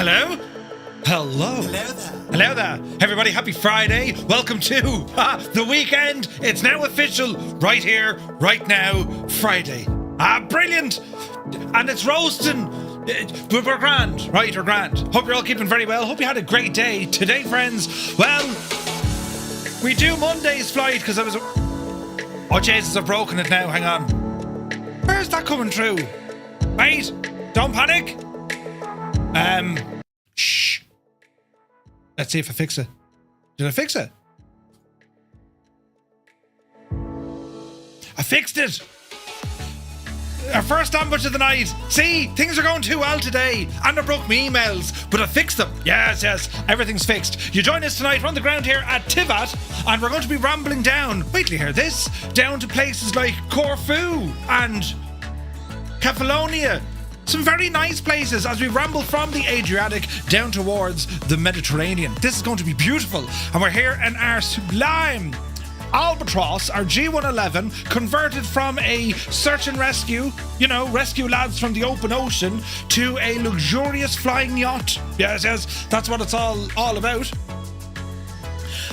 Hello? Hello. Hello there. Hello there. Everybody, happy Friday. Welcome to the weekend. It's now official. Right here, right now, Friday. Brilliant. And it's roasting. We're grand, right? We're grand. Hope you're all keeping very well. Hope you had a great day. Today, friends, well, we do Monday's flight because I was... Oh, Jesus, I've broken it now. Hang on. Where's that coming through? Wait, don't panic. Shh. Let's see if I fix it. Did I fix it? I fixed it. Our first ambush of the night. See, things are going too well today. And I broke my emails, but I fixed them. Yes, everything's fixed. You join us tonight. We're on the ground here at Tivat, and we're going to be rambling down, wait till you hear this, down to places like Corfu and Kefalonia. Some very nice places as we ramble from the Adriatic down towards the Mediterranean. This is going to be beautiful. And we're here in our sublime Albatross, our G-111, converted from a search and rescue, rescue lads from the open ocean, to a luxurious flying yacht. Yes, that's what it's all about.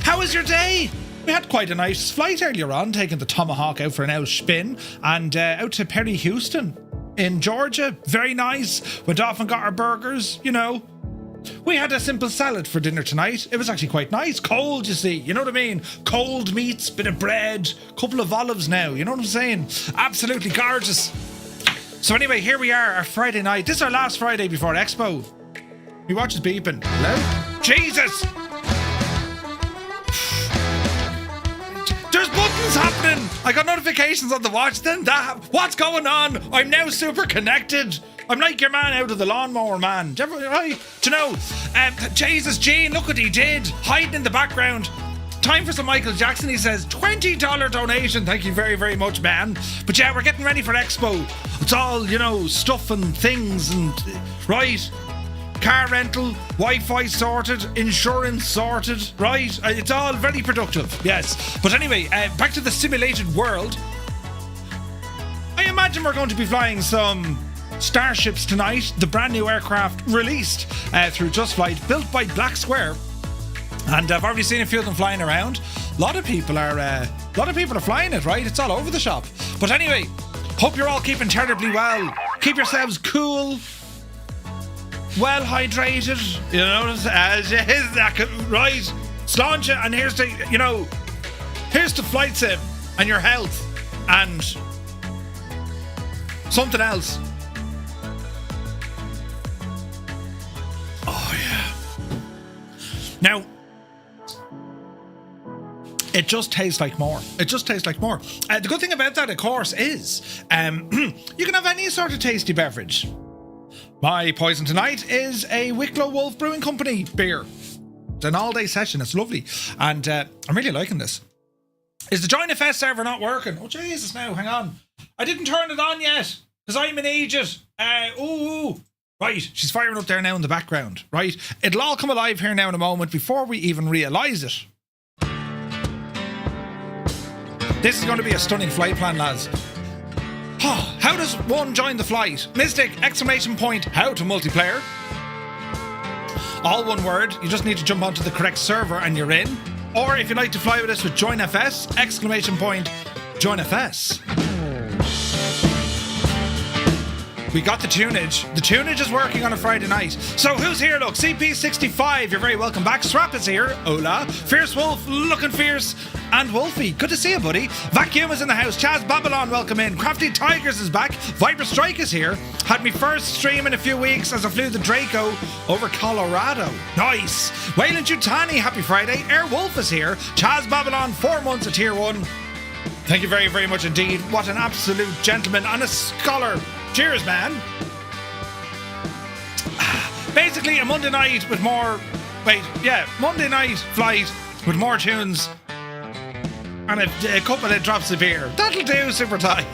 How was your day? We had quite a nice flight earlier on, taking the Tomahawk out for an out spin and out to Perry Houston in Georgia. Very nice. Went off and got our burgers, We had a simple salad for dinner tonight. It was actually quite nice. Cold, you see. You know what I mean? Cold meats, bit of bread, couple of olives now. You know what I'm saying? Absolutely gorgeous. So anyway, here we are, our Friday night. This is our last Friday before Expo. My watch is beeping. Hello? Jesus! There's buttons happening! I got notifications on the watch then. What's going on? I'm now super connected. I'm like your man out of the lawnmower, man. Do you know? Jesus, Gene, look what he did. Hiding in the background. Time for some Michael Jackson, he says. $20 donation. Thank you very, very much, man. But yeah, we're getting ready for Expo. It's all, stuff and things and... Right. Car rental, Wi-Fi sorted, insurance sorted, right? It's all very productive, yes. But anyway, back to the simulated world. I imagine we're going to be flying some Starships tonight, the brand new aircraft released through Just Flight, built by Black Square. And I've already seen a few of them flying around. A lot of people are flying it, right? It's all over the shop. But anyway, hope you're all keeping terribly well. Keep yourselves cool. Well hydrated, right? Sláinte, and here's the flight sim and your health and something else. Oh yeah. Now, it just tastes like more. It just tastes like more. The good thing about that, of course, is you can have any sort of tasty beverage. My poison tonight is a Wicklow Wolf Brewing Company beer. It's an all-day session. It's lovely. And I'm really liking this. Is the JoinFS server not working? Oh, Jesus, now, hang on. I didn't turn it on yet, because I'm an idiot. Right, she's firing up there now in the background, right? It'll all come alive here now in a moment before we even realise it. This is going to be a stunning flight plan, lads. How does one join the flight? Mystic, ! How to multiplayer. All one word. You just need to jump onto the correct server and you're in. Or if you'd like to fly with us with JoinFS, ! JoinFS. We got the tunage. The tunage is working on a Friday night. So who's here? Look, CP65, you're very welcome back. Swap is here. Hola. Fierce Wolf, looking fierce. And Wolfie, good to see you, buddy. Vacuum is in the house. Chaz Babylon, welcome in. Crafty Tigers is back. Viper Strike is here. Had me first stream in a few weeks as I flew the Draco over Colorado. Nice. Wayland Jutani, happy Friday. Air Wolf is here. Chaz Babylon, 4 months at Tier 1. Thank you very, very much indeed. What an absolute gentleman and a scholar. Cheers, man. Basically, a Monday night with more... Monday night flight with more tunes and a couple of drops of beer. That'll do, Super Ty.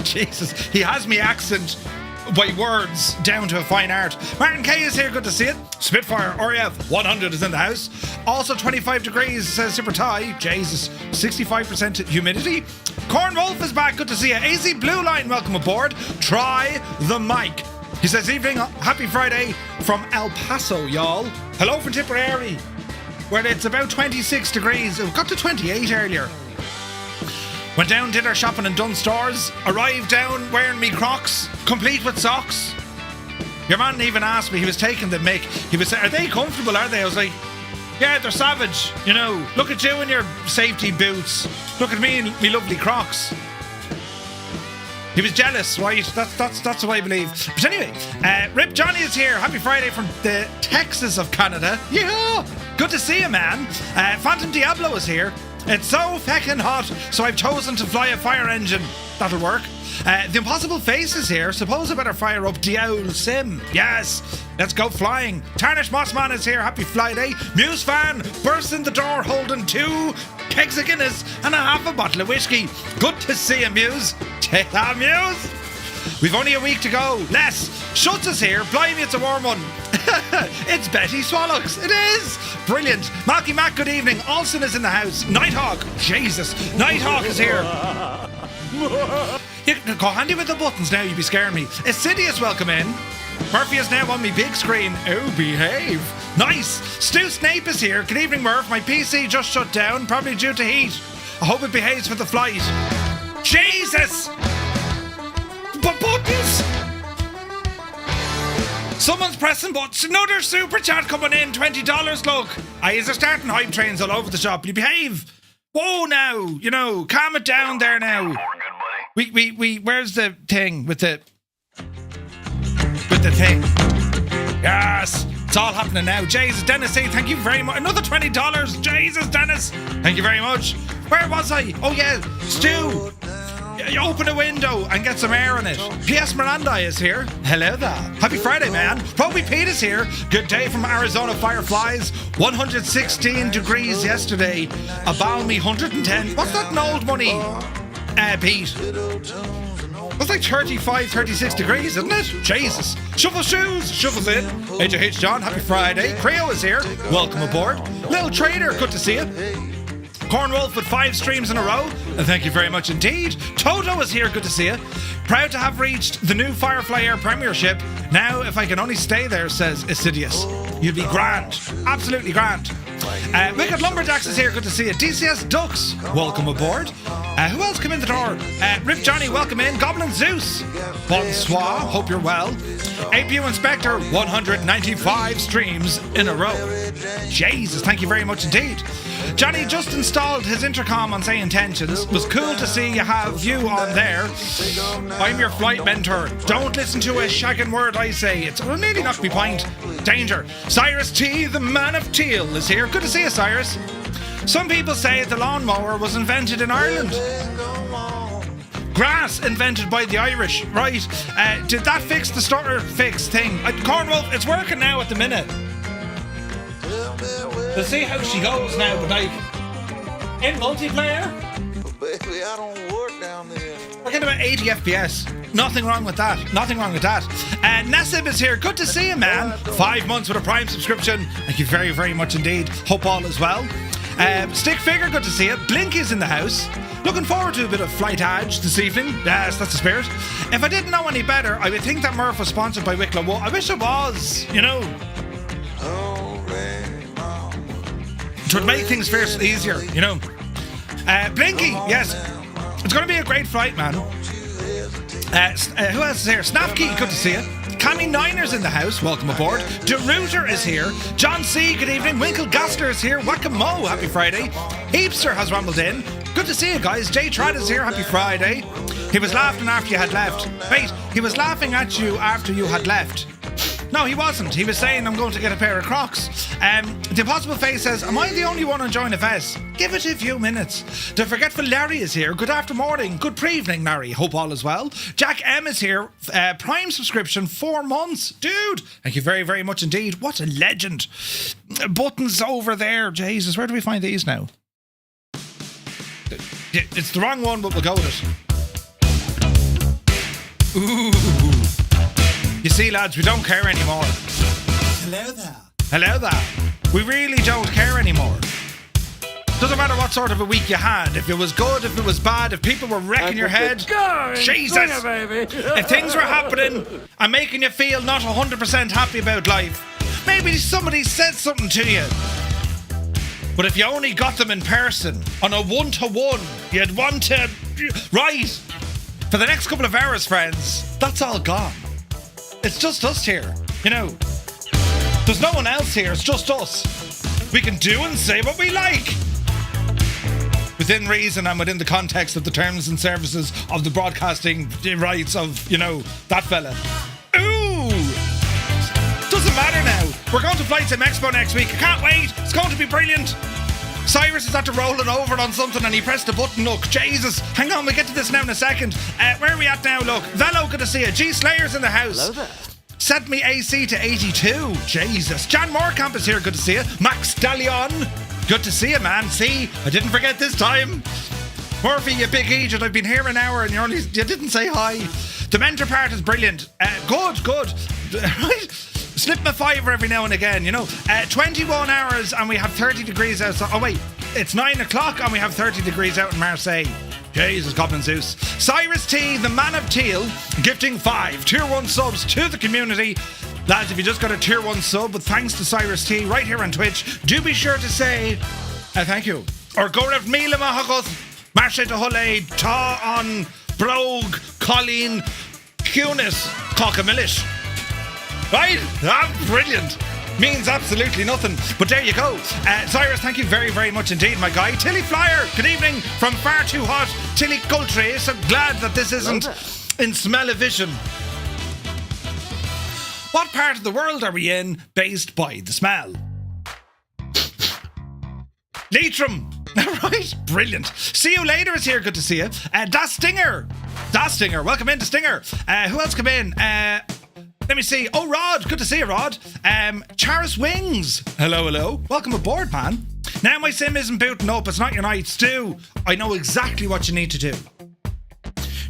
Jesus, he has me accent by words down to a fine art. Martin K is here, good to see it. Spitfire, RF 100 is in the house. Also 25 degrees, says Super Ty. Jesus, 65% humidity. Corn Wolf is back, good to see you. AZ Blue Line, welcome aboard. Try the mic. He says, evening, happy Friday from El Paso, y'all. Hello from Tipperary, where it's about 26 degrees. It got to 28 earlier. Went down, did our shopping in Dunn stores. Arrived down wearing me Crocs, complete with socks. Your man even asked me, he was taking the mick. He was saying, are they comfortable, are they? I was like, yeah, they're savage. You know, look at you in your safety boots. Look at me in me lovely Crocs. He was jealous, right? That's what I believe. But anyway, Rip Johnny is here. Happy Friday from the Texas of Canada. Yeah, good to see you, man. Phantom Diablo is here. It's so feckin' hot, so I've chosen to fly a fire engine. That'll work. The Impossible Face is here. Suppose I better fire up the old sim. Yes, let's go flying. Tarnish Mossman is here. Happy Friday. Muse fan bursts in the door holding 2 kegs of Guinness and a half a bottle of whiskey. Good to see you, Muse. Take that, Muse. We've only a week to go. Les Schutz is here. Blimey, it's a warm one. It's Betty Swallocks. It is. Brilliant. Malky Mac, good evening. Olsen is in the house. Nighthawk. Jesus. Nighthawk is here. You go handy with the buttons now, you'd be scaring me. Assidious, welcome in. Murphy is now on me big screen. Oh, behave. Nice. Stu Snape is here. Good evening, Murph. My PC just shut down, probably due to heat. I hope it behaves for the flight. Jesus! Buttons! Someone's pressing buttons. Another super chat coming in. $20, look. Is there starting hype trains all over the shop? Will you behave? Whoa, now. You know, calm it down there now. We where's the thing with the thing? Yes, it's all happening now. Jesus, Dennis, say thank you very much. Another $20. Jesus, Dennis, thank you very much. Where was I? Oh yeah, Stu. You open a window and get some air in it. P.S. Miranda is here. Hello there. Happy Friday, man. Probie Pete is here. Good day from Arizona Fireflies. 116 degrees yesterday. A balmy 110. What's that in old money, Pete? That's like 35, 36 degrees, isn't it? Jesus. Shuffle shoes. Shuffles in. HH John, happy Friday. Creo is here. Welcome aboard. Little Trader, good to see you. Cornwolf with 5 streams in a row. And thank you very much indeed. Toto is here, good to see you. Proud to have reached the new Firefly Air Premiership. Now, if I can only stay there, says Assidious. You'd be grand. Absolutely grand. Wicked Lumberjacks is here, good to see you. DCS Ducks, welcome aboard. Who else came in the door? Rip Johnny, welcome in. Goblin Zeus, bonsoir, hope you're well. APU Inspector, 195 streams in a row. Jesus, thank you very much indeed. Johnny just installed his intercom on Say Intentions. Was cool to see you have you on there. I'm your flight mentor. Don't listen to a shagging word I say. It's nearly knocked me point. Danger. Cyrus T, the man of teal, is here. Good to see you, Cyrus. Some people say the lawnmower was invented in Ireland. Grass invented by the Irish, right? Did that fix the starter fix thing? Cornwall, it's working now at the minute. We'll see how she goes now, but like in multiplayer, baby, I don't work down there. we're getting about 80 FPS. Nothing wrong with that. Nothing wrong with that. Nasib is here. Good to see you, man. 5 months with a Prime subscription. Thank you very, very much indeed. Hope all is well. Stick Figure, good to see you. Blink is in the house. Looking forward to a bit of Flight Edge this evening. Yes, that's the spirit. If I didn't know any better, I would think that Murph was sponsored by Wicklow Wool. I wish it was, you know. It would make things fiercely easier, you know. Blinky, yes. It's going to be a great flight, man. Who else is here? Snapkey, good to see you. Cammy Niners in the house, welcome aboard. DeRuiter is here. John C, good evening. Winkle Gassler is here. Whack-a-mo, happy Friday. Heapster has rambled in. Good to see you guys. Jay Trad is here, happy Friday. He was laughing after you had left. Wait, he was laughing at you after you had left. No, he wasn't. He was saying, I'm going to get a pair of Crocs. The Impossible Face says, am I the only one enjoying FS? Give it a few minutes. The Forgetful Larry is here. Good after morning. Good pre-evening, Larry. Hope all is well. Jack M is here. Prime subscription, 4 months. Dude, thank you very, very much indeed. What a legend. Buttons over there. Jesus, where do we find these now? It's the wrong one, but we'll go with it. Ooh. You see, lads, we don't care anymore. Hello there. Hello there. We really don't care anymore. Doesn't matter what sort of a week you had. If it was good, if it was bad, if people were wrecking your head. Jesus! If things were happening and making you feel not 100% happy about life, maybe somebody said something to you. But if you only got them in person, on a one-to-one, you'd want to... Right! For the next couple of hours, friends, that's all gone. It's just us here, you know. There's no one else here, it's just us. We can do and say what we like. Within reason and within the context of the terms and services of the broadcasting rights of, you know, that fella. Ooh! Doesn't matter now. We're going to Flight Sim Expo next week. I can't wait. It's going to be brilliant. Cyrus is after rolling over on something and he pressed the button. Look, Jesus. Hang on, we'll get to this now in a second. Where are we at now? Look, Velo, good to see you. G Slayer's in the house. Hello there. Set me AC to 82. Jesus. Jan Moorkamp is here. Good to see you. Max Stallion. Good to see you, man. See, I didn't forget this time. Murphy, you big idiot. I've been here an hour and you didn't say hi. The mentor part is brilliant. Good. Right? Slip my fiver every now and again, you know. 21 hours and we have 30 degrees outside. Oh, wait. It's 9 o'clock and we have 30 degrees out in Marseille. Jesus, Goblin Zeus. Cyrus T, the man of teal, gifting 5 Tier 1 subs to the community. Lads, if you just got a Tier 1 sub with thanks to Cyrus T right here on Twitch, do be sure to say thank you. Or go ref Mila Mahakos, Marsha to Hulle, Ta on Brogue, Colleen, Cunis, Cockамillish. Right? That's brilliant. Means absolutely nothing. But there you go. Cyrus, thank you very, very much indeed, my guy. Tilly Flyer, good evening from far too hot. Tilly Coultry, so glad that this isn't in smell-o-vision. What part of the world are we in based by the smell? Leitrim. Right, brilliant. See you later is here, good to see you. Das Stinger, welcome in to Stinger. Who else come in? Let me see. Oh, Rod, good to see you, Rod. Charis Wings, hello. Welcome aboard, man. Now my sim isn't booting up, it's not your night. Stu, I know exactly what you need to do.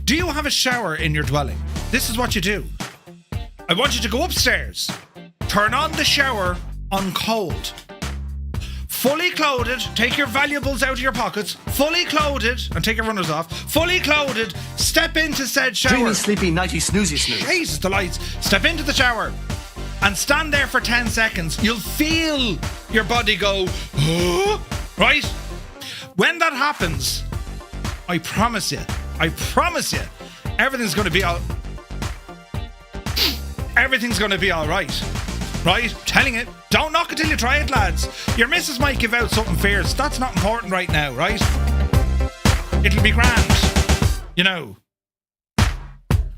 Do you have a shower in your dwelling? This is what you do. I want you to go upstairs, turn on the shower on cold. Fully clothed, take your valuables out of your pockets, fully clothed, and take your runners off, fully clothed, step into said shower. Dreamy, sleepy, nighty, snoozy snooze. Jesus, the lights. Step into the shower and stand there for 10 seconds. You'll feel your body go, right? When that happens, I promise you, everything's going to be all right. Right? Telling it. Don't knock it till you try it, lads. Your missus might give out something fierce. That's not important right now, right? It'll be grand. You know.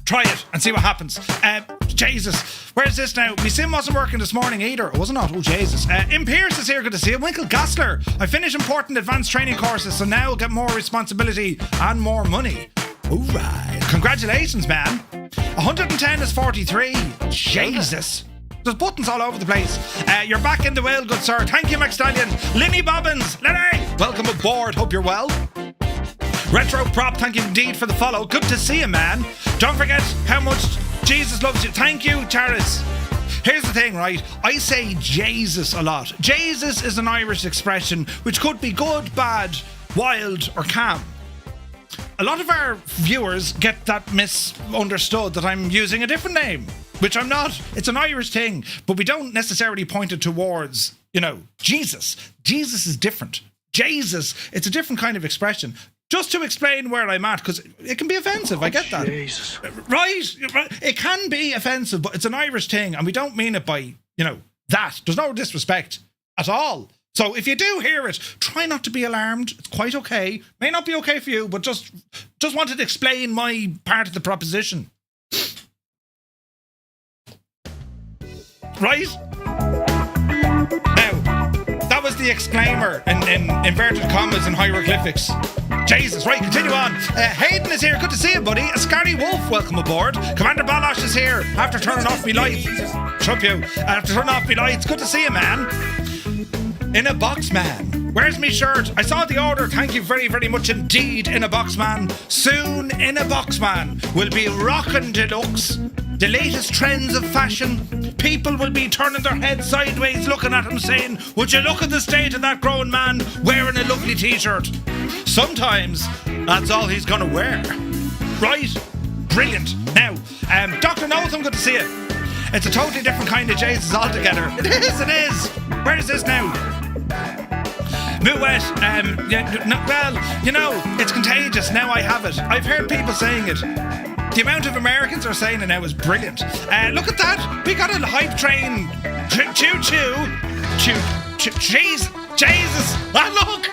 Try it and see what happens. Jesus. Where's this now? My sim wasn't working this morning either. Was it not? Oh, Jesus. Pierce is here. Good to see you. Winkle Gassler. I finished important advanced training courses, so now I'll get more responsibility and more money. All right. Congratulations, man. 110 is 43. Jesus. There's buttons all over the place. You're back in the well, good sir. Thank you, McStallion. Linny Bobbins. Lenny, welcome aboard. Hope you're well. Retro Prop, thank you indeed for the follow. Good to see you, man. Don't forget how much Jesus loves you. Thank you, Charis. Here's the thing, right? I say Jesus a lot. Jesus is an Irish expression which could be good, bad, wild, or calm. A lot of our viewers get that misunderstood that I'm using a different name, which I'm not. It's an Irish thing, but we don't necessarily point it towards, you know, Jesus. Jesus is different. Jesus, it's a different kind of expression. Just to explain where I'm at, because it can be offensive, I get that. Jesus. Right? It can be offensive, but it's an Irish thing, and we don't mean it by, you know, that. There's no disrespect at all. So if you do hear it, try not to be alarmed. It's quite okay. May not be okay for you, but just wanted to explain my part of the proposition. Right? Now, that was the exclaimer in inverted commas and hieroglyphics. Jesus, right, continue on. Hayden is here. Good to see you, buddy. Ascari Wolf, welcome aboard. Commander Balosh is here after turning off me lights. Trump you. After turning off me lights. Good to see you, man. In a box, man. Where's me shirt? I saw the order. Thank you very, very much indeed, In a Box Man. Soon, In a Box Man will be rockin' deluxe. the latest trends of fashion. People will be turning their heads sideways looking at him saying, would you look at the state of that grown man wearing a lovely t-shirt? Sometimes that's all he's gonna wear. Right? Brilliant. Now, Dr. Notham, good to see you. It's a totally different kind of Jesus altogether. It is. Where is this now? Moet, it's contagious. Now I have it. I've heard people saying it. The amount of Americans are saying it now is brilliant. Look at that. We got a hype train. Choo-choo. Jesus. Look.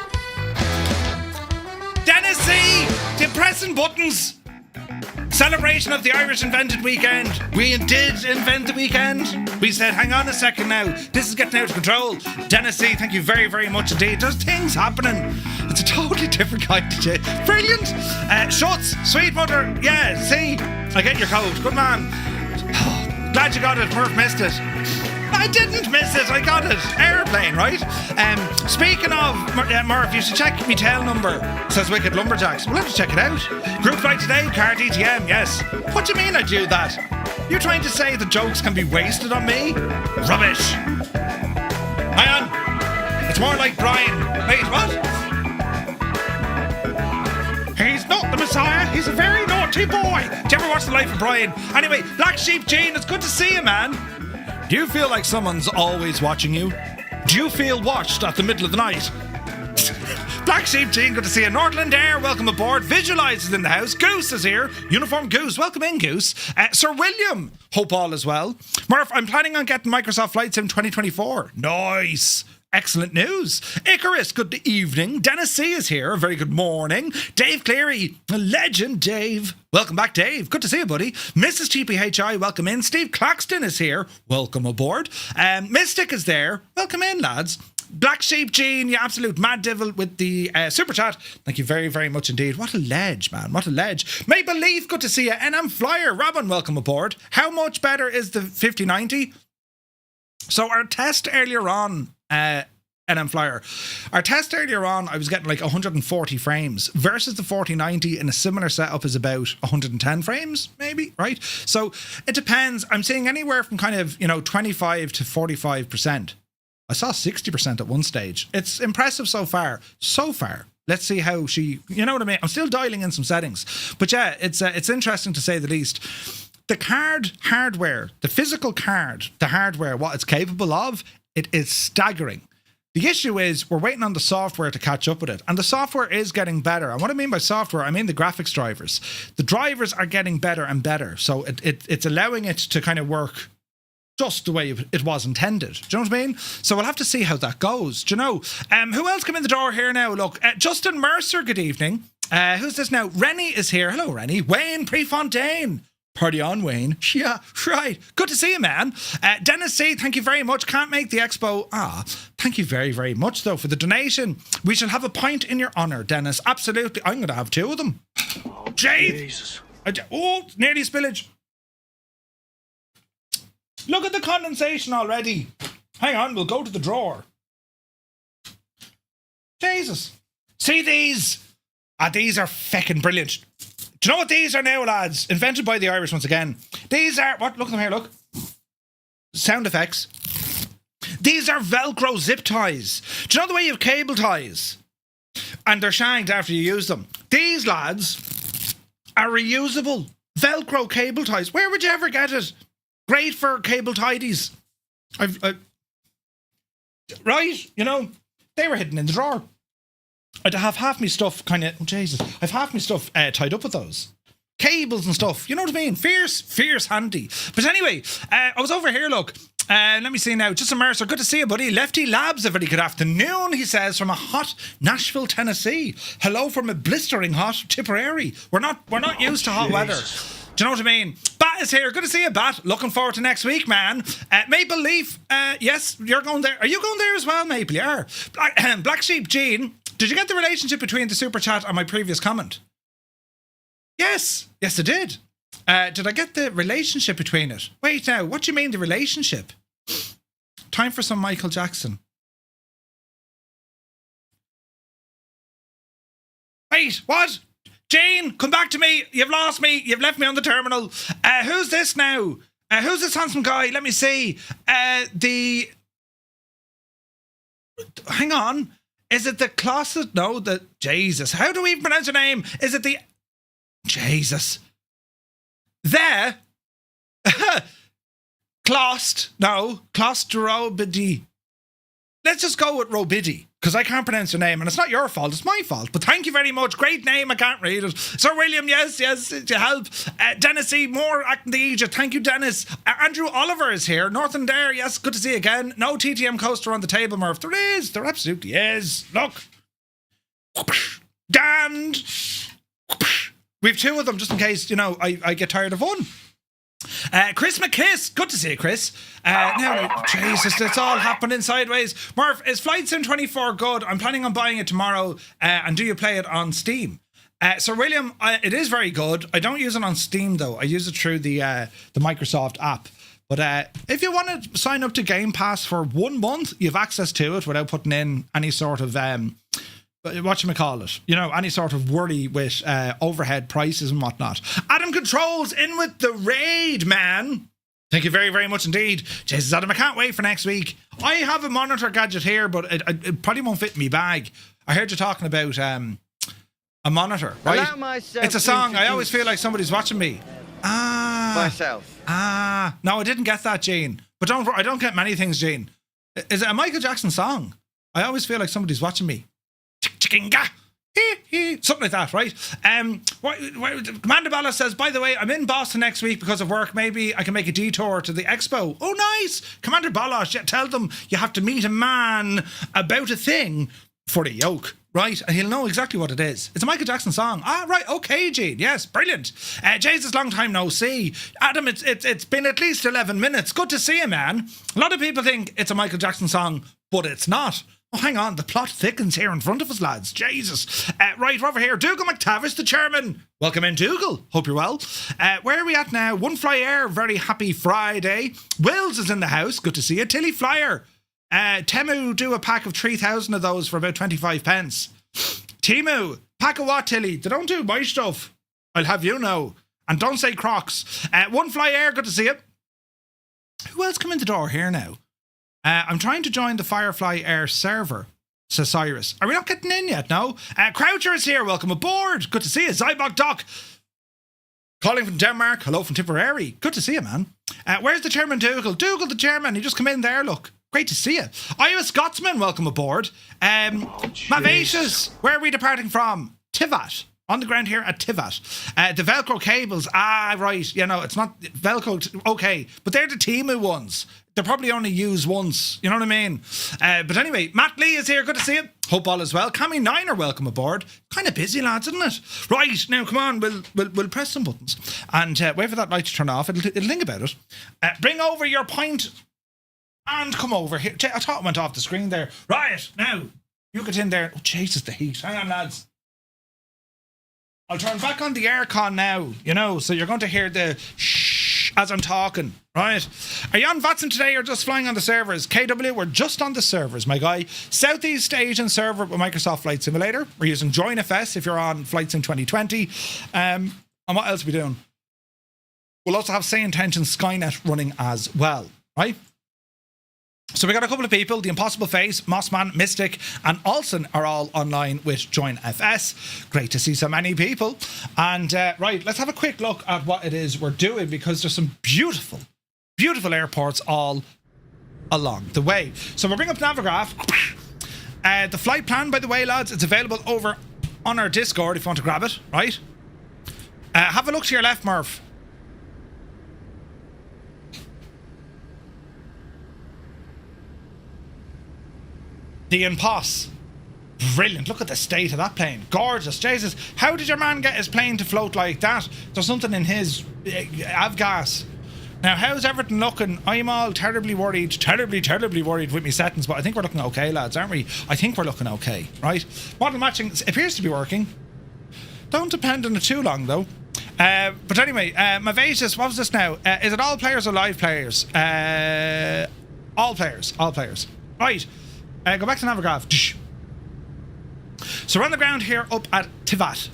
Dennis C. They're pressing buttons. Celebration of the Irish Invented Weekend. We did invent the weekend. We said, hang on a second now. This is getting out of control. Dennis C, thank you very, very much indeed. There's things happening. It's a totally different kind of shit. Brilliant. Schutz, sweet mother. Yeah, see, I get your code. Good man. Glad you got it. Murph missed it. I didn't miss it. I got it. Airplane, right? Speaking of Murph, you should check me tail number. Says Wicked Lumberjacks. We'll have to check it out. Group flight today, car DTM, yes. What do you mean I do that? You're trying to say the jokes can be wasted on me? Rubbish. Hang on. It's more like Brian. Wait, what? He's not the Messiah. He's a very naughty boy. Did you ever watch The Life of Brian? Anyway, Black Sheep Gene, it's good to see you, man. Do you feel like someone's always watching you? Do you feel watched at the middle of the night? Black Sheep Gene, good to see you. Northland Air, welcome aboard. Visualize is in the house. Goose is here. Uniform Goose, welcome in, Goose. Sir William, hope all is well. Murph, I'm planning on getting Microsoft Flight Sim 2024. Nice. Excellent news. Icarus, good evening. Dennis C is here. Very good morning. Dave Cleary, a legend, Dave. Welcome back, Dave. Good to see you, buddy. Mrs. TPHI, welcome in. Steve Claxton is here. Welcome aboard. Mystic is there. Welcome in, lads. Black Sheep Gene, you absolute mad devil with the super chat. Thank you very, very much indeed. What a ledge, man. What a ledge. Maple Leaf, good to see you. NM Flyer, Robin, welcome aboard. How much better is the 5090? So our test earlier on, NM Flyer. Our test earlier on, I was getting like 140 frames versus the 4090 in a similar setup is about 110 frames, maybe, right? So it depends. I'm seeing anywhere from kind of, 25 to 45%. I saw 60% at one stage. It's impressive so far. Let's see how she, you know what I mean? I'm still dialing in some settings. But yeah, it's interesting to say the least. The hardware, the physical card, the hardware, what it's capable of, it is staggering. The issue is we're waiting on the software to catch up with it. And the software is getting better. And what I mean by software, I mean the graphics drivers. The drivers are getting better and better. So it's allowing it to kind of work just the way it was intended. Do you know what I mean? So we'll have to see how that goes. Do you know? Who else came in the door here now? Look, Justin Mercer, good evening. Who's this now? Rennie is here. Hello, Rennie. Wayne Prefontaine. Party on, Wayne. Yeah, right. Good to see you, man. Dennis C, thank you very much. Can't make the expo. Thank you very, very much, though, for the donation. We shall have a pint in your honour, Dennis. Absolutely. I'm going to have two of them. Oh, Jesus. Nearly spillage. Look at the condensation already. Hang on, we'll go to the drawer. Jesus. See these? These are feckin' brilliant. Do you know what these are now, lads? Invented by the Irish once again. These are, what? Look at them here, look. Sound effects. These are Velcro zip ties. Do you know the way you have cable ties? And they're shanked after you use them. These, lads, are reusable Velcro cable ties. Where would you ever get it? Great for cable tidies. Right? They were hidden in the drawer. I'd have half my stuff kind of, I've half my stuff tied up with those. Cables and stuff, you know what I mean? Fierce handy. But anyway, I was over here, look. Let me see now. Just a Mercer, good to see you, buddy. Lefty Labs, a very good afternoon, he says, from a hot Nashville, Tennessee. Hello from a blistering hot Tipperary. We're not used to hot weather. Do you know what I mean? Bat is here. Good to see you, Bat. Looking forward to next week, man. Maple Leaf, yes, you're going there. Are you going there as well, Maple? You are. Black Sheep Gene, did you get the relationship between the super chat and my previous comment? Yes, I did. Did I get the relationship between it? Wait now, what do you mean the relationship? Time for some Michael Jackson. Wait, what? Jane, come back to me. You've lost me. You've left me on the terminal. Who's this now? Who's this handsome guy? Let me see. Hang on. Is it the closet? No, the... Jesus. How do we even pronounce your name? Is it the... Jesus. There. Clost. No. Clostrobidi. Let's just go with Robidi, because I can't pronounce your name, and it's not your fault, it's my fault. But thank you very much. Great name, I can't read it. Sir William, yes, to help. Dennis E. Moore, acting the Egypt. Thank you, Dennis. Andrew Oliver is here. Northern Dare, yes, good to see you again. No TTM coaster on the table, Murph. There is. There absolutely is. Look. And we've two of them, just in case, you know, I get tired of one. Chris McKiss, good to see you, Chris. Now, Jesus, it's all happening sideways. Murph, is Flight Sim 24 good? I'm planning on buying it tomorrow. And do you play it on Steam? Sir William, it is very good. I don't use it on Steam though. I use it through the Microsoft app. But if you want to sign up to Game Pass for 1 month, you have access to it without putting in any sort of whatchamacallit, you know, any sort of worry with overhead prices and whatnot. Adam Controls in with the raid, man. Thank you very, very much indeed. Jesus, Adam, I can't wait for next week. I have a monitor gadget here, but it probably won't fit in my bag. I heard you talking about a monitor, right? It's a song. I always feel like somebody's watching me. Myself. No, I didn't get that, Gene. But I don't get many things, Gene. Is it a Michael Jackson song? I always feel like somebody's watching me. Something like that, right? Commander Bala says, by the way, I'm in Boston next week because of work. Maybe I can make a detour to the expo. Oh, nice. Commander Balash, tell them you have to meet a man about a thing for the yoke, right? And he'll know exactly what it is. It's a Michael Jackson song. Ah, right. Okay, Gene. Yes, brilliant. Jesus, long time no see. Adam, it's been at least 11 minutes. Good to see you, man. A lot of people think it's a Michael Jackson song, but it's not. Oh, hang on, the plot thickens here in front of us, lads. Jesus. Right, over here, Dougal McTavish, the chairman. Welcome in, Dougal. Hope you're well. Where are we at now? One Fly Air, very happy Friday. Wills is in the house. Good to see you. Tilly Flyer. Temu do a pack of 3,000 of those for about 25 pence. Timu, pack of what, Tilly? They don't do my stuff. I'll have you know. And don't say Crocs. One Fly Air, good to see you. Who else come in the door here now? I'm trying to join the Firefly Air server, says Cyrus. Are we not getting in yet? No? Croucher is here. Welcome aboard. Good to see you. Zybog Doc. Calling from Denmark. Hello from Tipperary. Good to see you, man. Where's the chairman, Dougal? Dougal, the chairman. He just come in there, look. Great to see you. Iowa Scotsman, welcome aboard. Mavacious, where are we departing from? Tivat. On the ground here at Tivat. The Velcro cables. Ah, right. You know, it's not Velcro. Okay. But they're the Temu ones. They're probably only used once. You know what I mean? But anyway, Matt Lee is here. Good to see you. Hope all is well. Cammy Niner, welcome aboard. Kind of busy, lads, isn't it? Right. Now, come on. We'll press some buttons. And wait for that light to turn off. It'll think about it. Bring over your pint and come over here. I thought it went off the screen there. Right. Now, you get in there. Oh, Jesus, the heat. Hang on, lads. I'll turn back on the aircon now, you know, so you're going to hear the shh as I'm talking, right? Are you on VATSIM today or just flying on the servers? KW, we're just on the servers, my guy. Southeast Asian server with Microsoft Flight Simulator. We're using JoinFS if you're on Flight Sim 2020. And what else are we doing? We'll also have Say Intention Skynet running as well, right? So we got a couple of people, The Impossible Face, Mossman, Mystic, and Olsen are all online with JoinFS. Great to see so many people. And right, let's have a quick look at what it is we're doing, because there's some beautiful, beautiful airports all along the way. So we'll bring up Navigraph. The flight plan, by the way, lads, it's available over on our Discord if you want to grab it, right? Have a look to your left, Murph. The Impos. Brilliant. Look at the state of that plane. Gorgeous. Jesus. How did your man get his plane to float like that? There's something in his avgas. Now, how's everything looking? I'm all terribly worried. Terribly worried with me settings, but I think we're looking okay, lads, aren't we? I think we're looking okay, right? Model matching appears to be working. Don't depend on it too long, though. But anyway, Mavacious, what was this now? Is it all players or live players? All players. Right. Go back to Navigraph. So we're on the ground here up at Tivat.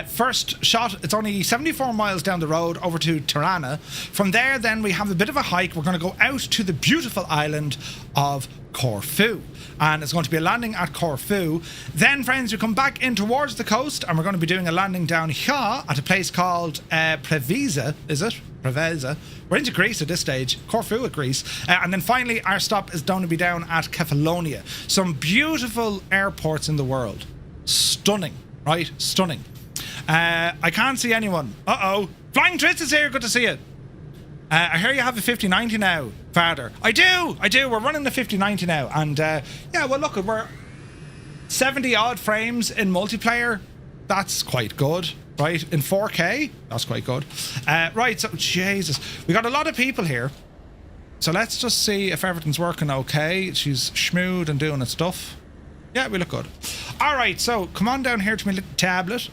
First shot, it's only 74 miles down the road over to Tirana. From there, then we have a bit of a hike. We're going to go out to the beautiful island of Corfu, and it's going to be a landing at Corfu. Then, friends, we come back in towards the coast, and we're going to be doing a landing down here at a place called Preveza. Is it? Preveza. We're into Greece at this stage. Corfu at Greece. And then finally, our stop is going to be down at Kefalonia. Some beautiful airports in the world. Stunning, right? Stunning. I can't see anyone. Uh-oh. Flying Twist is here. Good to see you. I hear you have a 5090 now, Father. I do. We're running the 5090 now. And, yeah, well, look, we're 70 odd frames in multiplayer. That's quite good, right? In 4K, that's quite good. Right, so, Jesus. We got a lot of people here. So let's just see if everything's working okay. She's schmood and doing its stuff. Yeah, we look good. All right, so come on down here to my little tablet.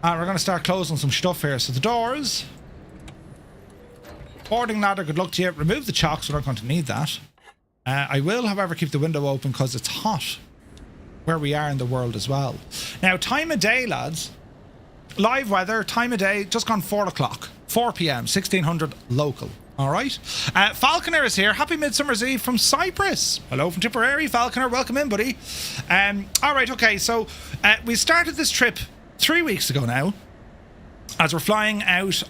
And we're going to start closing some stuff here. So the doors. Boarding ladder, good luck to you. Remove the chocks, we're not going to need that. I will, however, keep the window open because it's hot where we are in the world as well. Now, time of day, lads. Live weather, time of day, just gone 4 o'clock. 4 p.m, 1600 local. All right. Falconer is here. Happy Midsummer's Eve from Cyprus. Hello from Tipperary, Falconer. Welcome in, buddy. All right, okay, so we started this trip 3 weeks ago now, as we're flying out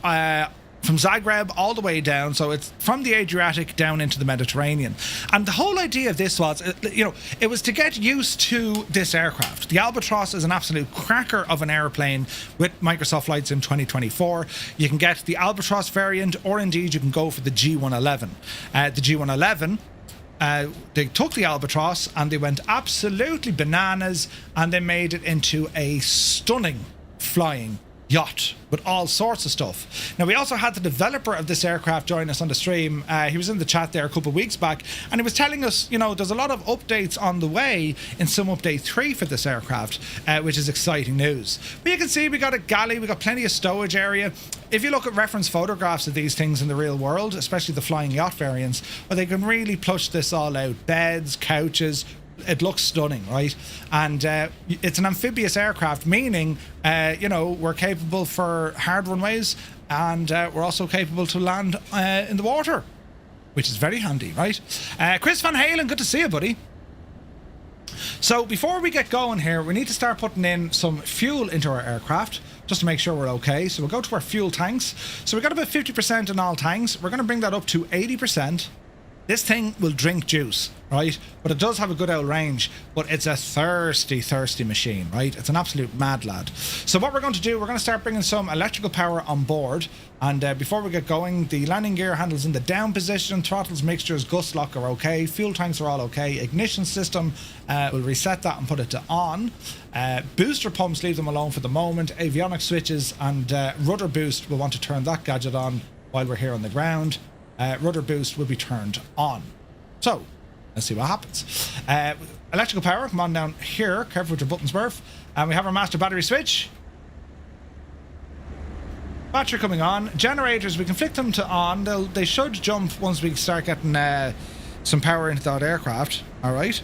from Zagreb all the way down. So it's from the Adriatic down into the Mediterranean. And the whole idea of this was, it was to get used to this aircraft. The Albatross is an absolute cracker of an airplane with Microsoft Flight Sim 2024. You can get the Albatross variant, or indeed you can go for the G111. The G111, they took the Albatross and they went absolutely bananas, and they made it into a stunning flying yacht with all sorts of stuff. Now, we also had the developer of this aircraft join us on the stream. He was in the chat there a couple of weeks back, and he was telling us, there's a lot of updates on the way in Sim Update 3 for this aircraft, which is exciting news. But you can see we got a galley, we got plenty of stowage area. If you look at reference photographs of these things in the real world, especially the flying yacht variants, well, they can really plush this all out. Beds, couches. It looks stunning, right? And it's an amphibious aircraft, meaning, we're capable for hard runways, and we're also capable to land in the water, which is very handy, right? Chris Van Halen, good to see you, buddy. So before we get going here, we need to start putting in some fuel into our aircraft, just to make sure we're okay. So we'll go to our fuel tanks. So we've got about 50% in all tanks. We're going to bring that up to 80%. This thing will drink juice, right? But it does have a good old range, but it's a thirsty, thirsty machine, right? It's an absolute mad lad. So what we're going to do, we're going to start bringing some electrical power on board. And before we get going, the landing gear handles in the down position, throttles, mixtures, gust lock are okay, fuel tanks are all okay, ignition system, we'll reset that and put it to on. Booster pumps, leave them alone for the moment. Avionics switches and rudder boost, we'll want to turn that gadget on while we're here on the ground. Rudder boost will be turned on. So, let's see what happens. Electrical power, come on down here. Careful with your buttons, Murph. And we have our master battery switch. Battery coming on. Generators, we can flick them to on. They should jump once we start getting some power into that aircraft. All right.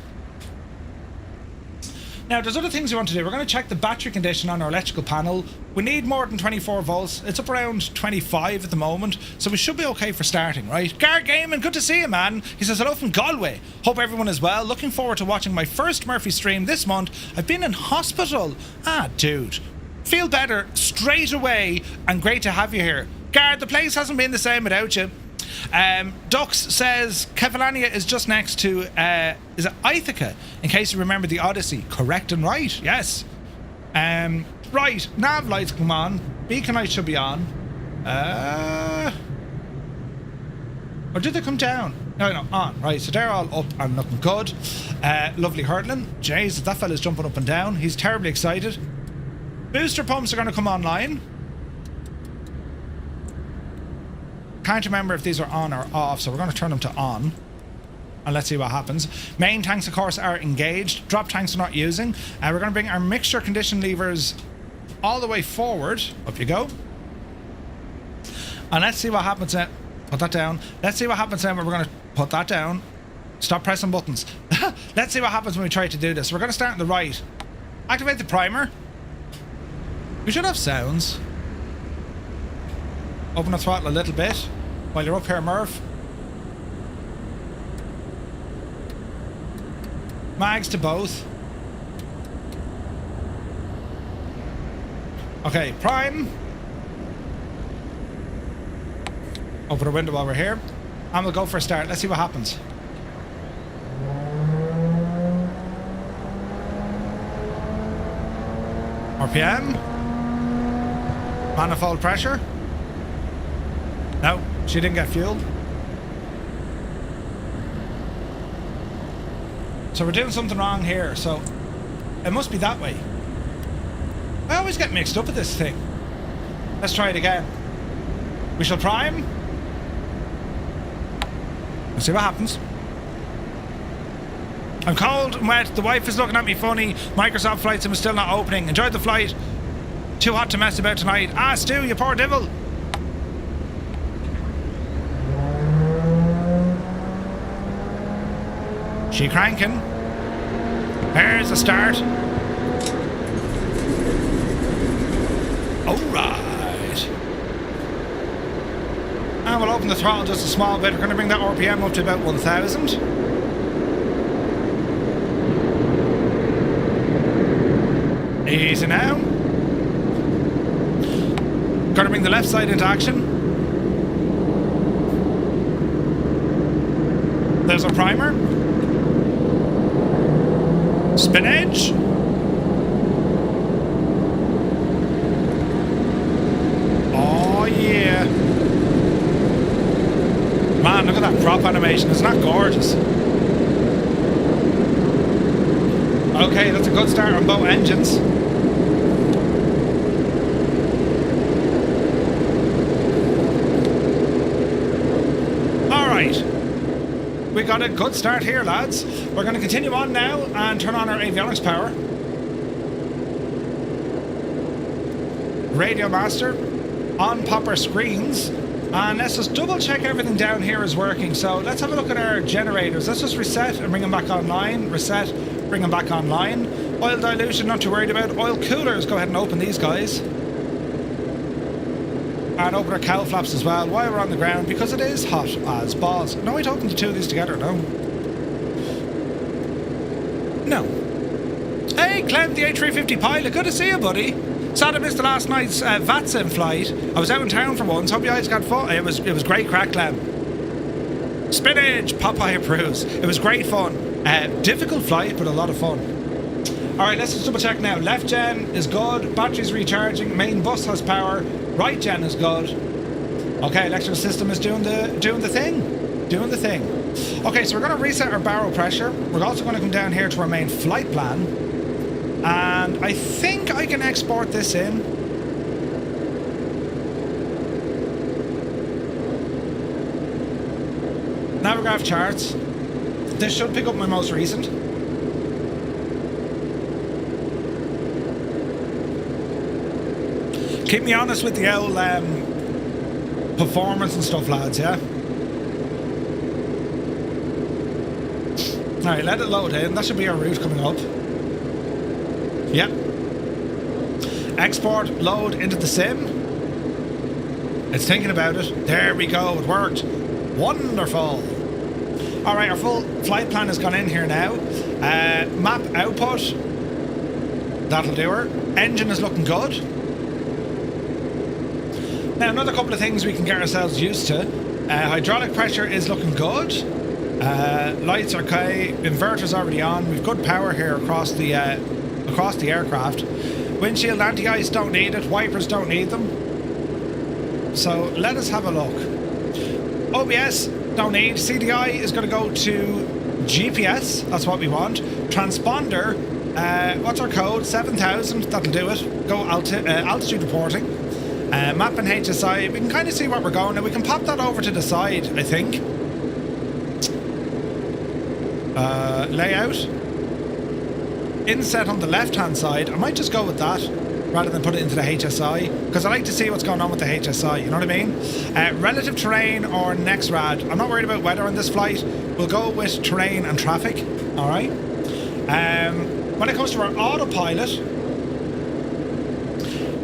Now, there's other things we want to do. We're going to check the battery condition on our electrical panel. We need more than 24 volts. It's up around 25 at the moment, so we should be okay for starting, right? Gar Gaming, good to see you, man. He says, hello from Galway. Hope everyone is well. Looking forward to watching my first Murphy stream this month. I've been in hospital. Ah, dude. Feel better straight away, and great to have you here. Gar, the place hasn't been the same without you. Dux says Kefalonia is just next to is it Ithaca, in case you remember the Odyssey. Correct and right, yes. Right, nav lights come on, beacon lights should be on. Or did they come down? No, on. Right, so they're all up and looking good. Lovely hurtling. Jeez, that fella's jumping up and down. He's terribly excited. Booster pumps are going to come online. Can't remember if these are on or off, so we're going to turn them to on. And let's see what happens. Main tanks, of course, are engaged. Drop tanks we're not using. We're going to bring our mixture condition levers all the way forward. Up you go. And let's see what happens then. Put that down. Let's see what happens then when we're going to put that down. Stop pressing buttons. Let's see what happens when we try to do this. We're going to start on the right. Activate the primer. We should have sounds. Open the throttle a little bit while you're up here, Merv. Mags to both. Okay, prime. Open a window over here. And we'll go for a start. Let's see what happens. RPM. Manifold pressure. No, she didn't get fuel. So we're doing something wrong here, so it must be that way. I always get mixed up with this thing. Let's try it again. We shall prime. Let's see what happens. I'm cold and wet. The wife is looking at me funny. Microsoft Flight Sim is still not opening. Enjoyed the flight. Too hot to mess about tonight. Ah, Stu, you poor devil. She cranking. There's a start. Alright. And we'll open the throttle just a small bit. We're going to bring that RPM up to about 1,000. Easy now. Got to bring the left side into action. There's our primer. Spin edge. Oh yeah. Man, look at that prop animation. Isn't that gorgeous? Okay, that's a good start on both engines. Alright. We got a good start here, lads. We're going to continue on now and turn on our avionics power. Radio master. On popper screens. And let's just double check everything down here is working. So let's have a look at our generators. Let's just reset and bring them back online. Reset, bring them back online. Oil dilution, not too worried about. Oil coolers, go ahead and open these guys. And open our cowl flaps as well while we're on the ground because it is hot as balls. No, I'd open the two of these together, no. No. Hey, Clem, the A350 pilot, good to see you, buddy. Sad I missed the last night's VATSIM flight. I was out in town for once. Hope you guys got fun. It was great crack, Clem. Spinach, Popeye approves. It was great fun. Difficult flight, but a lot of fun. Alright, let's just double check now. Left gen is good. Battery's recharging. Main bus has power. Right gen is good. Okay, electrical system is doing the thing. Doing the thing. Okay, so we're going to reset our barrel pressure. We're also going to come down here to our main flight plan. And I think I can export this in. Navigraph charts. This should pick up my most recent. Keep me honest with the old performance and stuff, lads, yeah? Alright, let it load in. That should be our route coming up. Yep. Export, load into the sim. It's thinking about it. There we go, it worked. Wonderful. Alright, our full flight plan has gone in here now. Map output. That'll do her. Engine is looking good. Now, another couple of things we can get ourselves used to. Hydraulic pressure is looking good. Lights are okay. Inverter's already on. We've good power here across the aircraft. Windshield anti-ice don't need it. Wipers don't need them. So let us have a look. OBS don't need. CDI is going to go to GPS. That's what we want. Transponder. What's our code? 7000. That'll do it. Go altitude reporting. Map and HSI. We can kind of see where we're going. And we can pop that over to the side, I think. Layout. Inset on the left hand side. I might just go with that rather than put it into the HSI because I like to see what's going on with the HSI, you know what I mean? Relative terrain or next rad. I'm not worried about weather on this flight. We'll go with terrain and traffic. Alright. When it comes to our autopilot,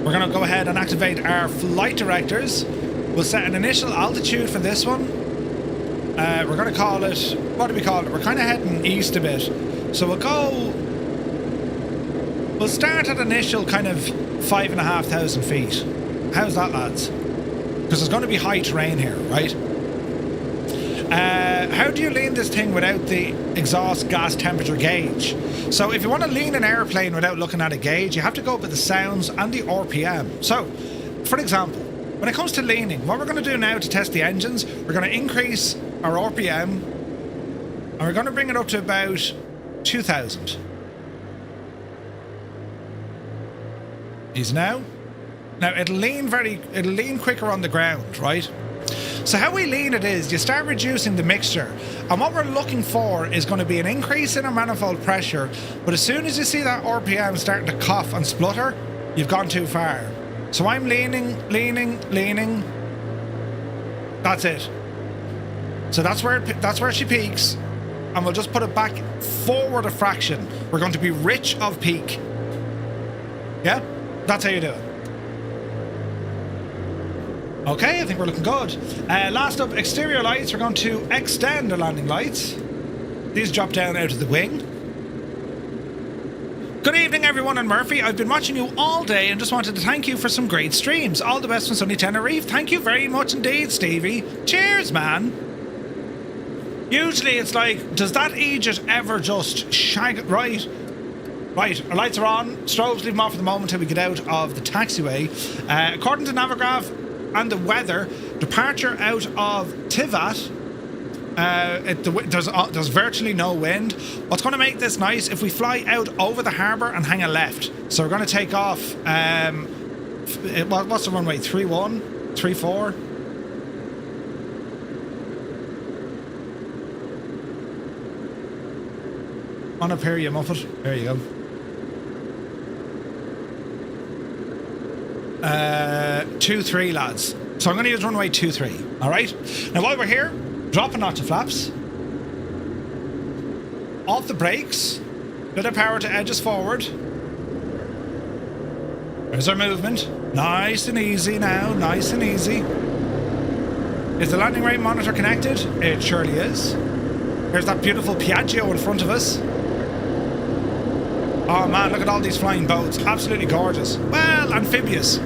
We're going to go ahead and activate our flight directors. We'll set an initial altitude for this one. We're going to call it, what do we call it? We're kind of heading east a bit. So we'll start at initial kind of 5,500 feet. How's that, lads? Because there's going to be high terrain here, right? How do you lean this thing without the exhaust gas temperature gauge? So if you want to lean an airplane without looking at a gauge, you have to go up with the sounds and the RPM. So, for example, when it comes to leaning, what we're going to do now to test the engines, we're going to increase our RPM and we're going to bring it up to about 2,000. Easy now. Now it'll lean quicker on the ground, right? So how we lean it is, you start reducing the mixture, and what we're looking for is going to be an increase in our manifold pressure, but as soon as you see that RPM starting to cough and splutter, you've gone too far. So I'm leaning. That's it. So that's where she peaks, and we'll just put it back forward a fraction. We're going to be rich of peak. Yeah? That's how you do it. Okay, I think we're looking good. Last up, exterior lights. We're going to extend the landing lights. These drop down out of the wing. Good evening, everyone, and Murphy. I've been watching you all day and just wanted to thank you for some great streams. All the best from sunny Tenerife. Thank you very much indeed, Stevie. Cheers, man. Usually it's like, does that Aegis ever just shag it? Right, our lights are on. Strobes, leave them off for the moment until we get out of the taxiway. According to Navigraph and the weather, departure out of Tivat, there's virtually no wind. What's going to make this nice, if we fly out over the harbour and hang a left. So we're going to take off, what's the runway, 31, 34? On up here, you muffet. There you go. 2-3, lads. So I'm going to use runway 2-3. All right. Now while we're here, drop a notch of flaps. Off the brakes. Bit of power to edge us forward. There's our movement. Nice and easy now. Nice and easy. Is the landing rate monitor connected? It surely is. There's that beautiful Piaggio in front of us. Oh man, look at all these flying boats. Absolutely gorgeous. Well, amphibious.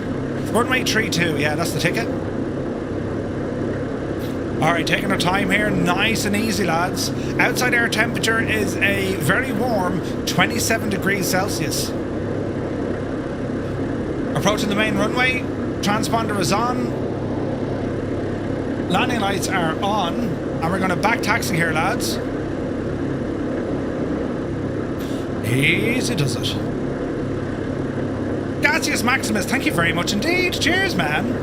Runway 32, yeah, that's the ticket. Alright, taking our time here. Nice and easy, lads. Outside air temperature is a very warm 27 degrees Celsius. Approaching the main runway. Transponder is on. Landing lights are on. And we're going to back taxi here, lads. Easy does it. Gaseous Maximus, thank you very much indeed. Cheers, man.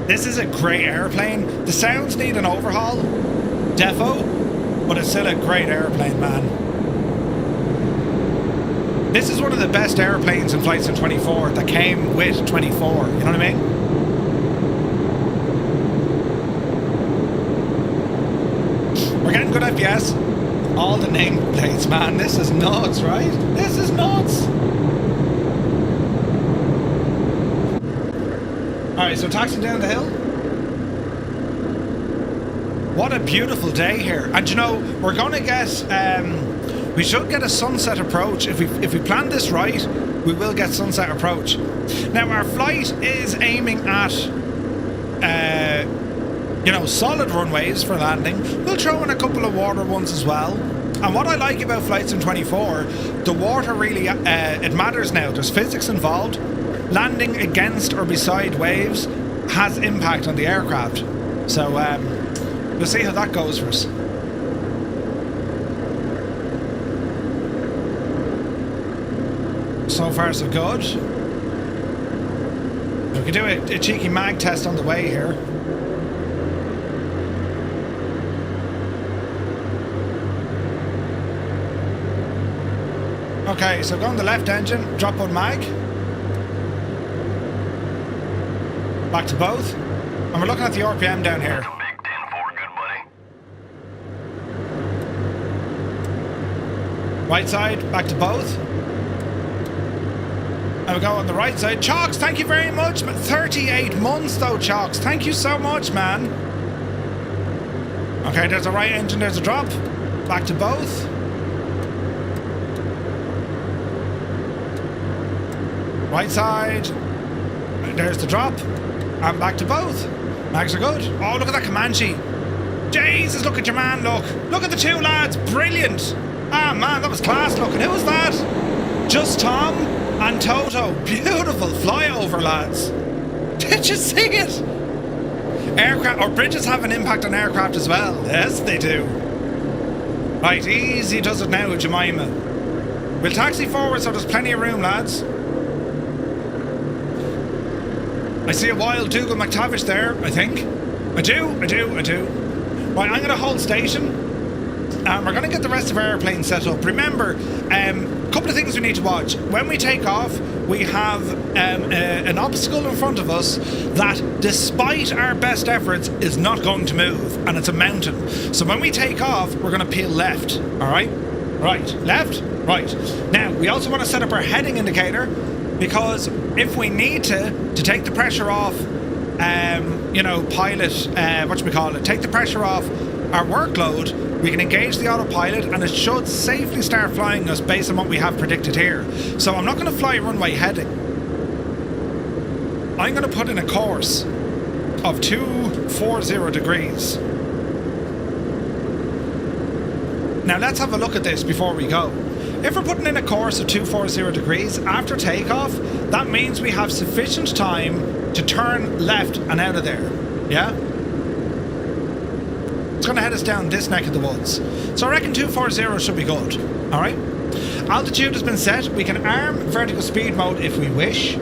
This is a great airplane. The sounds need an overhaul. Defo. But it's still a great airplane, man. This is one of the best airplanes in Flight Sim 24 that came with 24. You know what I mean? We're getting good FPS. All the nameplates, man. This is nuts, right? This is nuts. Alright, so taxiing down the hill. What a beautiful day here. And you know, we're going to get, we should get a sunset approach. If we plan this right, we will get sunset approach. Now, our flight is aiming at, solid runways for landing. We'll throw in a couple of water ones as well. And what I like about Flight Sim 24, the water really, it matters now. There's physics involved. Landing against or beside waves has impact on the aircraft. So we'll see how that goes for us. So far so good. We can do a cheeky mag test on the way here. Okay, so go on the left engine, drop one mag. Back to both. And we're looking at the RPM down here. Big 10-4, good buddy. Right side, back to both. And we go on the right side. Chalks, thank you very much. 38 months though, Chalks. Thank you so much, man. Okay, there's a right engine, there's a drop. Back to both. Right side. There's the drop. And back to both. Mags are good. Oh, look at that Comanche. Jesus, look at your man, look. Look at the two lads. Brilliant. Ah, man, that was class looking. Who was that? Just Tom and Toto. Beautiful flyover, lads. Did you see it? Aircraft, or bridges have an impact on aircraft as well. Yes, they do. Right, easy does it now, Jemima. We'll taxi forward so there's plenty of room, lads. I see a wild Dougal McTavish there, I think. I do. Right, I'm going to hold station. We're going to get the rest of our airplane set up. Remember, a couple of things we need to watch. When we take off, we have an obstacle in front of us that, despite our best efforts, is not going to move, and it's a mountain. So when we take off, we're going to peel left, all right? Right, left, right. Now, we also want to set up our heading indicator, because if we need to take the pressure off, pilot, take the pressure off our workload, we can engage the autopilot and it should safely start flying us based on what we have predicted here. So I'm not going to fly runway heading. I'm going to put in a course of 240 degrees. Now let's have a look at this before we go. If we're putting in a course of 240 degrees after takeoff, that means we have sufficient time to turn left and out of there. Yeah? It's going to head us down this neck of the woods. So I reckon 240 should be good. Alright? Altitude has been set. We can arm vertical speed mode if we wish.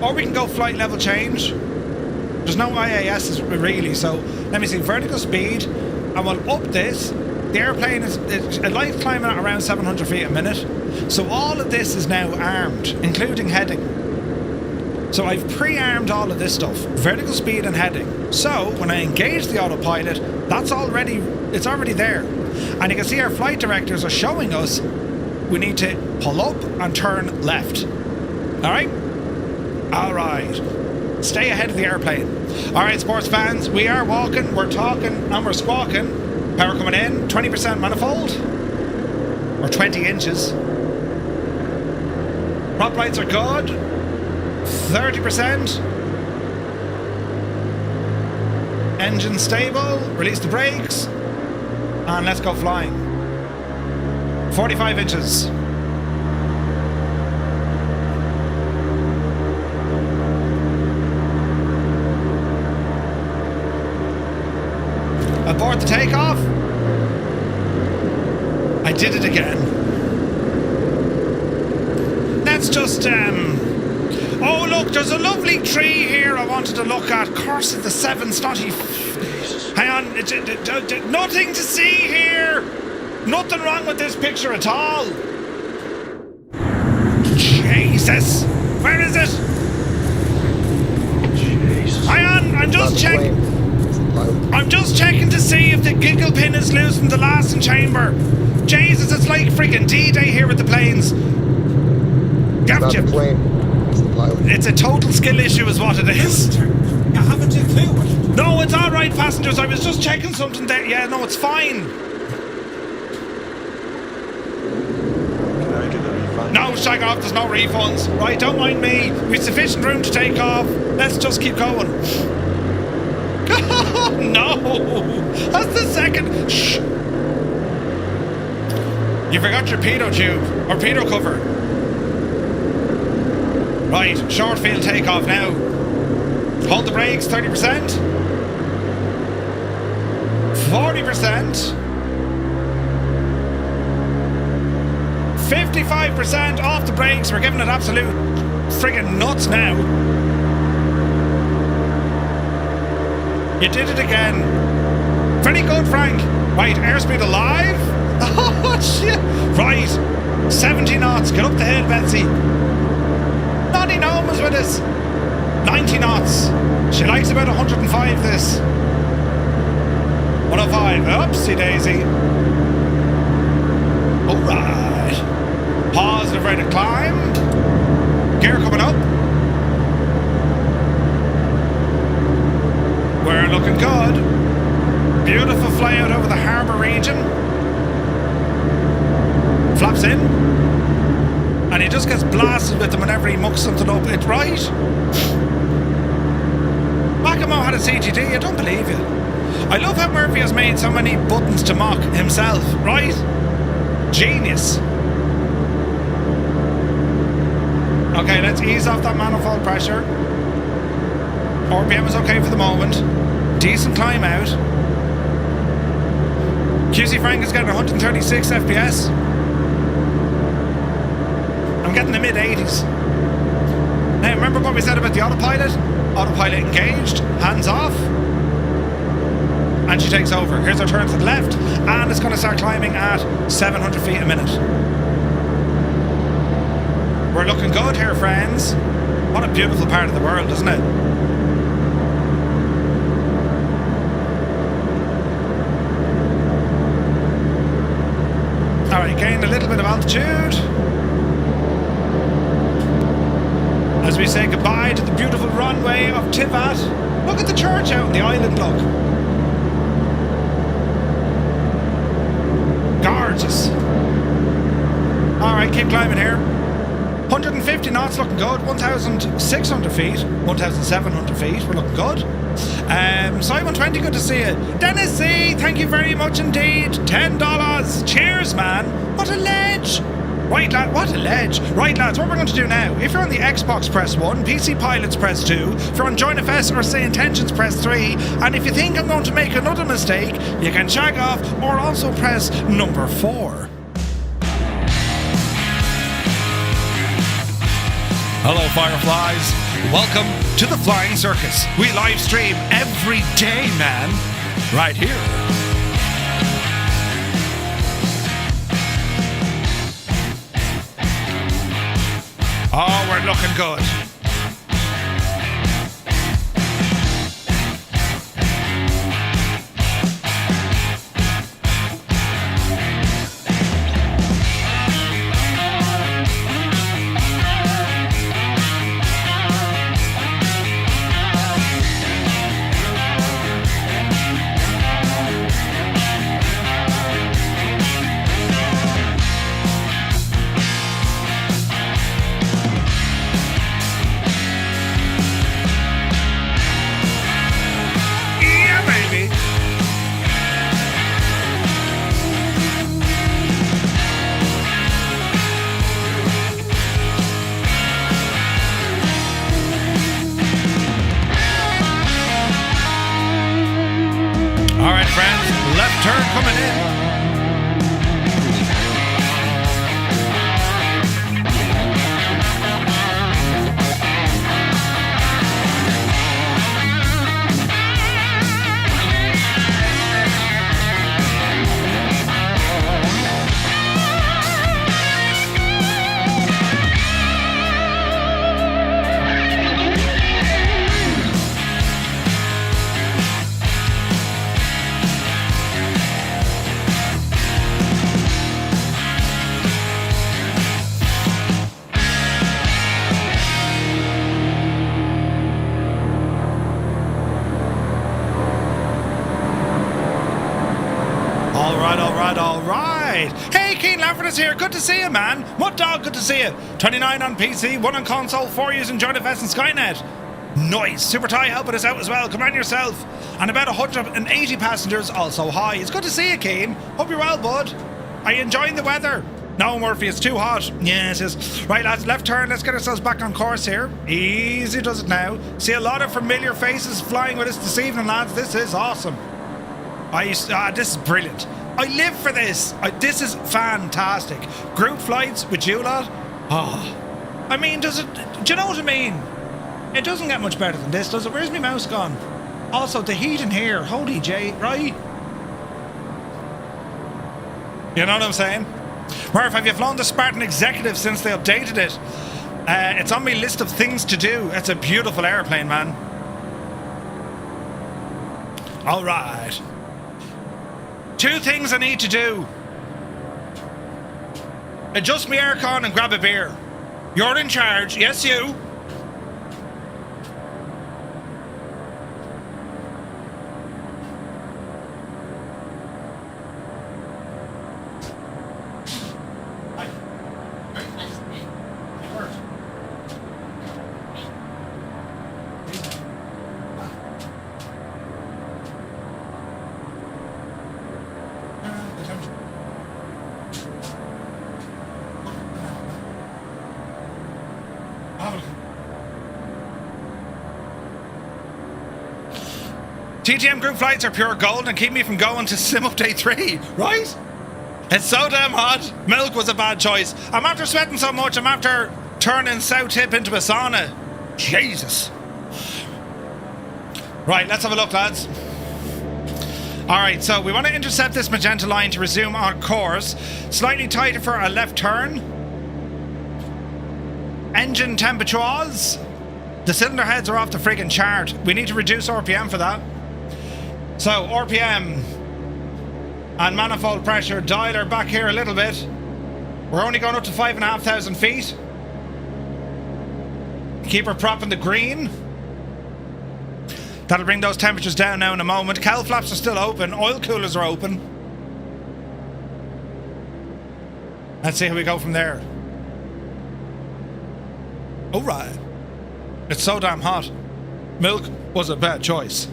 Or we can go flight level change. There's no IAS really, so let me see. Vertical speed. And we'll up this. The airplane it likes climbing at around 700 feet a minute. So all of this is now armed, including heading. So I've pre-armed all of this stuff, vertical speed and heading. So when I engage the autopilot, it's already there. And you can see our flight directors are showing us we need to pull up and turn left. Alright? Alright. Stay ahead of the airplane. Alright, sports fans, we are walking, we're talking, and we're squawking. Power coming in, 20% manifold. Or 20 inches. Prop lights are good. 30%. Engine stable. Release the brakes. And let's go flying. 45 inches. Abort the takeoff. I did it again. Let's just oh look, there's a lovely tree here I wanted to look at. Curse of the seven snotty. Hang on, nothing to see here. Nothing wrong with this picture at all. Jesus, where is it? Jesus. Hang on, I'm just checking to see if the giggle pin is loose in the lasting chamber. Jesus, it's like freaking D-Day here with the planes. Gotcha. It's a total skill issue is what it is. You haven't a clue. No, it's alright, passengers. I was just checking something there. Yeah, no, it's fine. Can I get a refund? No, shag off. There's no refunds. Right, don't mind me. We've sufficient room to take off. Let's just keep going. No! That's the second. Shh! You forgot your pitot tube or pitot cover. Right, short field takeoff now. Hold the brakes, 30%. 40%. 55% off the brakes. We're giving it absolute friggin' nuts now. You did it again. Very good, Frank. Right, airspeed alive. Oh, shit. Right. 70 knots. Get up the hill, Betsy. Noddy Gnome is with us. 90 knots. She likes about 105 this. 105. Oopsie daisy. Alright. Positive rate of climb. Gear coming up. We're looking good. Beautiful fly out over the harbour region. Flaps in. And he just gets blasted with them whenever he mucks something up. It's right. Mackamo had a CGD, I don't believe you. I love how Murphy has made so many buttons to mock himself, right? Genius. Okay, let's ease off that manifold pressure. RPM is okay for the moment. Decent climb out. QC Frank is getting 136 FPS. I'm getting the mid-80s. Now, remember what we said about the autopilot? Autopilot engaged, hands off. And she takes over. Here's our turn to the left. And it's going to start climbing at 700 feet a minute. We're looking good here, friends. What a beautiful part of the world, isn't it? Alright, gain a little bit of altitude. As we say goodbye to the beautiful runway of Tivat. Look at the church out on the island, look. Gorgeous. Alright, keep climbing here. 150 knots, looking good. 1,600 feet. 1,700 feet, we're looking good. Cy120, good to see you. Dennis C, thank you very much indeed. $10. Cheers, man. What a ledge. Right, lad, what a ledge. Right, lads, what we're going to do now, if you're on the Xbox, press 1, PC Pilots, press 2, if you're on JoinFS or Say Intentions, press 3, and if you think I'm going to make another mistake, you can shag off or also press number 4. Hello, Fireflies. Welcome to the Flying Circus. We live stream every day, man. Right here. Oh, we're looking good. Turn coming in. Here, good to see you, man. What dog, good to see you. 29 on PC, 1 on console, 4 using JoinFS and Skynet. Nice. Super Ty helping us out as well. Come on yourself. And about 180 passengers, also hi. It's good to see you, Keen. Hope you're well, bud. Are you enjoying the weather? No, Murphy, it's too hot. Yes, it is. Right, lads, left turn. Let's get ourselves back on course here. Easy does it now. See a lot of familiar faces flying with us this evening, lads. This is awesome. This is brilliant. I live for this. This is fantastic. Group flights with you lot. Oh, I mean, do you know what I mean? It doesn't get much better than this, does it? Where's my mouse gone? Also, the heat in here. Holy J, right? You know what I'm saying? Murph, have you flown the Spartan Executive since they updated it? It's on my list of things to do. It's a beautiful airplane, man. All right. 2 things I need to do. Adjust my aircon and grab a beer. You're in charge. Yes, you. TGM group flights are pure gold and keep me from going to Sim Update 3, right? It's so damn hot. Milk was a bad choice. I'm after sweating so much, I'm after turning South Tip into a sauna. Jesus. Right, let's have a look, lads. Alright, so we want to intercept this magenta line to resume our course. Slightly tighter for a left turn. Engine temperatures. The cylinder heads are off the friggin' chart. We need to reduce RPM for that. So, RPM and manifold pressure, dialer back here a little bit. We're only going up to 5,500 feet. Keep her prop in the green. That'll bring those temperatures down now in a moment. Cowl flaps are still open. Oil coolers are open. Let's see how we go from there. Alright. It's so damn hot. Milk was a bad choice.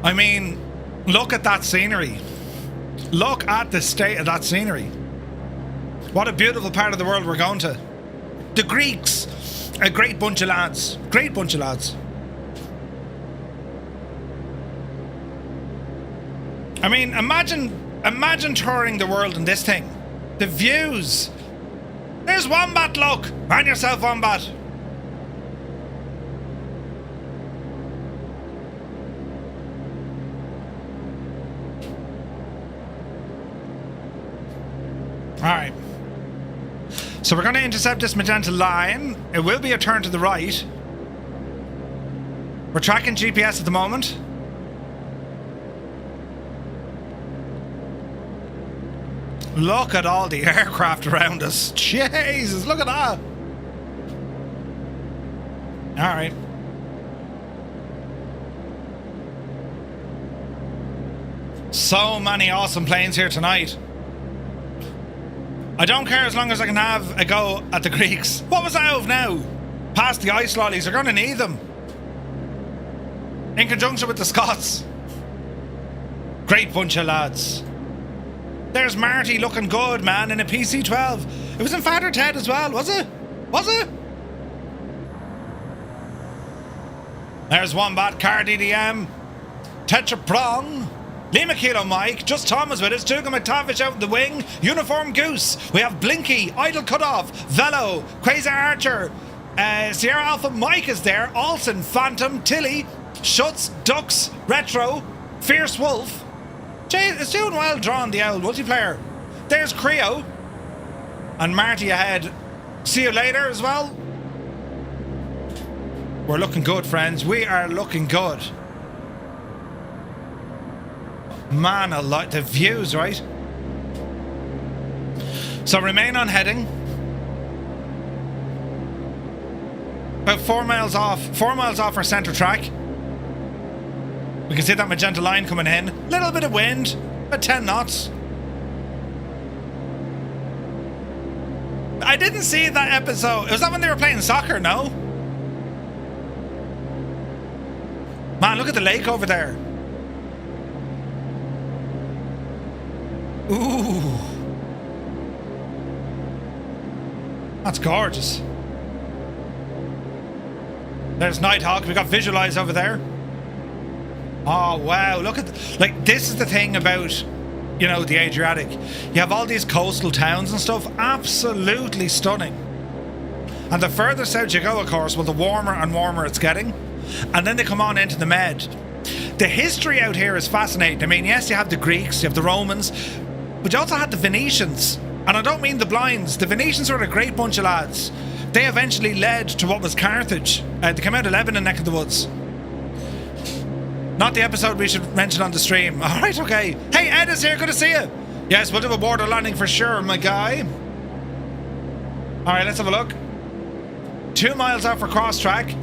I mean, look at that scenery. Look at the state of that scenery. What a beautiful part of the world we're going to. The Greeks, a great bunch of lads. Great bunch of lads. I mean, imagine touring the world in this thing. The views. There's Wombat, look. Man yourself, Wombat. Alright. So we're going to intercept this magenta line. It will be a turn to the right. We're tracking GPS at the moment. Look at all the aircraft around us. Jesus, look at that. Alright. So many awesome planes here tonight. I don't care as long as I can have a go at the Greeks. What was that of now? Past the ice lollies, they're going to need them. In conjunction with the Scots. Great bunch of lads. There's Marty looking good, man, in a PC-12. It was in Father Ted as well, was it? Was it? There's Wombat, Car DDM, Tetra Prong, Lima Kilo Mike, Just Thomas with us, Tuga McTavish out in the wing, Uniform Goose. We have Blinky, Idle Cutoff, Velo, Quasar Archer, Sierra Alpha Mike is there, Olsen, Phantom, Tilly, Schutz, Ducks, Retro, Fierce Wolf. Jay, it's doing well drawn, the old multiplayer. There's Creo. And Marty ahead. See you later as well. We're looking good, friends. We are looking good. Man, a lot. The views, right? So remain on heading. About 4 miles off our centre track. We can see that magenta line coming in. Little bit of wind, about 10 knots. I didn't see that episode. Was that when they were playing soccer? No? Man, look at the lake over there. Ooh. That's gorgeous. There's Nighthawk. We got Visualize over there. Oh wow, look at like this is the thing about, you know, the Adriatic. You have all these coastal towns and stuff, absolutely stunning. And the further south you go, of course, well, the warmer and warmer it's getting. And then they come on into the Med. The history out here is fascinating. I mean, yes, you have the Greeks, you have the Romans, but you also had the Venetians. And I don't mean the blinds. The Venetians were a great bunch of lads. They eventually led to what was Carthage. They came out of Lebanon neck of the woods. Not the episode we should mention on the stream. All right, okay. Hey, Ed is here. Good to see you. Yes, we'll do a border landing for sure, my guy. All right, let's have a look. 2 miles out for cross track.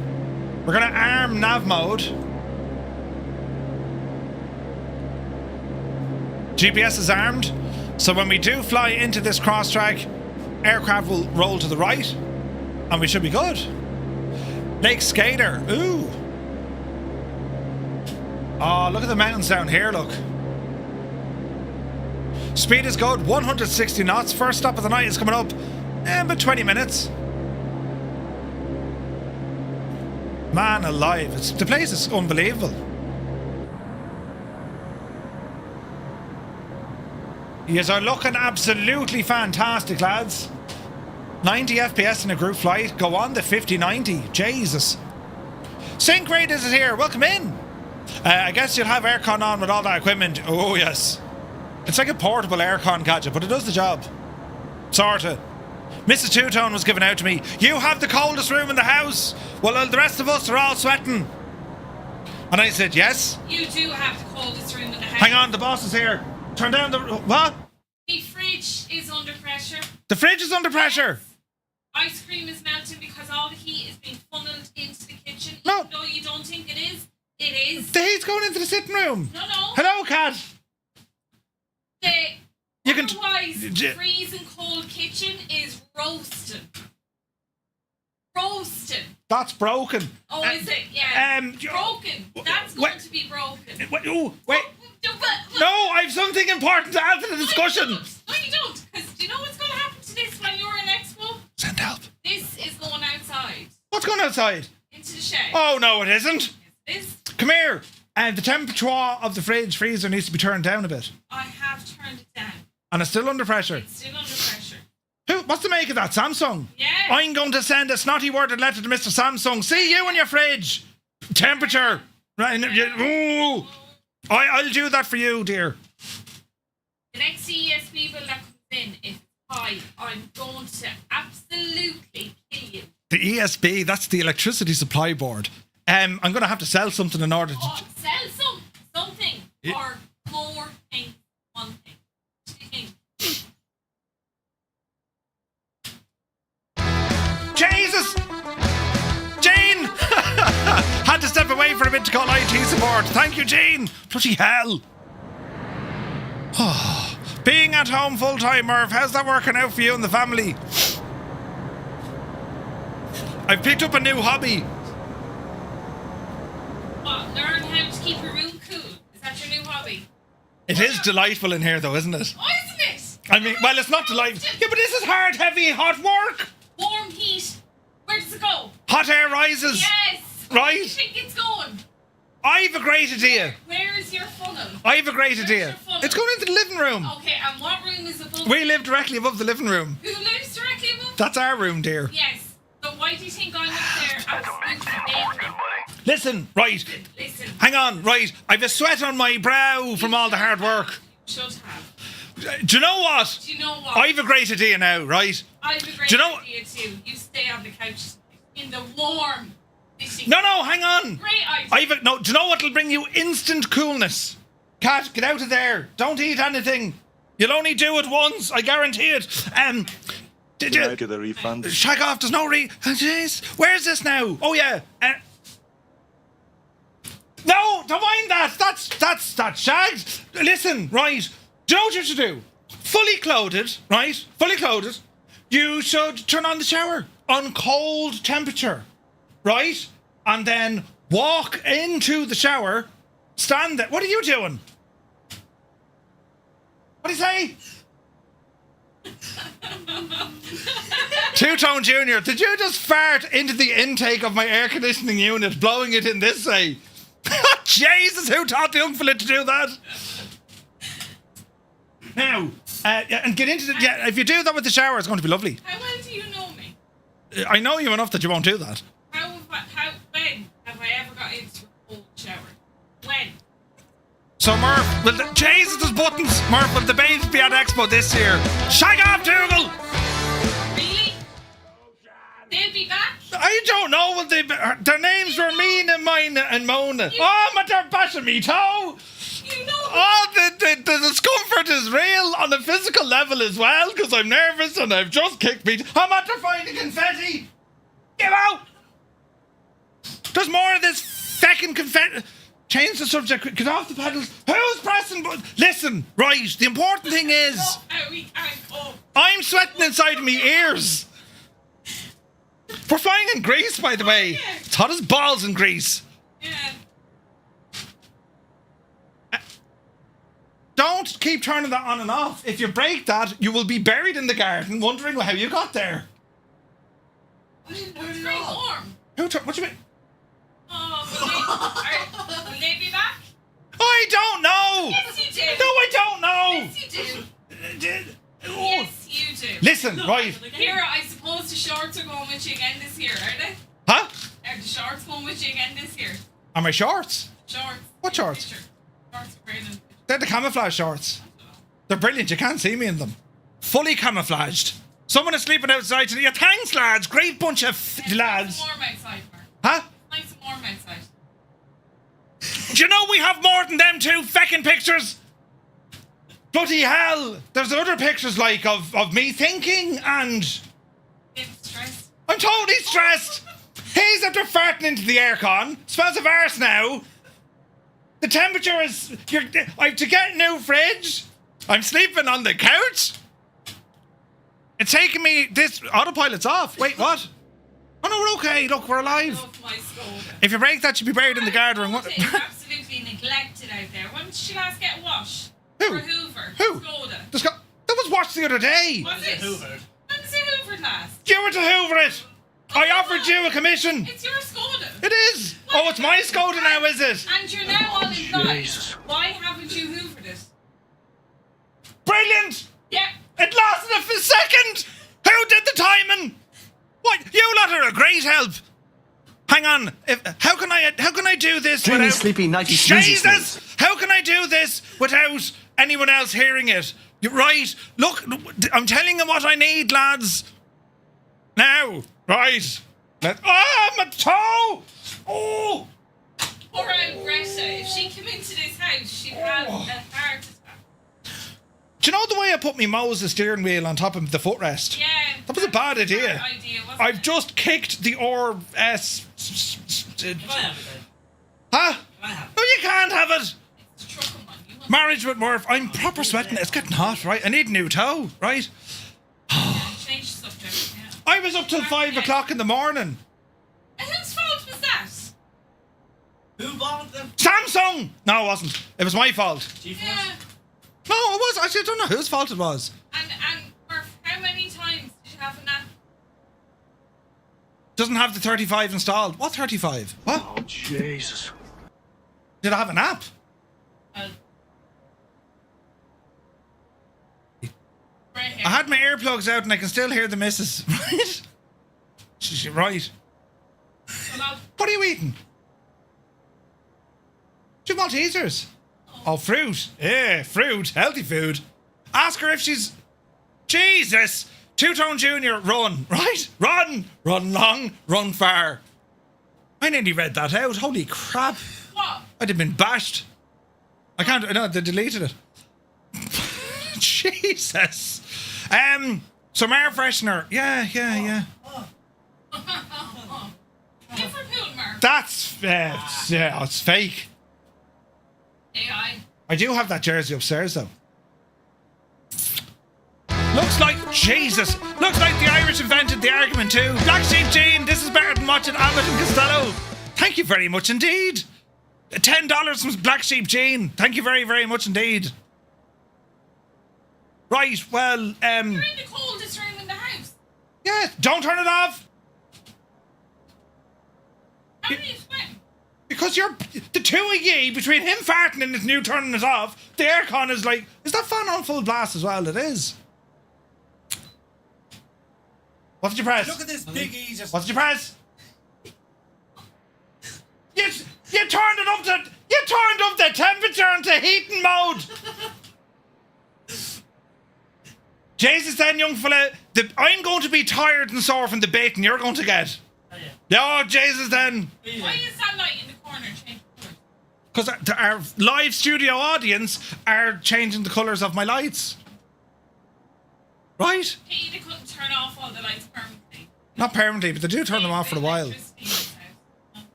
We're going to arm nav mode. GPS is armed. So when we do fly into this cross track, aircraft will roll to the right. And we should be good. Lake Skater. Ooh. Oh, look at the mountains down here, look. Speed is good, 160 knots. First stop of the night is coming up in about 20 minutes. Man alive, the place is unbelievable. You are looking absolutely fantastic, lads. 90 FPS in a group flight. Go on the 50-90. Jesus. Sync Raiders is here. Welcome in. I guess you'll have aircon on with all that equipment. Oh, yes. It's like a portable aircon gadget, but it does the job. Sorta. Mrs. Two-Tone was given out to me. You have the coldest room in the house. Well, the rest of us are all sweating. And I said, yes. You do have the coldest room in the house. Hang on, the boss is here. Turn down the... What? The fridge is under pressure. The fridge is under pressure? Ice cream is melting because all the heat is being funneled into the kitchen. No. Even though you don't think it is, it is. The heat's going into the sitting room. No. Hello, cat. The otherwise freezing cold kitchen is roasting. Roasting. That's broken. Oh, is it? Yeah. Broken. That's going to be broken. Wait. No, I have something important to add to the discussion. No, you don't. Because do you know what's going to happen to this when you're in Expo? Send help. This is going outside. What's going outside? Into the shed. Oh, no, it isn't. Yes, it is. Come here. And the temperature of the freezer needs to be turned down a bit. I have turned it down. And it's still under pressure. It's still under pressure. What's the make of that? Samsung? Yeah. I'm going to send a snotty worded letter to Mr. Samsung. See you in your fridge. Temperature. Right. Ooh. I'll do that for you, dear. The next ESP bill that comes in, if it's high, I'm going to absolutely kill you. The ESB, that's the electricity supply board. I'm going to have to sell something in order to... Sell something. Yeah. Or more things. One thing. Two things. Jesus! Jane! Had to step away for a bit to call IT support. Thank you, Jane. Bloody hell. Being at home full-time, Merv, how's that working out for you and the family? I've picked up a new hobby. What? Learn how to keep your room cool. Is that your new hobby? It is delightful in here, though, isn't it? Oh, isn't it? I mean, well, it's not delightful. Yeah, but this is hard, heavy, hot work. Warm heat. Where does it go? Hot air rises. Yes. Right. Where do you think it's going? I've a great idea. Where is your funnel? I've a great Where's idea. your funnel? It's going into the living room. Okay, and what room is above? We live directly above the living room. Who lives directly above? That's our room, dear. Yes. So why do you think I'm up there absolutely naked? Listen, right. Listen. Hang on, right. I've a sweat on my brow from all the hard work. Should have. Do you know what? Do you know what? I've a great idea now, right? I've a great idea too. You stay on the couch in the warm. No, hang on. Great idea. Do you know what'll bring you instant coolness? Cat, get out of there. Don't eat anything. You'll only do it once, I guarantee it. Did I get a refund? Shag off, there's no jeez. Where's this now? Oh yeah. No, don't mind that. That's shagged. Listen, right. Do you know what you should do? Fully clothed, right? Fully clothed. You should turn on the shower on cold temperature, right? And then walk into the shower, stand there. What are you doing? What do you say? Two-Tone Junior, did you just fart into the intake of my air conditioning unit, blowing it in this way? Jesus, who taught the young fella to do that? Now, and get into the... Yeah, if you do that with the shower, it's going to be lovely. How well do you know me? I know you enough that you won't do that. When have I ever got into a cold shower? When? So, Murph, Jesus, there's buttons. Murph, will the babes be at Expo this year? Shag off, Dougal! Really? They'll be back? I don't know. Will they be, their names were mean in my whining and moaning. Oh, but they're bashing me toe. You know. Oh, the discomfort is real on a physical level as well, because I'm nervous and I've just kicked me. I'm after finding confetti. Get out. There's more of this feckin' confetti. Change the subject. Get off the pedals. Who's pressing? Listen, right. The important thing is, I'm sweating inside my ears. We're flying in Greece, by the way. Yeah. It's hot as balls in Greece. Yeah. Don't keep turning that on and off. If you break that, you will be buried in the garden wondering how you got there. It's very warm. What do you mean? Oh, will they be back? I don't know. Yes, you do. No, I don't know. Yes, you do. Oh. Yes, you do. Listen, right. Here, I suppose the shorts are going with you again this year, are they? Huh? Are the shorts going with you again this year? Are my shorts? Shorts. What shorts? Picture. Shorts are great. They're the camouflage shorts. They're brilliant. You can't see me in them. Fully camouflaged. Someone is sleeping outside today. Thanks, lads. Great bunch of lads. It's warm outside, Mark. Huh? Nice and warm outside. Do you know we have more than them two feckin' pictures? Bloody hell. There's other pictures like of me thinking and... Getting stressed. I'm totally stressed. He's after farting into the aircon. Smells of arse now. The temperature is... I have to get a new fridge. I'm sleeping on the couch. It's taking me... This autopilot's off. Wait, what? Oh no, we're okay. Look, we're alive. Love my Skoda. If you break that, you'll be buried in the garden. It's absolutely neglected out there. When did she last get washed? Who? Or Hoover? Who? Skoda. That was watched the other day. Was it? Hoovered. When was it Hoovered last? You were to Hoover it. I offered you a commission. It's your Skoda. It is. Oh, it's my Skoda now, is it? And you're now all employed. Jesus. Why haven't you Hoovered it? Brilliant. Yeah. It lasted a second. Who did the timing? What? You lot are a great help. Hang on. How can I do this Dreamy, without... sleepy, nighty, snoozy Jesus! snooze. How can I do this without anyone else hearing it? You're right. Look, I'm telling them what I need, lads. Now. Right. My toe! Oh! Poor old Greta. If she came into this house, she'd have a heart attack. Do you know the way I put my Moses steering wheel on top of the footrest? Yeah. That was a bad idea. Wasn't I've it? just kicked the RS. Can I have it then? Huh? Can I have it? No, you can't have it. It's a truck on you. Marriage with Murph. I'm proper sweating. It's getting hot, right? I need a new toe, right? Change the subject. Yeah. I was up till 5 o'clock in the morning. And whose fault was that? Who bought them? Samsung! No, it wasn't. It was my fault. G-Force? Yeah. No, it was. Actually, I don't know whose fault it was. And Murph, how many times did you have a nap? Doesn't have the 35 installed. What 35? What? Oh, Jesus. Did I have an app? Right here. I had my earplugs out and I can still hear the missus. Right? She's right. What are you eating? Two Maltesers. Oh, fruit. Yeah, fruit. Healthy food. Ask her if she's... Jesus! Two-Tone Junior, run. Right? Run! Run long, run far. I nearly read that out. Holy crap. What? I'd have been bashed. I can't... No, they deleted it. Jesus. Some air freshener. Yeah. Liverpool, Murph. That's... yeah, it's fake. AI. I do have that jersey upstairs, though. Looks like... Jesus! Looks like the Irish invented the argument, too. Black Sheep Jean, this is better than watching Abbott and Costello. Thank you very much indeed. $10 from Black Sheep Jean. Thank you very, very much indeed. Right, well, You're in the coldest room in the house. yeah, don't turn it off. How are you sweating? Because you're... The two of ye, between him farting and his new turning it off, the aircon is like... Is that fan on full blast as well? It is. What did you press? Look at this piggy just... What did you press? You turned it up to... You turned up the temperature into heating mode. Jesus then, young fella, I'm going to be tired and sore from the baiting you're going to get. Oh, yeah. Oh, Jesus, then. Why is that light in the corner changing colours? Because our live studio audience are changing the colours of my lights. Right? Hey, they couldn't turn off all the lights permanently. Not permanently, but they do turn them off for a while.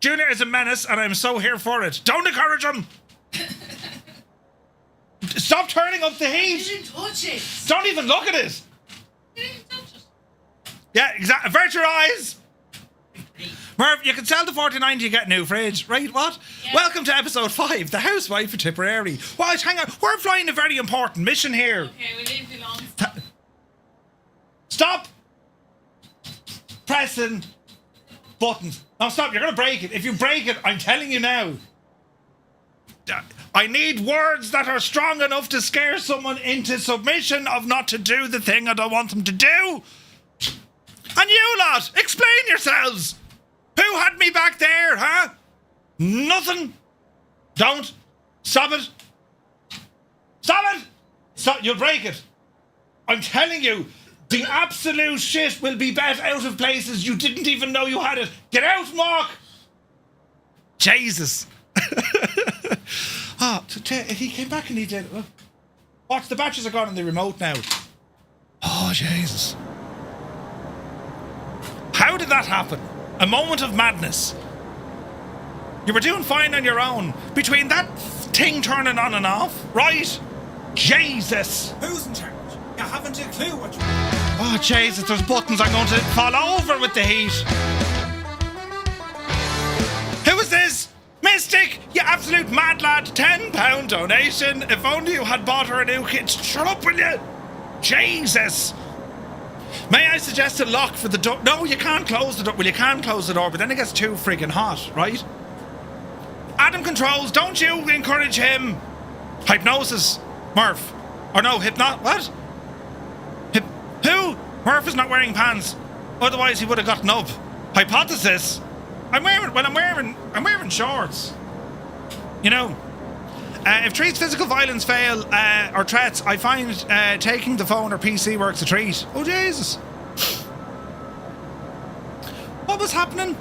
Junior is a menace, and I'm so here for it. Don't encourage him! Stop turning up the heat! You didn't touch it. Don't even look at it! You didn't touch it. Yeah, exactly. Avert your eyes! Merv, you can sell the 4090 you get new fridge, right? What? Yeah. Welcome to episode 5, The Housewife of Tipperary. Well, hang on. We're flying a very important mission here. Okay, we'll leave it alone. Stop pressing buttons. No, stop. You're going to break it. If you break it, I'm telling you now. I need words that are strong enough to scare someone into submission of not to do the thing I don't want them to do. And you lot, explain yourselves. Who had me back there, huh? Nothing. Don't. Stop it. Stop it. Stop. You'll break it. I'm telling you, the absolute shit will be bet out of places you didn't even know you had it. Get out, Mark. Jesus. He came back and he did. Watch, the batteries are gone on the remote now. Oh, Jesus. How did that happen? A moment of madness. You were doing fine on your own. Between that thing turning on and off, right? Jesus. Who's in charge? You haven't a clue what you... Oh, Jesus, there's buttons. I'm going to fall over with the heat. Who is this? Mystic, you absolute mad lad. £10 donation. If only you had bought her a new kit. Shut up, will you? Jesus. May I suggest a lock for the door? No, you can't close the door. Well, you can close the door, but then it gets too friggin' hot, right? Adam controls. Don't you encourage him. Hypnosis. Murph. Or no, what? Who? Murph is not wearing pants. Otherwise, he would have gotten up. Hypothesis. I'm wearing shorts. You know. If treats physical violence fail, or threats, I find taking the phone or PC works a treat. Oh, Jesus. What was happening?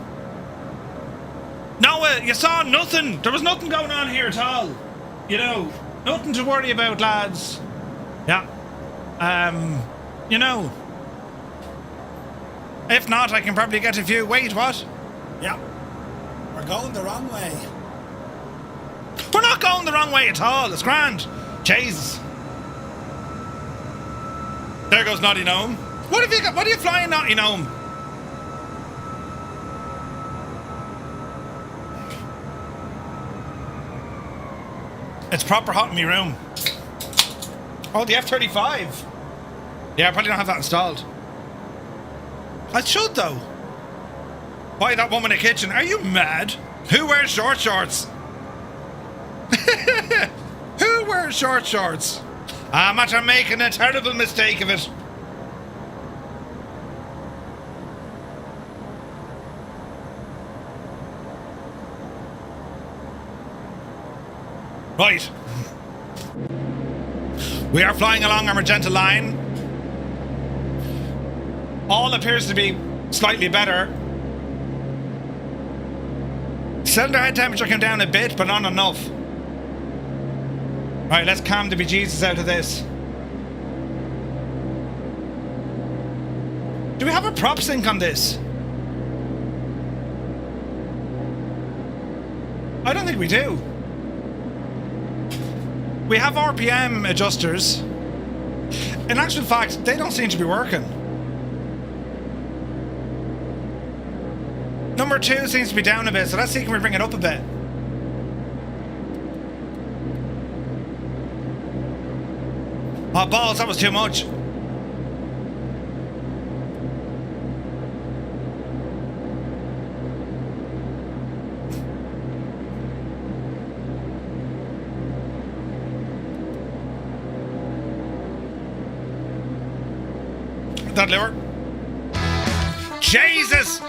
Noah, you saw nothing. There was nothing going on here at all. You know, nothing to worry about, lads. Yeah. You know. If not, I can probably get a few. Wait, what? Yeah. We're going the wrong way. We're not going the wrong way at all. It's grand. Jesus. There goes Naughty Gnome. What have you got? What are you flying, Naughty Gnome? It's proper hot in my room. Oh, the F-35. Yeah, I probably don't have that installed. I should, though. Why, that woman in the kitchen? Are you mad? Who wears short shorts? Who wears short shorts? I'm after making a terrible mistake of it. Right. We are flying along our magenta line. All appears to be slightly better. Cylinder head temperature came down a bit, but not enough. Right, let's calm the bejesus out of this. Do we have a prop sync on this? I don't think we do. We have RPM adjusters. In actual fact, they don't seem to be working. Number 2 seems to be down a bit, so let's see, can we bring it up a bit? Oh, balls, that was too much. That lure. Jesus!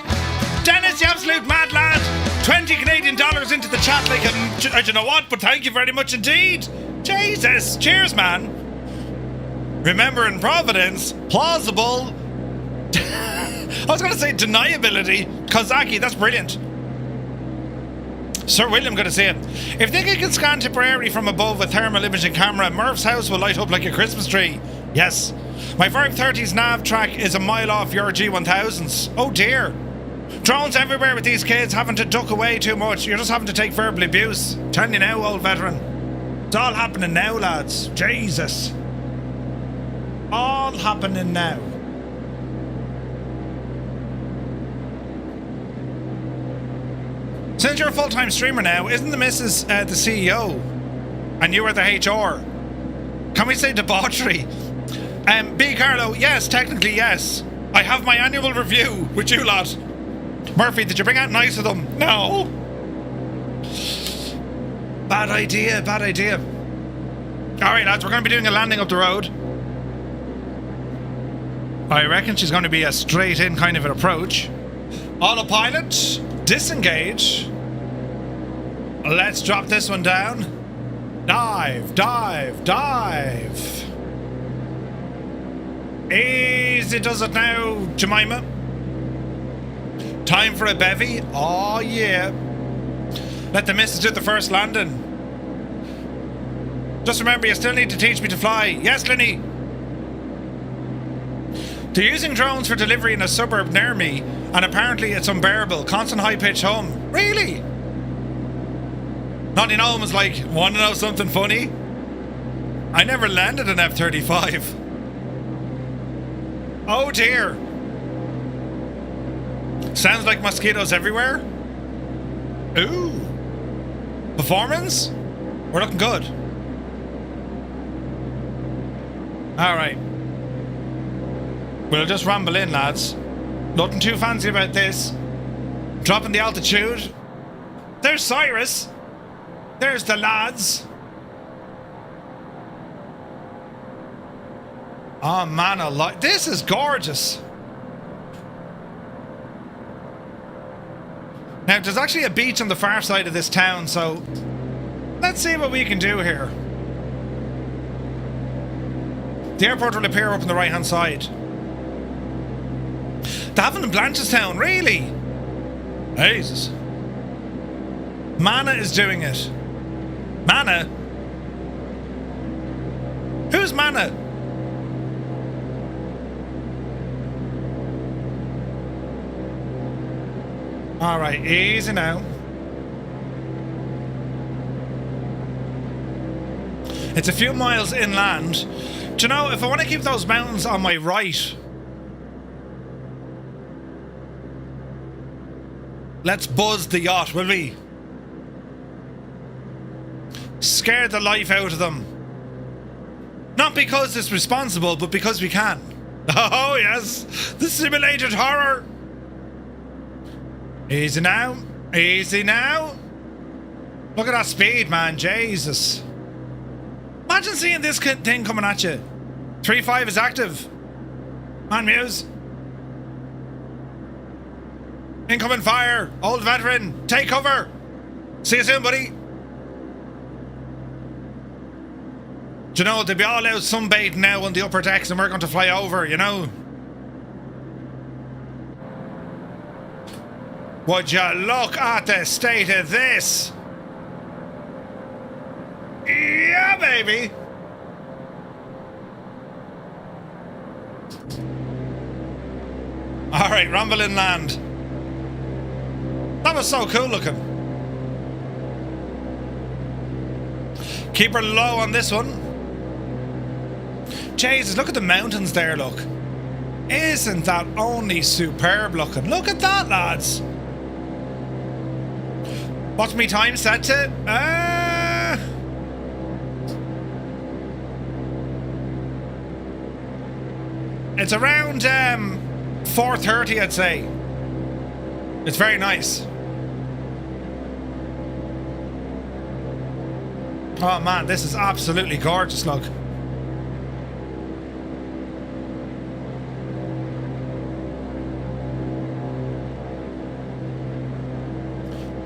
Dennis, you absolute mad lad! 20 Canadian dollars into the chat like I don't know what, but thank you very much indeed. Jesus! Cheers, man. Remember, in Providence, plausible. I was going to say deniability. Kozaki, that's brilliant. Sir William, good to see you. If Nicky can scan Tipperary from above with thermal imaging camera, Murph's house will light up like a Christmas tree. Yes. My 530's nav track is a mile off your G1000s. Oh dear. Drones everywhere with these kids having to duck away too much. You're just having to take verbal abuse. Telling you now, old veteran. It's all happening now, lads. Jesus. All happening now. Since you're a full-time streamer now, isn't the missus the CEO? And you are the HR? Can we say debauchery? B. Carlo, yes, technically yes. I have my annual review with you lot. Murphy, did you bring out nice of them? No. Bad idea, bad idea. Alright lads, we're going to be doing a landing up the road. I reckon she's going to be a straight in kind of an approach. Autopilot, disengage. Let's drop this one down. Dive, dive, dive. Easy does it now, Jemima. Time for a bevy. Oh yeah. Let the missus do the first landing. Just remember, you still need to teach me to fly. Yes, Linny. They're using drones for delivery in a suburb near me, and apparently it's unbearable. Constant high-pitched hum. Really? Notting Home was like, want to know something funny? I never landed an F-35. Oh dear. Sounds like mosquitoes everywhere. Ooh. Performance? We're looking good. Alright. We'll just ramble in, lads. Nothing too fancy about this. Dropping the altitude. There's Cyrus. There's the lads. Oh man, this is gorgeous. Now, there's actually a beach on the far side of this town, so let's see what we can do here. The airport will appear up on the right-hand side. They have it in Blanchardstown, really? Jesus. Mana is doing it. Mana? Who's Mana? Alright, easy now. It's a few miles inland. Do you know, if I want to keep those mountains on my right, let's buzz the yacht, will we? Scare the life out of them. Not because it's responsible, but because we can. Oh yes, the simulated horror. Easy now. Easy now. Look at that speed, man. Jesus. Imagine seeing this thing coming at you. 3-5 is active. Man, Muse. Incoming fire. Old veteran. Take cover. See you soon, buddy. Do you know, they'll be all out sunbathing now on the upper decks and we're going to fly over, you know? Would you look at the state of this? Yeah, baby. All right, rumble inland. That was so cool looking. Keep her low on this one. Jesus, look at the mountains there, look. Isn't that only superb looking? Look at that, lads. What's my time set to? It's around 4:30, I'd say. It's very nice. Oh man, this is absolutely gorgeous, look.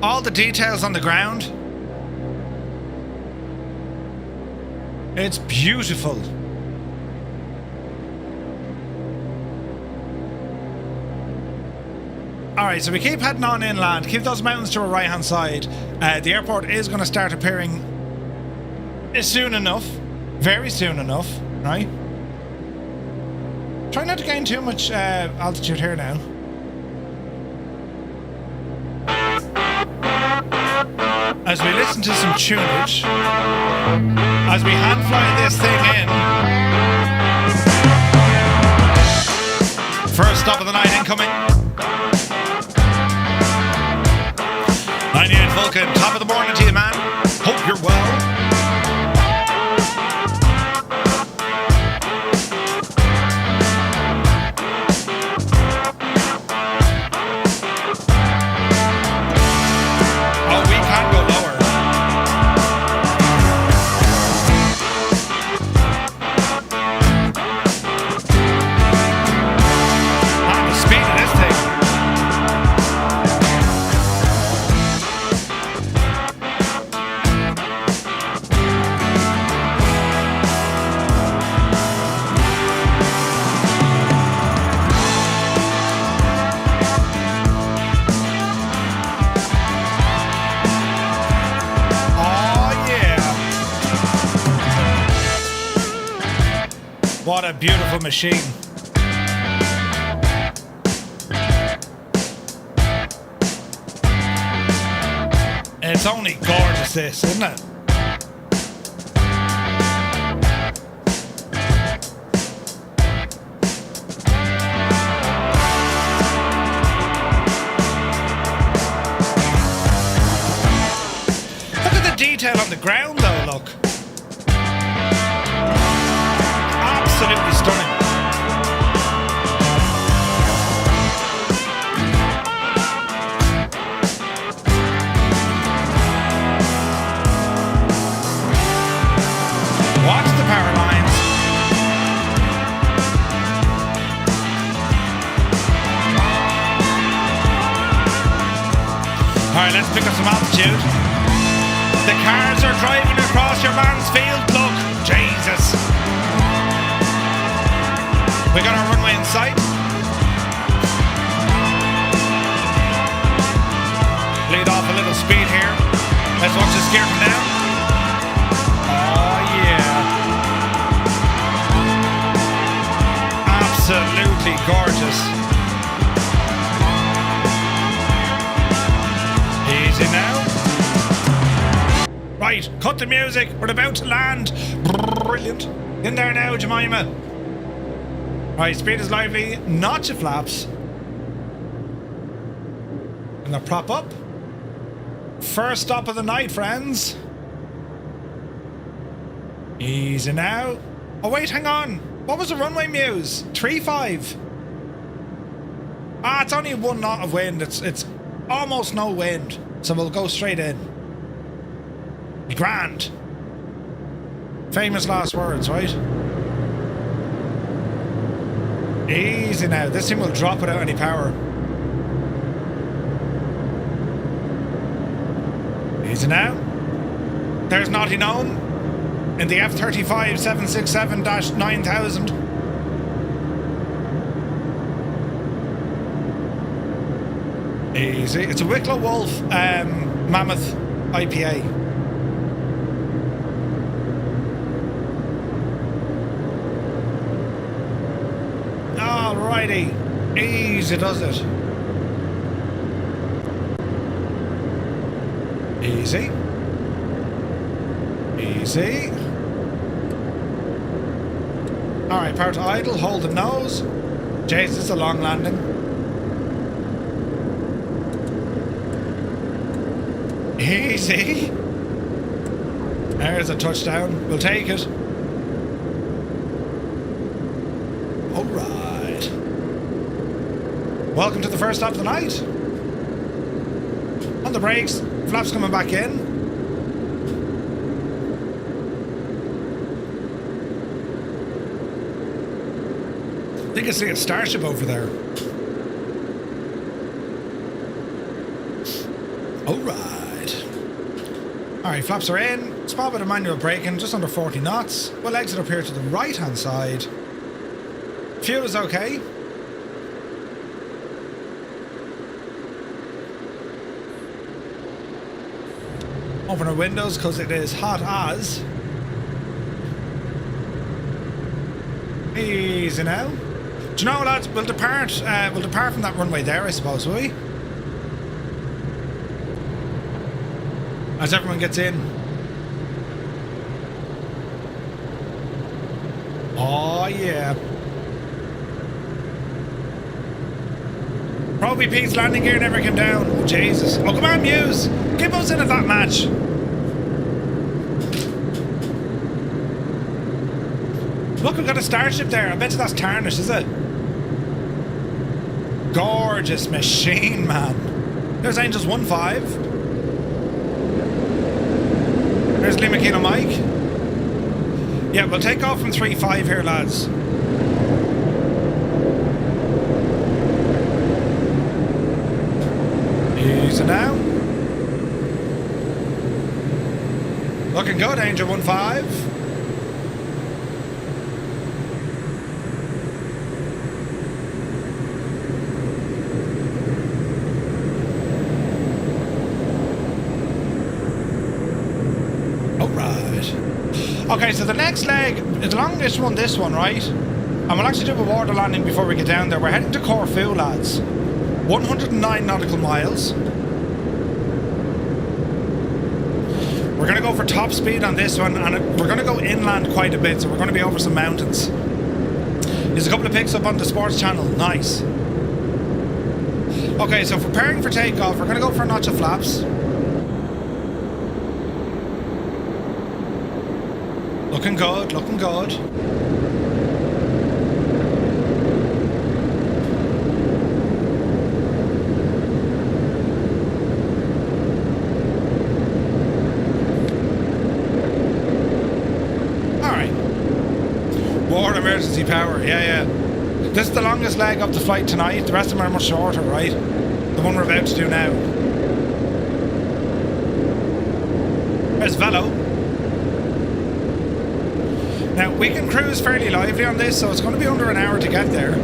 All the details on the ground. It's beautiful. Alright, so we keep heading on inland. Keep those mountains to our right hand side. The airport is going to start appearing soon enough. Very soon enough, right? Try not to gain too much altitude here now. As we listen to some tunage, as we hand fly this thing in. First stop of the night incoming. 98 Vulcan, top of the morning to you, man. Hope you're well. What a beautiful machine. It's only gorgeous, this, isn't it? Look at the detail on the ground, though, look. Absolutely stunning. Watch the power lines. Alright, let's pick up some altitude. The cars are driving across your man's field. Look, Jesus. We got our runway in sight. Lead off a little speed here. Let's watch this gear from now. Oh yeah. Absolutely gorgeous. Easy now. Right, cut the music. We're about to land. Brilliant. In there now, Jemima. Right, speed is lively, notch your flaps. Gonna prop up. First stop of the night, friends. Easy now. Oh wait, hang on. What was the runway muse? 3-5. Ah, it's only 1 knot of wind. It's almost no wind. So we'll go straight in. Grand. Famous last words, right? Easy now. This thing will drop without any power. Easy now. There's Naughty Gnome in the F-35 767-9000. Easy. It's a Wicklow Wolf Mammoth IPA. Alrighty. Easy does it. Easy. Easy. Alright, power to idle, hold the nose. Jeez, this is a long landing. Easy. There's a touchdown. We'll take it. Alright. Welcome to the first stop of the night. On the brakes, flaps coming back in. I think I see a starship over there. Alright. Alright, flaps are in. Small bit of manual braking, just under 40 knots. We'll exit up here to the right hand side. Fuel is okay. Open our windows because it is hot as. Easy now. Do you know, lads? We'll depart from that runway there, I suppose, will we? As everyone gets in. Oh yeah. Probably Pete's landing gear never came down. Oh, Jesus. Oh, come on, Muse. Give us in at that match. Look, we've got a starship there. I bet you that's tarnished, is it? Gorgeous machine, man. There's Angels 1-5. There's Lee McKean and Mike. Yeah, we'll take off from 3-5 here, lads. Easy now. Looking good, Angel 1-5. Okay, so the next leg is along this one, right? And we'll actually do a water landing before we get down there. We're heading to Corfu, lads. 109 nautical miles. We're going to go for top speed on this one, and we're going to go inland quite a bit, so we're going to be over some mountains. There's a couple of pics up on the sports channel. Nice. Okay, so preparing for takeoff, we're going to go for a notch of flaps. Looking good, looking good. Alright. Water emergency power, yeah. This is the longest leg of the flight tonight. The rest of them are much shorter, right? The one we're about to do now. There's Velo. Now, we can cruise fairly lively on this, so it's going to be under an hour to get there.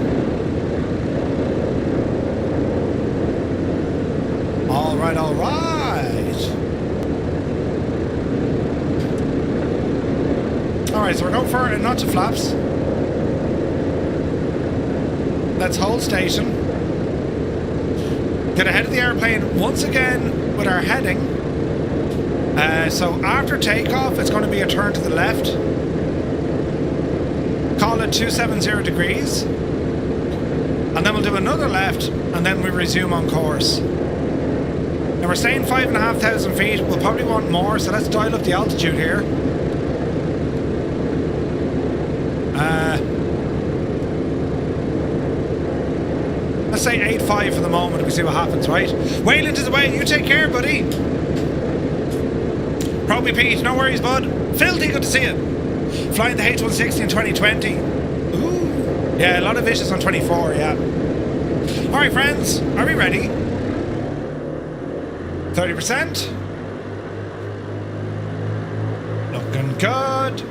Alright, alright. Alright, so we're going for a notch of flaps. Let's hold station. Get ahead of the airplane once again with our heading. So after takeoff, it's going to be a turn to the left. Call it 270 degrees, and then we'll do another left, and then we resume on course. Now we're saying 5,500 feet. We'll probably want more, so let's dial up the altitude here. Let's say 8.5 for the moment, and we see what happens, right? Wayland is away. You take care, buddy. Probably Pete. No worries, bud. Filthy good to see you. Flying the H160 in 2020. Ooh. Yeah, a lot of vicious on 24, yeah. Alright, friends, are we ready? 30%. Looking good.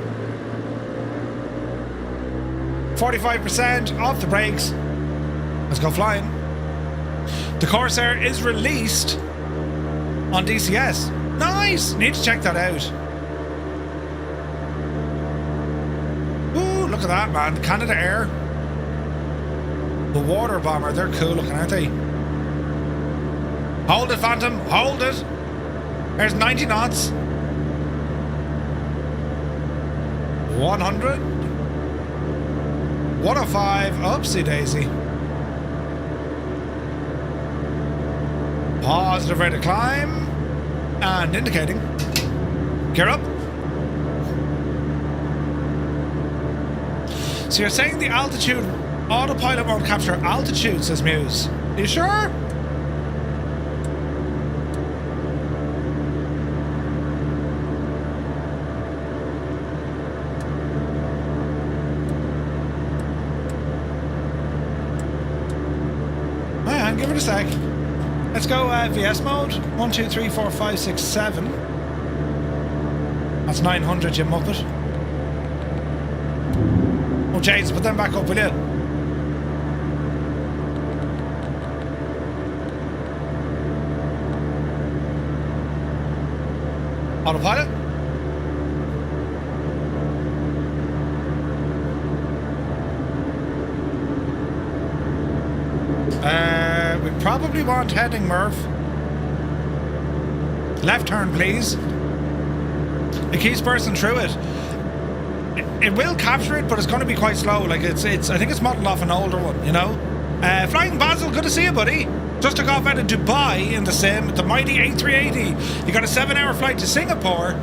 45%, off the brakes. Let's go flying. The Corsair is released on DCS. Nice! Need to check that out. Look at that, man. Canada Air. The water bomber. They're cool looking, aren't they? Hold it, Phantom. Hold it. There's 90 knots. 100. 105. Oopsie daisy. Positive rate of climb. And indicating. Gear up. So you're saying the altitude, autopilot won't capture altitude, says Muse. Are you sure? Hang on, give it a sec. Let's go VS mode. 1, 2, 3, 4, 5, 6, 7. That's 900, you muppet. Oh, James, put them back up, will you? Autopilot. We probably want heading, Murph. Left turn, please. It keeps bursting through it. It will capture it, but it's going to be quite slow. Like it's. I think it's modelled off an older one, you know. Flying Basil, good to see you, buddy. Just took off out of Dubai in the sim, the mighty A380. You got a 7-hour flight to Singapore.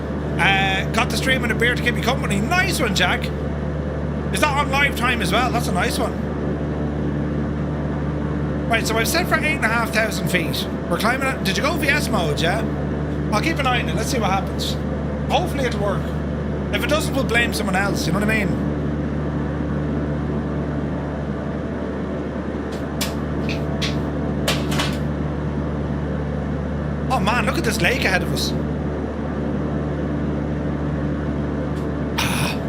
Got the stream and a beer to keep you company. Nice one, Jack. Is that on live time as well? That's a nice one. Right, so I've set for 8,500 feet. We're climbing it. Did you go VS mode, yeah? I'll keep an eye on it. Let's see what happens. Hopefully it'll work. If it doesn't, we'll blame someone else. You know what I mean? Oh man, look at this lake ahead of us.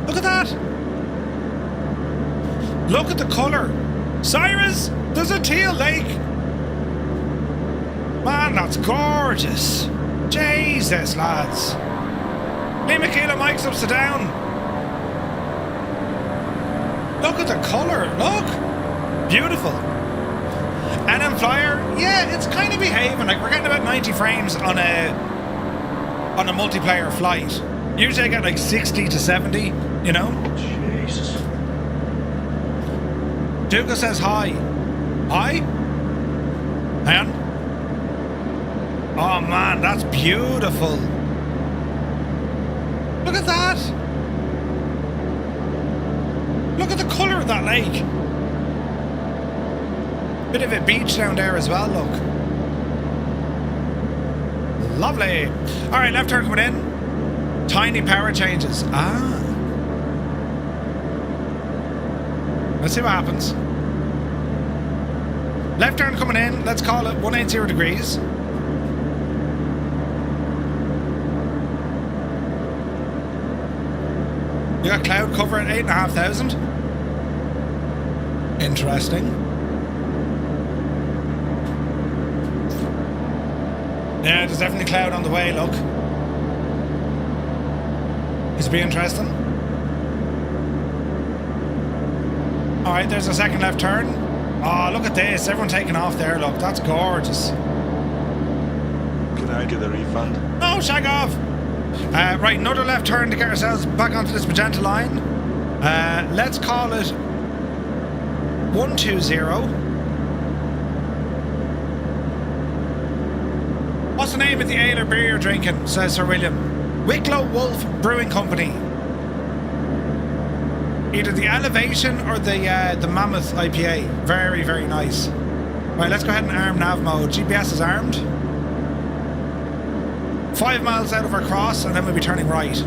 Look at that. Look at the colour. Cyrus, there's a teal lake. Man, that's gorgeous. Jesus, lads. Lee Michaela Mike's upside down. Look at the colour. Look. Beautiful. NM Flyer, yeah, it's kind of behaving. Like, we're getting about 90 frames on a multiplayer flight. Usually I get like 60 to 70, you know? Jesus. Duca says hi. Hi? Hang on. Oh man, that's beautiful. Look at that. Look at the colour of that lake. Bit of a beach down there as well, look. Lovely. Alright, left turn coming in. Tiny power changes. Ah. Let's see what happens. Left turn coming in. Let's call it 180 degrees. You got cloud cover at 8,500. Interesting. Yeah, there's definitely cloud on the way, look. This will be interesting. Alright, there's a second left turn. Oh, look at this. Everyone taking off there, look. That's gorgeous. Can I get a refund? No, shag off. Right, another left turn to get ourselves back onto this magenta line. Let's call it 120. What's the name of the ale or beer you're drinking? Says Sir William. Wicklow Wolf Brewing Company. Either the Elevation or the Mammoth IPA. Very, very nice. Right, let's go ahead and arm nav mode. GPS is armed. 5 miles out of our cross, and then we'll be turning right.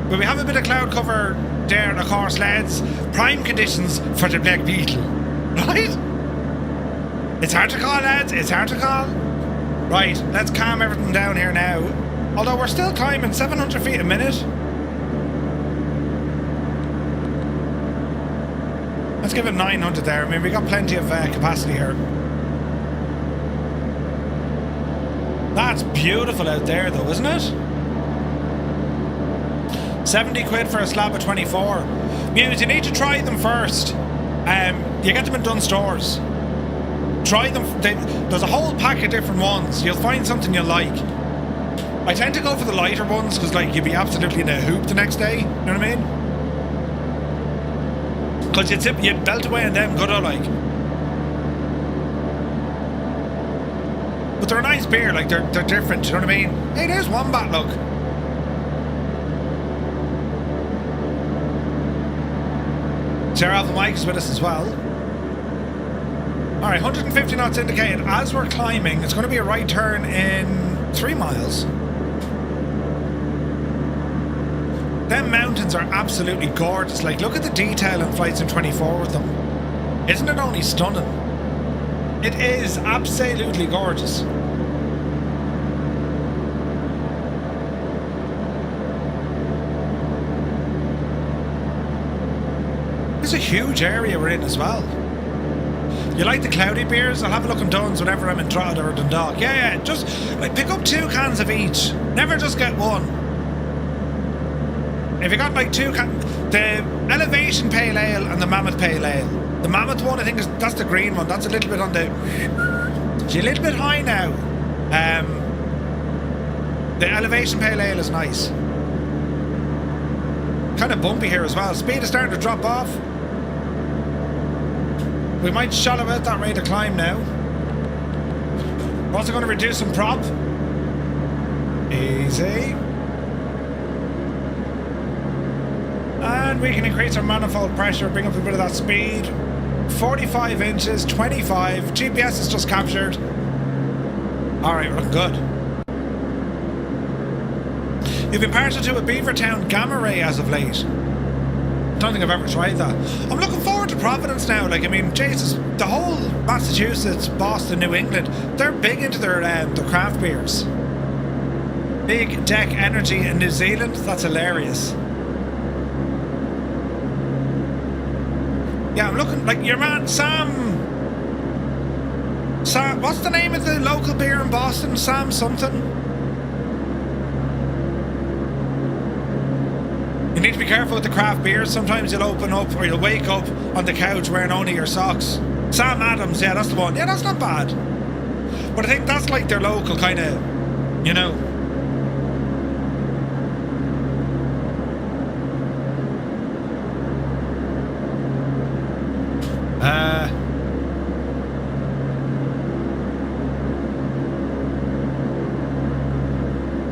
But we have a bit of cloud cover there, and of course, lads, prime conditions for the Black Beetle. Right? It's hard to call, lads. It's hard to call. Right, let's calm everything down here now. Although we're still climbing 700 feet a minute. Let's give it 900 there. I mean, we got plenty of capacity here. That's beautiful out there though, isn't it? 70 quid for a slab of 24. Muse, you need to try them first. You get them in Dunn stores. Try them. There's a whole pack of different ones. You'll find something you'll like. I tend to go for the lighter ones because, like, you'd be absolutely in a hoop the next day. You know what I mean? Because you'd belt away on them good, like. But they're a nice beer. Like, they're different. You know what I mean? Hey, there's Wombat. Look. Sarah Alpha Mike is with us as well. Alright, 150 knots indicated. As we're climbing, it's going to be a right turn in 3 miles. Them mountains are absolutely gorgeous. Like, look at the detail in Flight Sim 24 with them. Isn't it only stunning? It is absolutely gorgeous. It's a huge area we're in as well. You like the cloudy beers? I'll have a look in Dunn's whenever I'm in Drogheda or Dundalk. Yeah, just like pick up 2 cans of each. Never just get one. If you got like 2 cans, the Elevation Pale Ale and the Mammoth Pale Ale. The Mammoth one, I think, that's the green one. That's a little bit on the... It's a little bit high now. The Elevation Pale Ale is nice. Kind of bumpy here as well. Speed is starting to drop off. We might shallow out that rate of climb now. We're also going to reduce some prop. Easy. And we can increase our manifold pressure, bring up a bit of that speed. 45 inches, 25. GPS is just captured. Alright, we're looking good. You've been partial to a Beavertown gamma ray as of late. Don't think I've ever tried that. I'm looking forward to Providence now. Like, I mean, Jesus, the whole Massachusetts, Boston, New England, they're big into their craft beers. Big Deck Energy in New Zealand, that's hilarious. Yeah, I'm looking, like, your man, Sam, what's the name of the local beer in Boston? Sam something? You need to be careful with the craft beers. Sometimes you'll open up or you'll wake up on the couch wearing only your socks. Sam Adams, yeah, that's the one. Yeah, that's not bad. But I think that's like their local kind of, you know.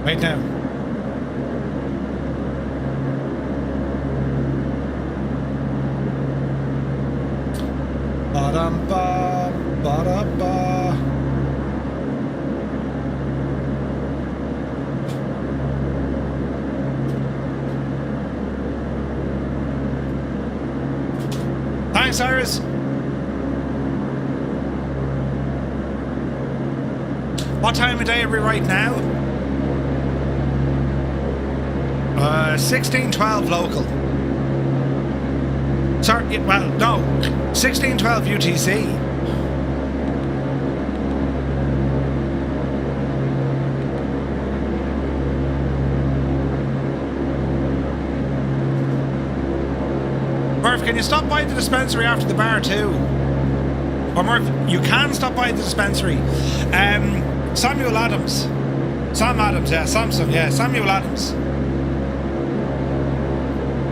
Wait now. Ba-dum-ba, ba-da-ba. Thanks, Iris. What time of day are we right now? 16:12 local. Sorry, well, no, 16:12 UTC. Murph, can you stop by the dispensary after the bar too? Or Murph, you can stop by the dispensary. Samuel Adams. Sam Adams, yeah, Samson, yeah, Samuel Adams.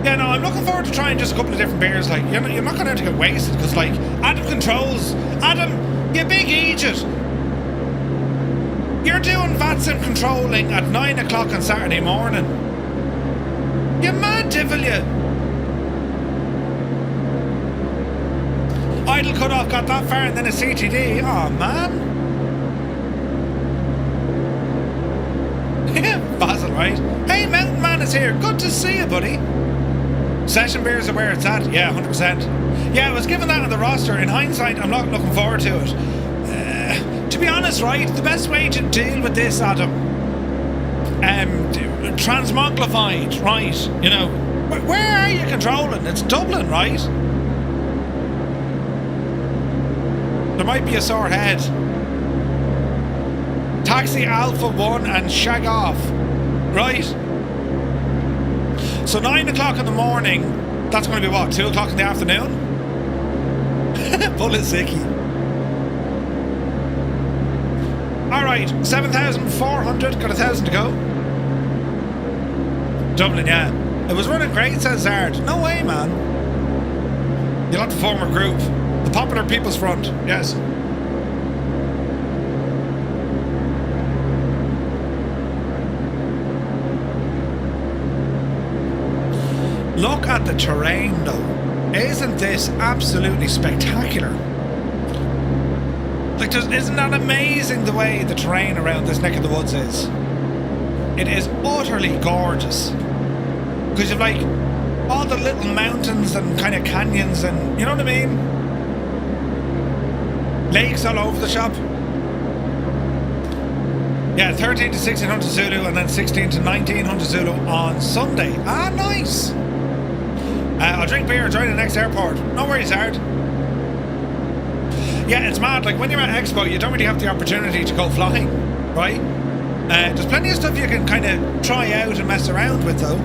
Yeah, no, I'm looking forward to trying just a couple of different beers. Like, you're not going to have to get wasted because, like, Adam controls. Adam, you big idiot. You're doing VATSIM controlling at 9 o'clock on Saturday morning. You mad devil, you. Idle cut-off got that far and then a CTD. Oh, man. Basil, right? Hey, Mountain Man is here. Good to see you, buddy. Session beers are where it's at. Yeah, 100%. Yeah, I was given that on the roster. In hindsight, I'm not looking forward to it. To be honest, right, the best way to deal with this, Adam, transmogrified, right, you know, where are you controlling? It's Dublin, right? There might be a sore head. Taxi Alpha 1 and shag off, right? So 9 o'clock in the morning, that's going to be what, 2 o'clock in the afternoon? Bullet sicky. Alright, 7,400, got 1,000 to go. Dublin, yeah. It was running great, says Zard. No way, man. You'll have to form a group. The Popular People's Front, yes. Look at the terrain though. Isn't this absolutely spectacular? Like, isn't that amazing the way the terrain around this neck of the woods is? It is utterly gorgeous. Because you've like all the little mountains and kind of canyons and, you know what I mean? Lakes all over the shop. Yeah, 13 to 1600 Zulu and then 16 to 1900 Zulu on Sunday. Ah, nice. I'll drink beer, join the next airport. No worries, Art. Yeah, it's mad. Like when you're at Expo, you don't really have the opportunity to go flying, right? There's plenty of stuff you can kind of try out and mess around with, though.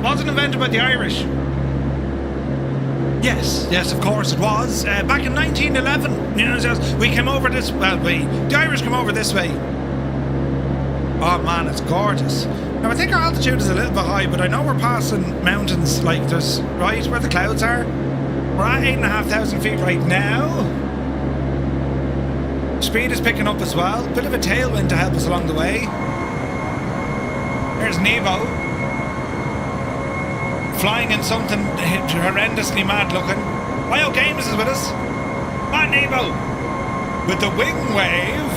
Wasn't invented by the Irish. Yes, of course it was. Back in 1911, you know, we came over this. Well, the Irish came over this way. Oh man, it's gorgeous. Now I think our altitude is a little bit high, but I know we're passing mountains like there's right where the clouds are. We're at 8,500 feet right now. Speed is picking up as well. Bit of a tailwind to help us along the way. There's Nebo. Flying in something horrendously mad looking. Bio Games is with us. Ah, Nebo. With the wing wave.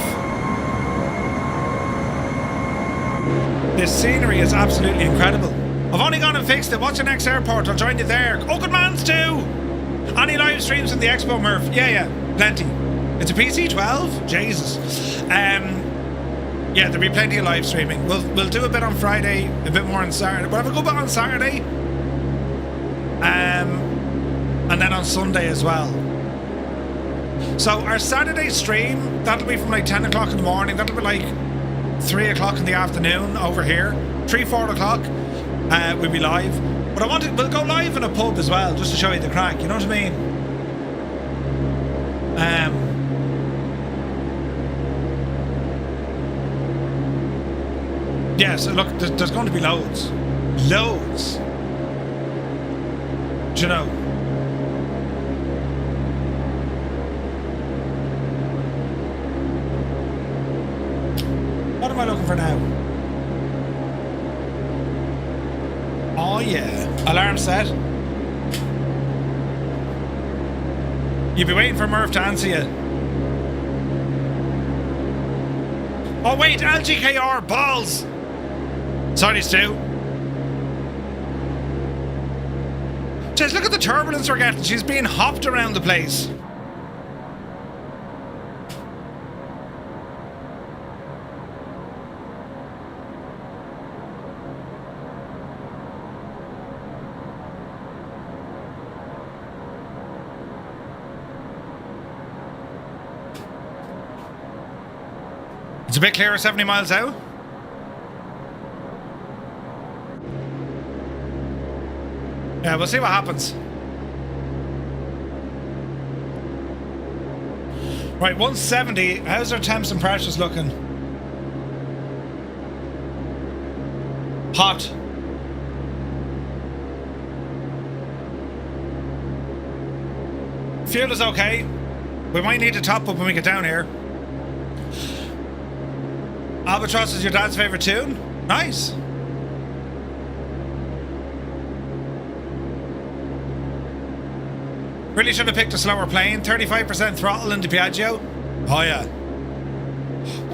This scenery is absolutely incredible. I've only gone and fixed it. What's your next airport? I'll join you there. Oh, good man's too. Any live streams in the Expo, Murph? Yeah, plenty. It's a PC-12? Jesus. Yeah, there'll be plenty of live streaming. We'll do a bit on Friday, a bit more on Saturday. We'll have a good bit on Saturday. And then on Sunday as well. So our Saturday stream, that'll be from like 10 o'clock in the morning. That'll be like 3 o'clock in the afternoon over here. 3-4 o'clock, we'll be live. But we'll go live in a pub as well, just to show you the crack, you know what I mean? Yeah, so look, there's going to be loads. Loads. Do you know? What am I looking for now? Oh yeah. Alarm set. You'll be waiting for Murph to answer you. Oh wait, LGKR, balls! Sorry, Stu. Just look at the turbulence we're getting. She's being hopped around the place. It's a bit clearer 70 miles out. Yeah, we'll see what happens. Right, 170. How's our temps and pressures looking? Hot. Fuel is okay. We might need to top up when we get down here. Albatross is your dad's favourite tune? Nice. Really should have picked a slower plane. 35% throttle in the Piaggio. Oh yeah.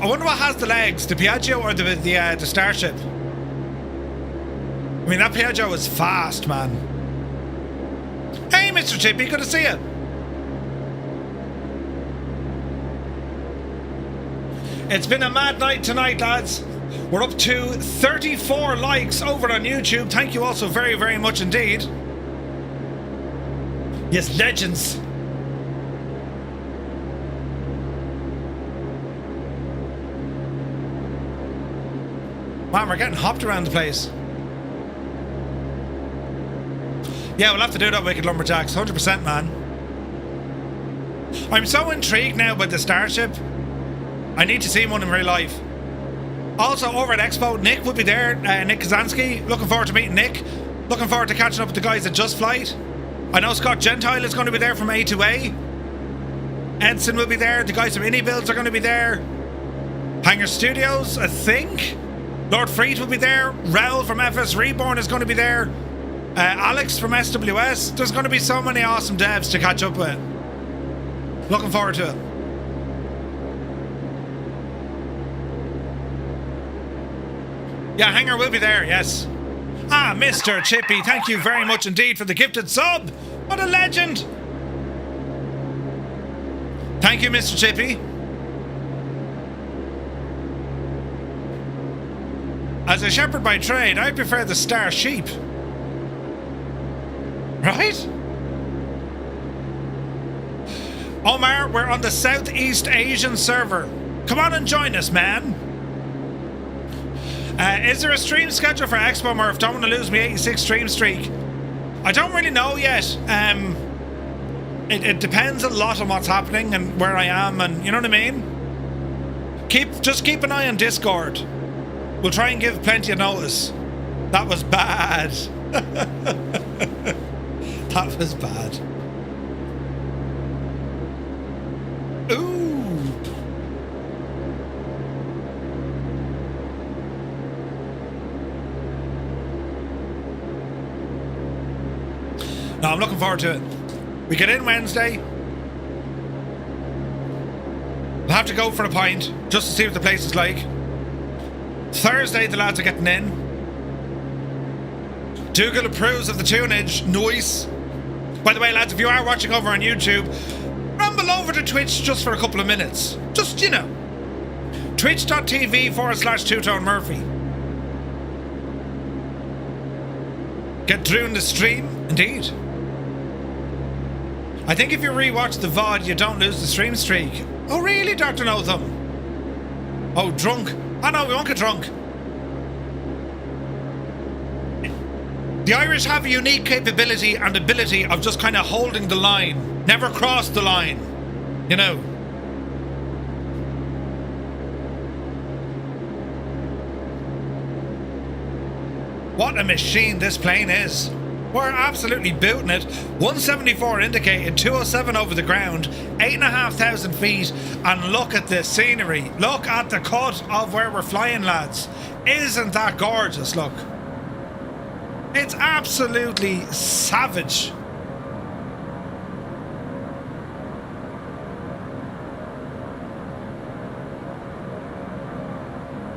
I wonder what has the legs, the Piaggio or the Starship. I mean, that Piaggio is fast, man. Hey, Mr. Chippy, good to see you. It's been a mad night tonight, lads. We're up to 34 likes over on YouTube. Thank you also very, very much indeed. Yes, legends. Man, we're getting hopped around the place. Yeah, we'll have to do that, Wicked Lumberjacks. 100%, man. I'm so intrigued now by the Starship. I need to see one in real life. Also, over at Expo, Nick will be there. Nick Kazansky. Looking forward to meeting Nick. Looking forward to catching up with the guys at Just Flight. I know Scott Gentile is going to be there from A2A. Edson will be there. The guys from Indie Builds are going to be there. Hangar Studios, I think. Lord Freet will be there. Raoul from FS Reborn is going to be there. Alex from SWS. There's going to be so many awesome devs to catch up with. Looking forward to it. Yeah, Hanger will be there, yes. Ah, Mr. Chippy, thank you very much indeed for the gifted sub. What a legend. Thank you, Mr. Chippy. As a shepherd by trade, I prefer the star sheep. Right? Omar, we're on the Southeast Asian server. Come on and join us, man. Is there a stream schedule for Expo Murph? Don't want to lose my 86 stream streak. I don't really know yet. It depends a lot on what's happening and where I am, and you know what I mean? Just keep an eye on Discord. We'll try and give plenty of notice. That was bad. That was bad. Ooh. No, I'm looking forward to it. We get in Wednesday. We'll have to go for a pint just to see what the place is like. Thursday, the lads are getting in. Dougal approves of the tunage. Nice. By the way, lads, if you are watching over on YouTube, rumble over to Twitch just for a couple of minutes. Just, you know. Twitch.tv/Two-Tone Murphy. Get through in the stream, indeed. I think if you rewatch the VOD, you don't lose the stream streak. Oh, really, Dr. No Thumb? Oh, drunk. Oh, no, we won't get drunk. The Irish have a unique capability and ability of just kind of holding the line. Never cross the line. You know. What a machine this plane is. We're absolutely booting it. 174 indicated, 207 over the ground, 8,500 feet, and look at the scenery. Look at the cut of where we're flying, lads. Isn't that gorgeous? Look. It's absolutely savage.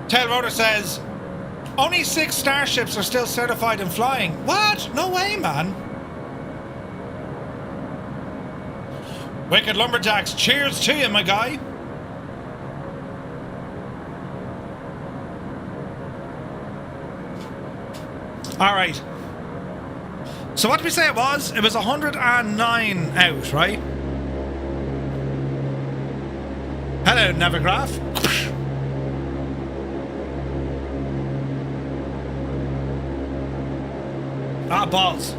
Tailrotor says, only 6 starships are still certified in flying. What? No way, man. Wicked Lumberjacks, cheers to you, my guy. All right. So what did we say it was? It was 109 out, right? Hello, Navigraph. Ah, balls.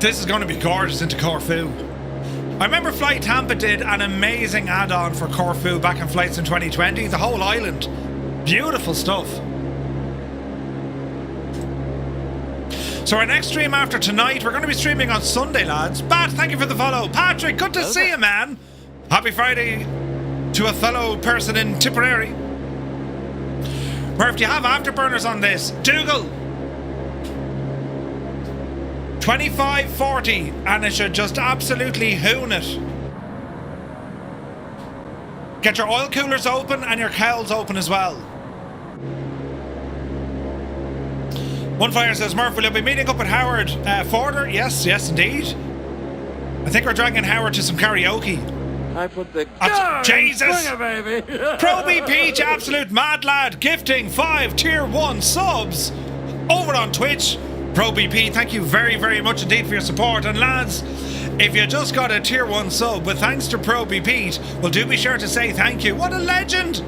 This is going to be gorgeous into Corfu. I remember Flight Tampa did an amazing add-on for Corfu back in flights in 2020. The whole island. Beautiful stuff. So our next stream after tonight, we're going to be streaming on Sunday, lads. Bat, thank you for the follow. Patrick, good to see you, man. Happy Friday to a fellow person in Tipperary. Murph, do you have afterburners on this? Dougal. 2540, and it should just absolutely hoon it. Get your oil coolers open and your cowls open as well. One Flyer says, Murph, will you be meeting up with Howard Forder? Yes, yes, indeed. I think we're dragging Howard to some karaoke. I put the Jesus! Swinger, baby. Pro B Peach, absolute mad lad, gifting 5 tier 1 subs over on Twitch. Pro BP, thank you very, very much indeed for your support. And lads, if you just got a tier 1 sub with thanks to Pro BP, well, do be sure to say thank you. What a legend!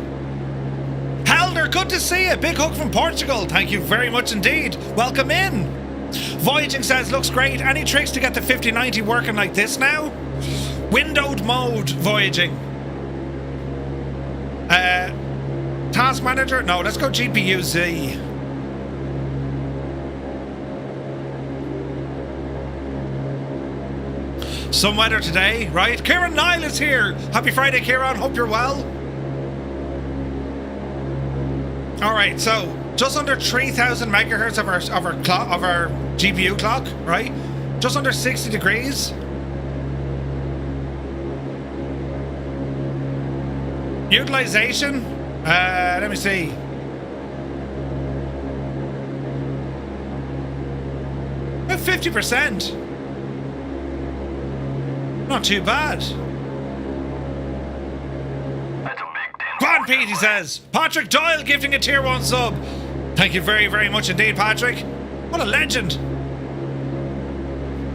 Helder, good to see you. Big hug from Portugal. Thank you very much indeed. Welcome in. Voyaging says, looks great. Any tricks to get the 5090 working like this now? Windowed mode, Voyaging. Task manager? No, let's go GPU Z. Some weather today, right? Kieran Nile is here. Happy Friday, Kieran. Hope you're well. All right, so just under 3,000 megahertz of our GPU clock, right? Just under 60 degrees. Utilization? Let me see. About 50%. Not too bad. Grand Pete, he says. Patrick Doyle gifting a tier 1 sub. Thank you very, very much indeed, Patrick. What a legend.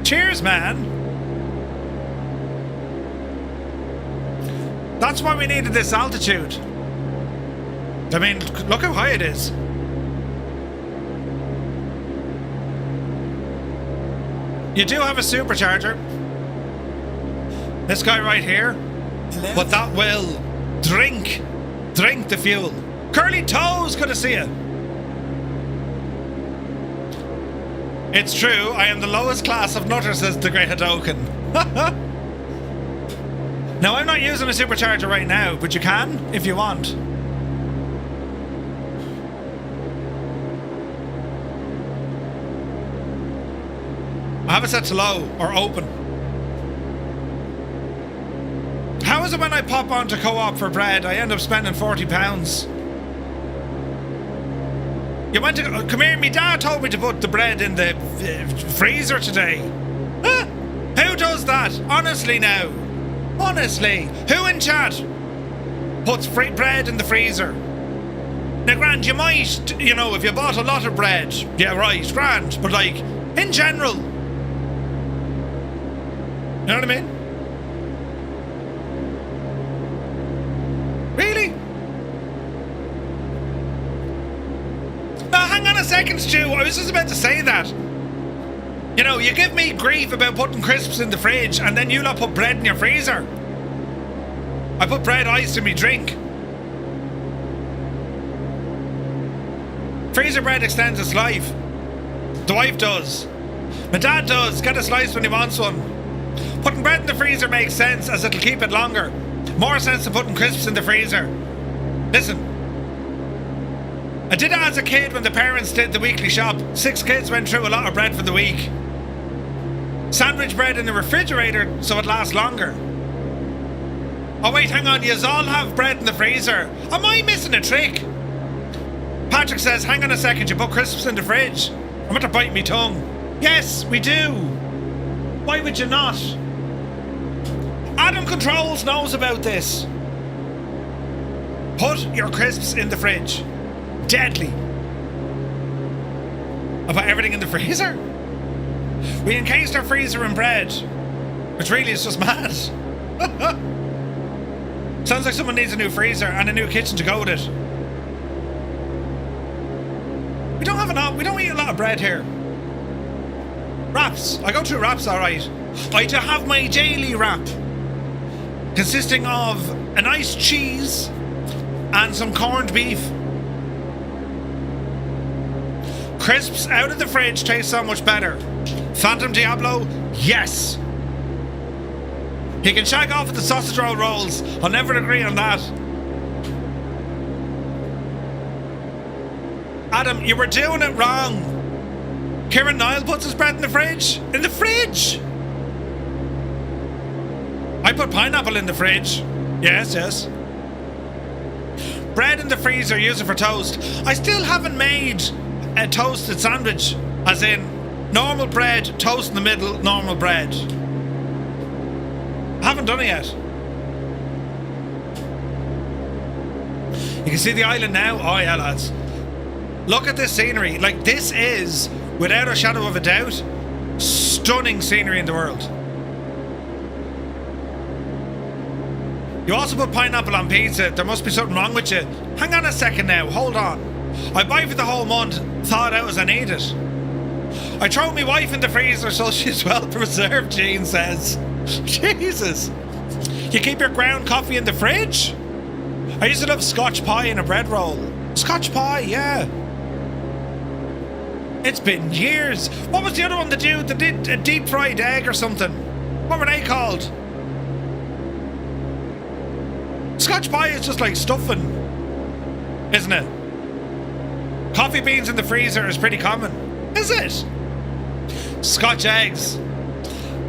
Cheers, man. That's why we needed this altitude. I mean, look how high it is. You do have a supercharger. This guy right here. But that will drink the fuel. Curly Toes, good to see you. It's true, I am the lowest class of nutter, says the Great Hadoken. Now, I'm not using a supercharger right now, but you can if you want. I have it set to low or open. How is it when I pop onto Co-op for bread, I end up spending £40? You went to come here. My dad told me to put the bread in the freezer today. Huh? Who does that? Honestly, now. Honestly, who in chat puts bread in the freezer? Now, grand, you might, you know, if you bought a lot of bread, yeah, right, grand. But like, in general, you know what I mean? Really? Hang on a second, Stu. I was just about to say that. You know, you give me grief about putting crisps in the fridge and then you lot put bread in your freezer. I put bread ice in me drink. Freezer bread extends its life. The wife does. My dad does. Get a slice when he wants one. Putting bread in the freezer makes sense as it'll keep it longer. More sense than putting crisps in the freezer. Listen. I did it as a kid when the parents did the weekly shop. 6 kids went through a lot of bread for the week. Sandwich bread in the refrigerator so it lasts longer. Oh wait, hang on, yous all have bread in the freezer. Am I missing a trick? Patrick says, hang on a second, you put crisps in the fridge. I'm going to bite me tongue. Yes, we do. Why would you not? Adam Controls knows about this. Put your crisps in the fridge. Deadly. About everything in the freezer? We encased our freezer in bread, which really is just mad. Sounds like someone needs a new freezer and a new kitchen to go with it. We don't eat a lot of bread here. Wraps. I go through wraps alright. I do have my daily wrap, consisting of a nice cheese and some corned beef. Crisps out of the fridge taste so much better. Phantom Diablo, yes. He can shag off with the sausage roll rolls. I'll never agree on that. Adam, you were doing it wrong. Kieran Niall puts his bread in the fridge. In the fridge! I put pineapple in the fridge. Yes, yes. Bread in the freezer, use it for toast. I still haven't made a toasted sandwich, as in normal bread, toast in the middle, normal bread. I haven't done it yet. You can see the island now. Oh yeah, lads. Look at this scenery. Like, this is, without a shadow of a doubt, stunning scenery in the world. You also put pineapple on pizza. There must be something wrong with you. Hang on a second now. Hold on. I buy for the whole month. Thought out as I need it. I throw my wife in the freezer so she's well preserved, Jean says. Jesus. You keep your ground coffee in the fridge? I used to love Scotch pie in a bread roll. Scotch pie, yeah. It's been years. What was the other one that did a deep fried egg or something? What were they called? Scotch pie is just like stuffing, isn't it? Coffee beans in the freezer is pretty common. Is it? Scotch eggs.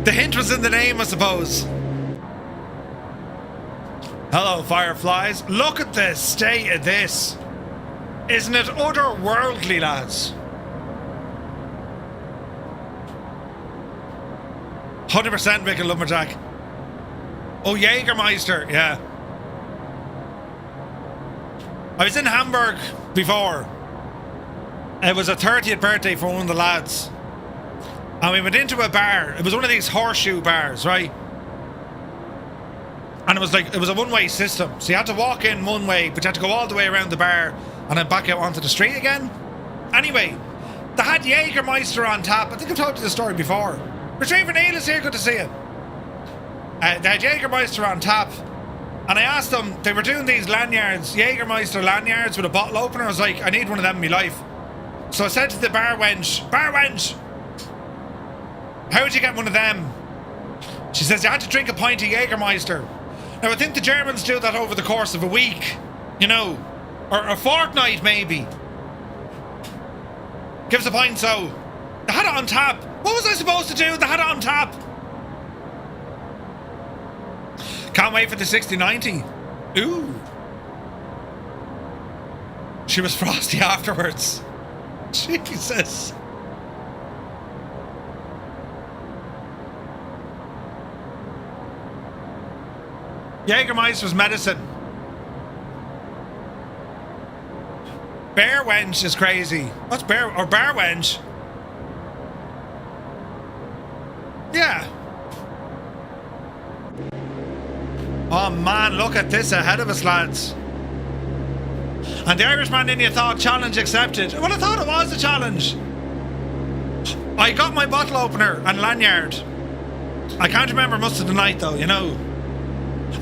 The hint was in the name, I suppose. Hello, fireflies. Look at the state of this. Isn't it otherworldly, lads? 100% Mick and Lumberjack. Oh, Jägermeister, yeah. I was in Hamburg before. It was a 30th birthday for one of the lads. And we went into a bar. It was one of these horseshoe bars, right? And it was like, it was a one-way system. So you had to walk in one way, but you had to go all the way around the bar and then back out onto the street again. Anyway, they had Jägermeister on tap. I think I've told you the story before. Retriever Neil is here, good to see you. They had Jägermeister on tap. And I asked them, they were doing these lanyards, Jägermeister lanyards with a bottle opener. I was like, I need one of them in my life. So I said to the bar wench, how'd you get one of them? She says, you had to drink a pint of Jägermeister. Now, I think the Germans do that over the course of a week, you know, or a fortnight maybe. Give us a pint, so. They had it on tap. What was I supposed to do? They had it on tap. Can't wait for the 6090. Ooh. She was frosty afterwards. Jesus. Jägermeister's medicine. Bear wench is crazy. What's bear or bar wench? Yeah. Oh man, look at this ahead of us, lads. And the Irishman in you thought challenge accepted. Well, I thought it was a challenge. I got my bottle opener and lanyard. I can't remember much of the night though, you know.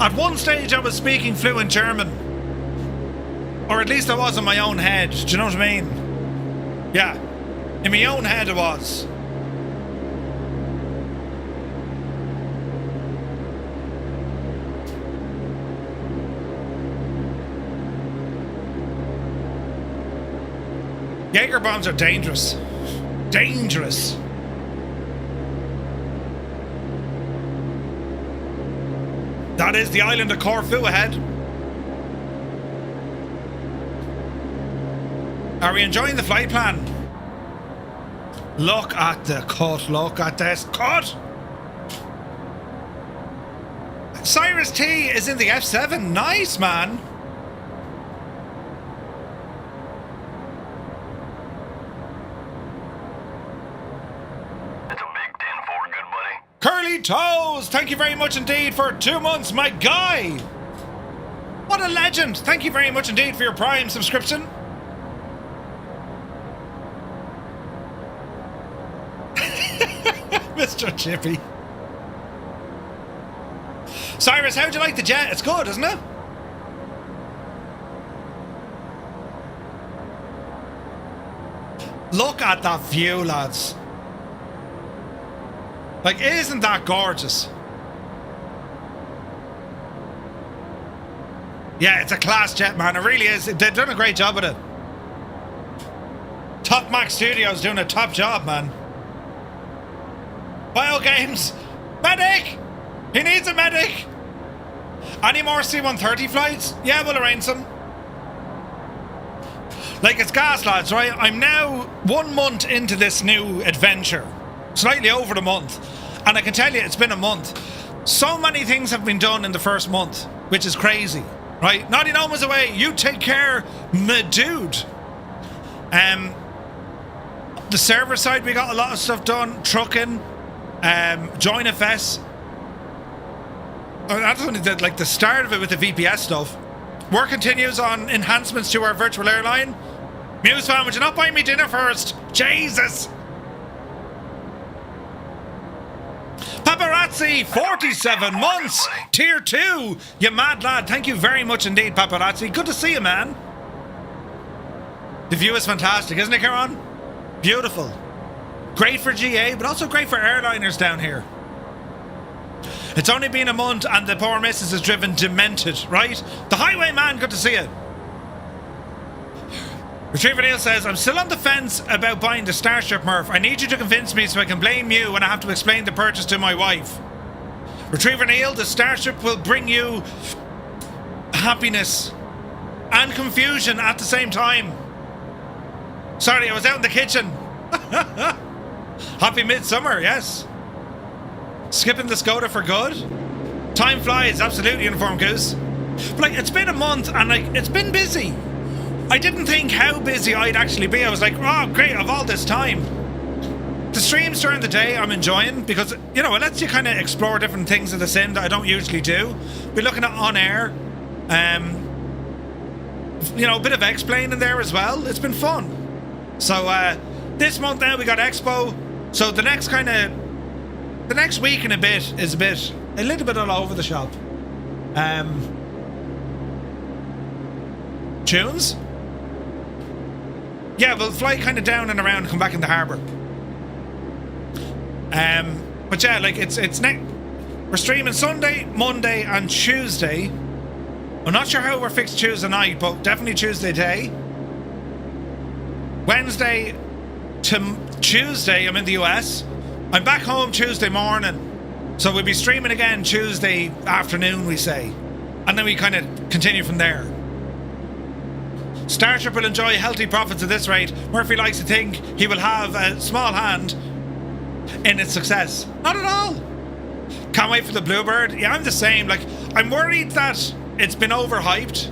At one stage I was speaking fluent German. Or at least I was in my own head, do you know what I mean? Yeah, in my own head it was. Jaeger bombs are dangerous. Dangerous. That is the island of Corfu ahead. Are we enjoying the flight plan? Look at the cut. Look at this cut. Cyrus T is in the F7. Nice, man. Curly Toes, thank you very much indeed for 2 months, my guy. What a legend. Thank you very much indeed for your Prime subscription. Mr. Chippy. Cyrus, how'd you like the jet? It's good, isn't it? Look at that view, lads. Like, isn't that gorgeous? Yeah, it's a class jet, man. It really is. They've done a great job with it. Top Max Studios doing a top job, man. Bio Games. Medic! He needs a medic! Any more C-130 flights? Yeah, we'll arrange some. Like, it's gas, lads, right? I'm now 1 month into this new adventure. Slightly over the month. And I can tell you, it's been a month. So many things have been done in the first month, which is crazy, right? Naughty Gnome is away. You take care, my dude. The server side, we got a lot of stuff done. Trucking, Join FS. Oh, that's only like the start of it with the VPS stuff. Work continues on enhancements to our virtual airline. Muse fan, would you not buy me dinner first? Jesus! Paparazzi, 47 months, tier 2. You mad lad. Thank you very much indeed, Paparazzi. Good to see you, man. The view is fantastic, isn't it, Kieran? Beautiful. Great for GA, but also great for airliners down here. It's only been a month and the poor missus is driven demented, right? The highwayman, good to see you. Retriever Neil says, I'm still on the fence about buying the Starship, Murph. I need you to convince me so I can blame you when I have to explain the purchase to my wife. Retriever Neil, the Starship will bring you happiness and confusion at the same time. Sorry, I was out in the kitchen. Happy midsummer, yes. Skipping the Skoda for good. Time flies, absolutely, Uniform Goose. But like, it's been a month and like, it's been busy. I didn't think how busy I'd actually be. I was like, oh great, I've all this time. The streams during the day I'm enjoying because, you know, it lets you kind of explore different things of the sim that I don't usually do. Be looking at on air, you know, a bit of X-Plane in there as well. It's been fun. So this month now we got Expo. So the next week and a bit is a little bit all over the shop. Tunes? Yeah, we'll fly kind of down and around and come back in the harbour. But yeah, like it's we're streaming Sunday, Monday and Tuesday. I'm not sure how we're fixed Tuesday night, but definitely Tuesday day. Wednesday to Tuesday I'm in the US. I'm back home Tuesday morning. So we'll be streaming again Tuesday afternoon, we say. And then we kind of continue from there. Starship will enjoy healthy profits at this rate. Murphy likes to think he will have a small hand in its success. Not at all. Can't wait for the Bluebird. Yeah, I'm the same. Like, I'm worried that it's been overhyped.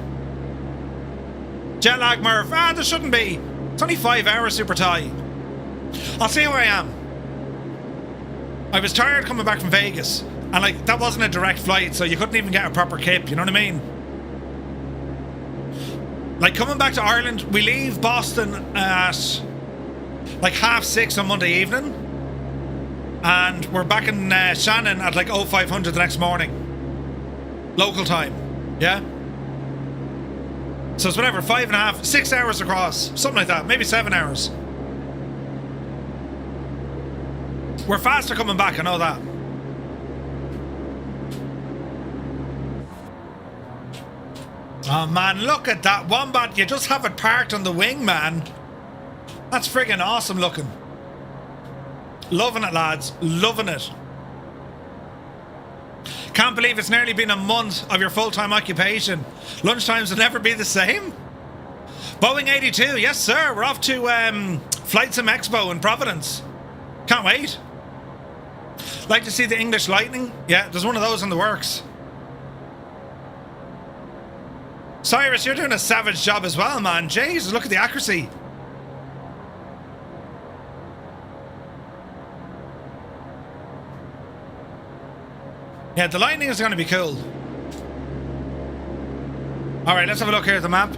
Jet lag, Murph. There shouldn't be. It's only 5 hours, super tie. I'll see how I am. I was tired coming back from Vegas. And like, that wasn't a direct flight, so you couldn't even get a proper kip, you know what I mean? Like, coming back to Ireland, we leave Boston at like 6:30 on Monday evening. And we're back in Shannon at like 0500 the next morning. Local time. Yeah? So it's whatever, 5.5, 6 hours across. Something like that. Maybe 7 hours. We're faster coming back, I know that. Oh man, look at that Wombat. You just have it parked on the wing, man. That's friggin' awesome looking. Loving it, lads. Loving it. Can't believe it's nearly been a month of your full-time occupation. Lunchtimes will never be the same. Boeing 82, yes sir. We're off to Flight Sim Expo in Providence. Can't wait. Like to see the English Lightning? Yeah, there's one of those in the works. Cyrus, you're doing a savage job as well, man. Jeez, look at the accuracy. Yeah, the Lightning is going to be cool. Alright, let's have a look here at the map.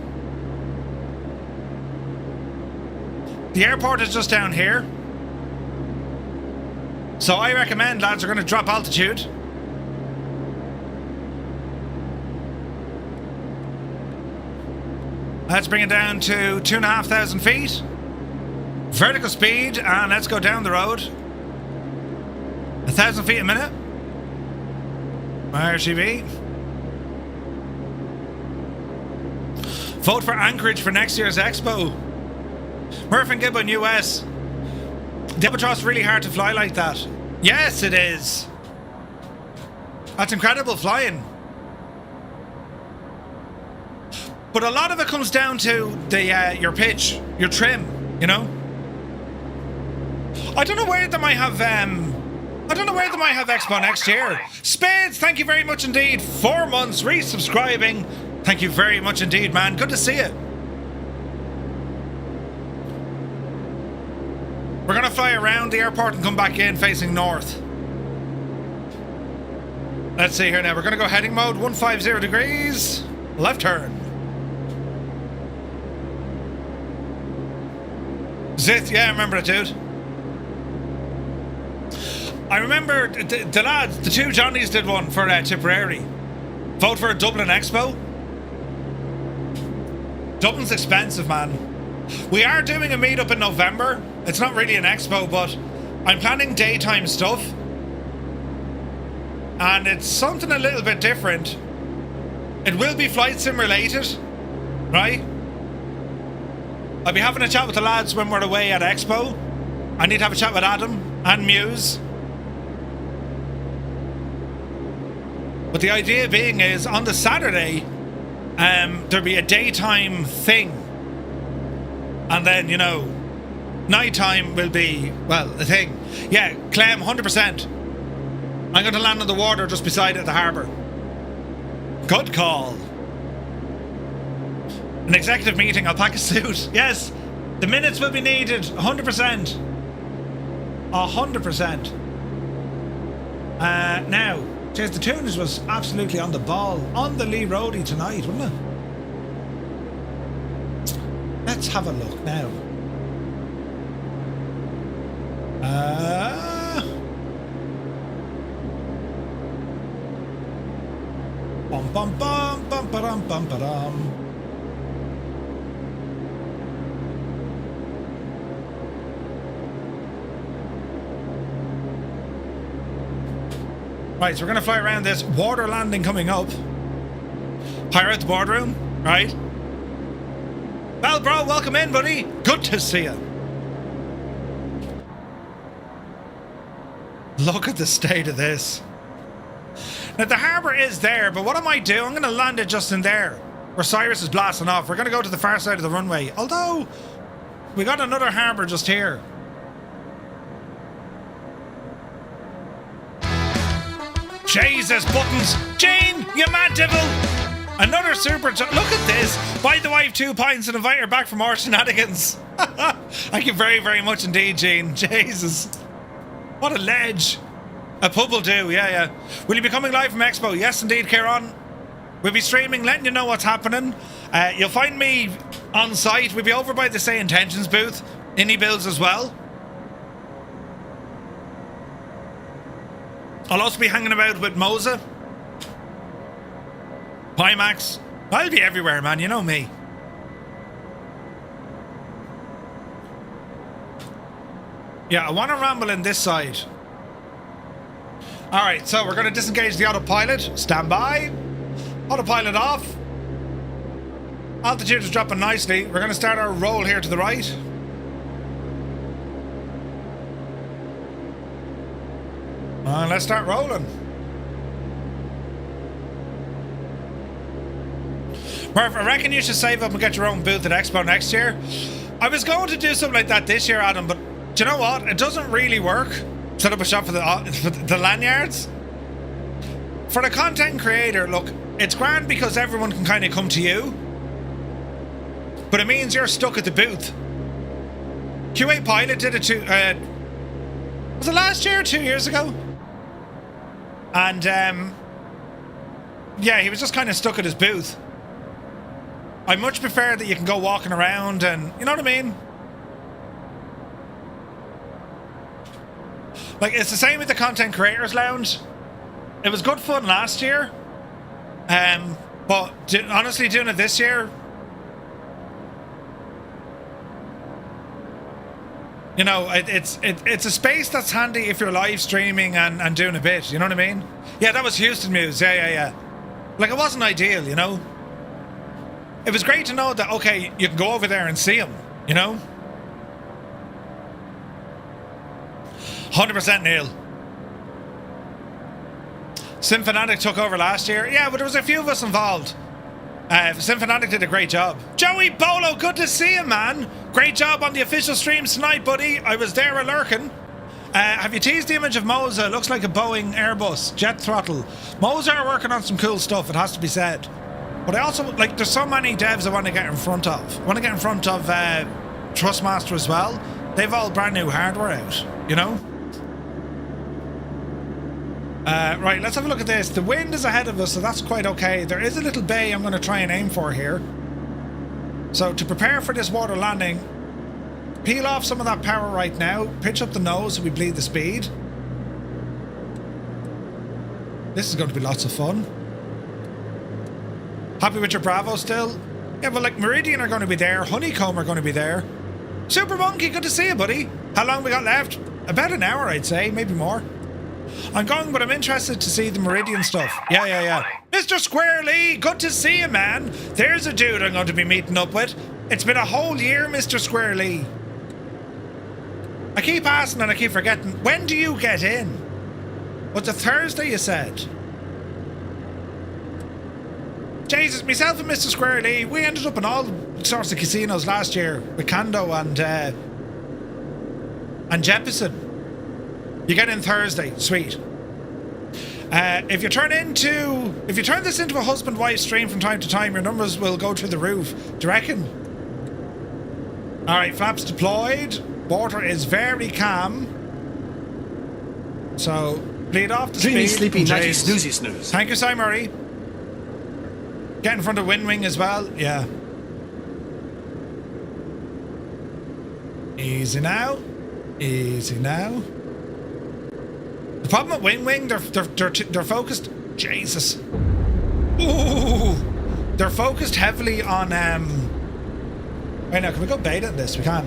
The airport is just down here. So I recommend, lads, are going to drop altitude. Let's bring it down to 2,500 feet. Vertical speed, and let's go down the road. 1,000 feet a minute. RCB. Vote for Anchorage for next year's Expo. Murph and Gibbon, US. The Albatross really hard to fly like that. Yes, it is. That's incredible flying. But a lot of it comes down to the your pitch, your trim, you know. I don't know where they might have Expo next year. Spades, thank you very much indeed. 4 months resubscribing. Thank you very much indeed, man. Good to see you. We're gonna fly around the airport and come back in facing north. Let's see here now. We're gonna go heading mode 150 degrees. Left turn. Zith, yeah, I remember it, dude. I remember the lads, the two Johnnies did one for Tipperary. Vote for a Dublin Expo. Dublin's expensive, man. We are doing a meetup in November. It's not really an expo, but I'm planning daytime stuff. And it's something a little bit different. It will be flight sim related, right? I'll be having a chat with the lads when we're away at Expo. I need to have a chat with Adam and Muse. But the idea being is on the Saturday, there'll be a daytime thing. And then, you know, nighttime will be, well, a thing. Yeah, Clem, 100%. I'm going to land on the water just beside the harbour. Good call. An executive meeting, I'll pack a suit. Yes, the minutes will be needed, 100%. 100%. Now, James, the Tuners was absolutely on the ball on the Lee Roadie tonight, wasn't it? Let's have a look now. Bum bum bum bum ba-dum bum ba-dum. Right, so we're going to fly around this water landing coming up. Hire out the boardroom, right? Well, bro, welcome in, buddy. Good to see you. Look at the state of this. Now, the harbour is there, but what I might do, I'm going to land it just in there, where Cyrus is blasting off. We're going to go to the far side of the runway. Although, we got another harbour just here. Jesus, buttons. Jane, you mad devil. Another super... Look at this. Buy the wife 2 pints and invite her back for more shenanigans. Thank you very, very much indeed, Jane. Jesus. What a ledge. A pub will do, yeah. Will you be coming live from Expo? Yes, indeed, Kieran. We'll be streaming, letting you know what's happening. You'll find me on site. We'll be over by the Say Intentions booth. Indie Bills as well. I'll also be hanging about with Moza. Pimax. I'll be everywhere, man. You know me. Yeah, I want to ramble in this side. Alright, so we're going to disengage the autopilot. Stand by. Autopilot off. Altitude is dropping nicely. We're going to start our roll here to the right. Let's start rolling. Murph, I reckon you should save up and get your own booth at Expo next year. I was going to do something like that this year, Adam, but do you know what? It doesn't really work. Set up a shop for the lanyards. For the content creator, look, it's grand because everyone can kind of come to you. But it means you're stuck at the booth. QA Pilot did it was it last year or 2 years ago? And, yeah, he was just kind of stuck at his booth. I much prefer that you can go walking around and, you know what I mean? Like, it's the same with the Content Creators Lounge. It was good fun last year. But honestly, doing it this year, you know, it's a space that's handy if you're live streaming and doing a bit, you know what I mean? Yeah, that was Houston Muse, yeah. Like, it wasn't ideal, you know? It was great to know that, okay, you can go over there and see him, you know? 100% Neil. Symphonic took over last year. Yeah, but there was a few of us involved. Symphonic did a great job. Joey Bolo, good to see you, man. Great job on the official streams tonight, buddy. I was there a-lurking. Have you teased the image of Moza? Looks like a Boeing Airbus, jet throttle. Moza are working on some cool stuff, it has to be said. But I also, like, there's so many devs I want to get in front of. I want to get in front of Trustmaster as well. They've all brand new hardware out, you know? Right, let's have a look at this. The wind is ahead of us, so that's quite okay. There is a little bay I'm going to try and aim for here. So to prepare for this water landing, peel off some of that power right now, pitch up the nose so we bleed the speed. This is going to be lots of fun. Happy with your Bravo still? Yeah, well, like, Meridian are going to be there, Honeycomb are going to be there. Super Monkey, good to see you, buddy. How long we got left? About an hour, I'd say, maybe more. I'm going, but I'm interested to see the Meridian stuff. Yeah. Mr. Squarely, good to see you, man. There's a dude I'm going to be meeting up with. It's been a whole year, Mr. Square Lee. I keep asking and I keep forgetting. When do you get in? What's a Thursday, you said? Jesus, myself and Mr. Square Lee, we ended up in all sorts of casinos last year with Kando and Jeppesen. You get in Thursday, sweet. If you turn this into a husband-wife stream from time to time, your numbers will go through the roof. Do you reckon? Alright, flaps deployed. Water is very calm. So, bleed off the Dreamy, speed. sleepy, nighty, Jeez. snoozy, snooze. Thank you, Si Murray. Get in front of Wind Wing as well. Yeah. Easy now. Easy now. The problem with Wind Wing, they're focused. Jesus. Ooh. They're focused heavily on Wait now, can we go beta in this? We can.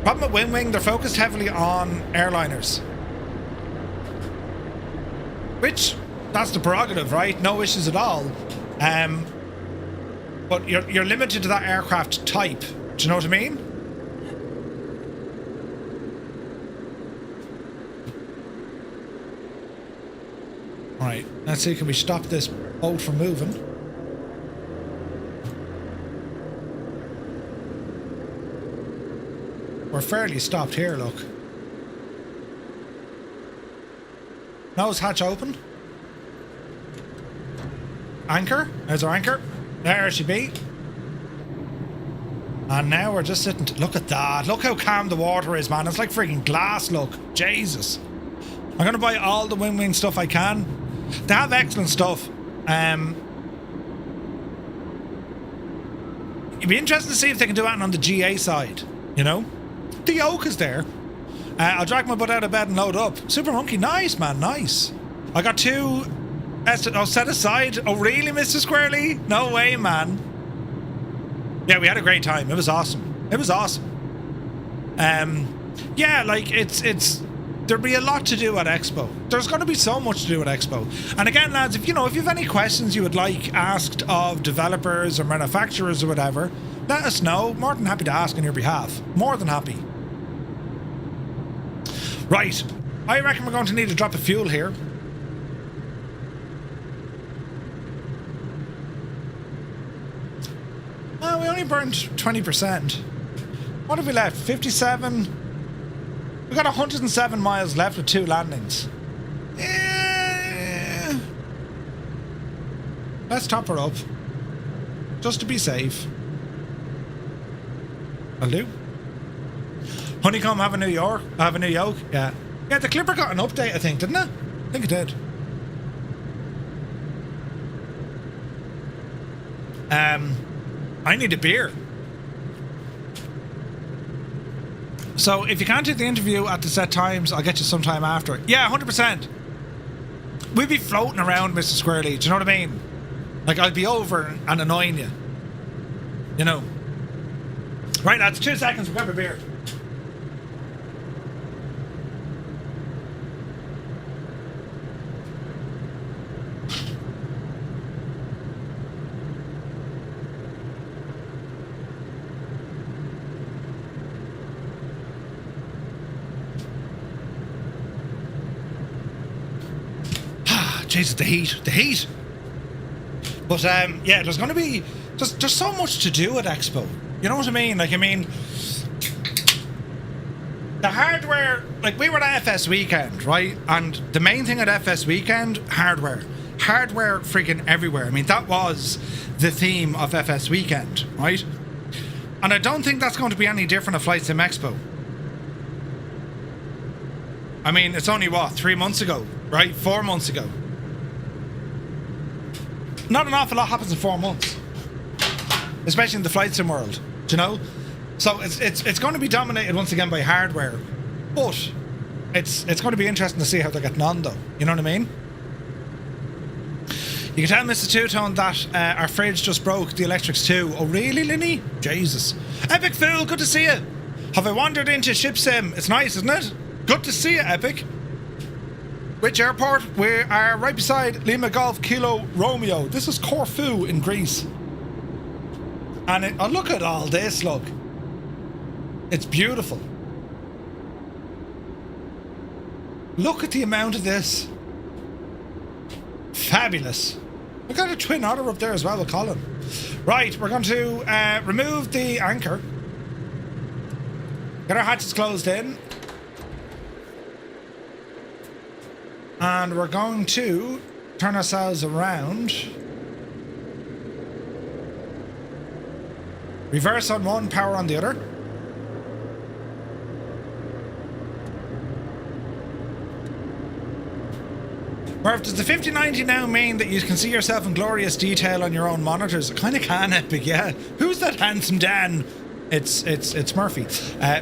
Problem with Wind Wing, they're focused heavily on airliners. Which, that's the prerogative, right? No issues at all. But you're limited to that aircraft type. Do you know what I mean? Alright, let's see, can we stop this boat from moving? We're fairly stopped here, look. Nose hatch open. Anchor. There's our anchor. There she be. And now we're just sitting... Look at that. Look how calm the water is, man. It's like freaking glass, look. Jesus. I'm going to buy all the Wind Wing stuff I can. They have excellent stuff. It'd be interesting to see if they can do anything on the GA side. You know? The yoke is there. I'll drag my butt out of bed and load up. Super Monkey, nice, man, nice. I got two... set aside. Oh, really, Mr. Squarely? No way, man. Yeah, we had a great time. It was awesome. It was awesome. Yeah, like, there'll be a lot to do at Expo. There's going to be so much to do at Expo. And again, lads, if you have any questions you would like asked of developers or manufacturers or whatever, let us know. More than happy to ask on your behalf. More than happy. Right. I reckon we're going to need a drop of fuel here. Well, we only burned 20%. What have we left? 57? We got 107 miles left with 2 landings. Yeah. Let's top her up. Just to be safe. I'll do. Honeycomb have a new yoke? Yeah. Yeah, the Clipper got an update, I think, didn't it? I think it did. I need a beer. So if you can't do the interview at the set times, I'll get you sometime after. Yeah, 100%. We'll be floating around, Mr. Squarely. Do you know what I mean? Like, I'll be over and annoying you. You know. Right, lads, 2 seconds, we'll grab a beer. Jesus, the heat. But yeah, there's going to be there's so much to do at Expo. You know what I mean? Like, I mean, the hardware. Like, we were at FS Weekend, right? And the main thing at FS Weekend, hardware, freaking everywhere. I mean, that was the theme of FS Weekend, right? And I don't think that's going to be any different at Flight Sim Expo. I mean, it's only what, 3 months ago, right? 4 months ago. Not an awful lot happens in 4 months, especially in the flight sim world, do you know? So it's going to be dominated once again by hardware, but it's going to be interesting to see how they're getting on, though. You know what I mean? You can tell Mr. Two-Tone that our fridge just broke, the electrics too. Oh really, Linny? Jesus. Epic Fool, good to see you. Have I wandered into Ship Sim? It's nice, isn't it? Good to see you, Epic. Which airport? We are right beside Lima Golf Kilo Romeo. This is Corfu in Greece. And oh, look at all this, look. It's beautiful. Look at the amount of this. Fabulous. We've got a twin otter up there as well with Colin. Right, we're going to remove the anchor. Get our hatches closed in. And we're going to turn ourselves around. Reverse on one, power on the other. Murph, does the 5090 now mean that you can see yourself in glorious detail on your own monitors? It kind of can, Epic, yeah. Who's that handsome Dan? It's Murphy.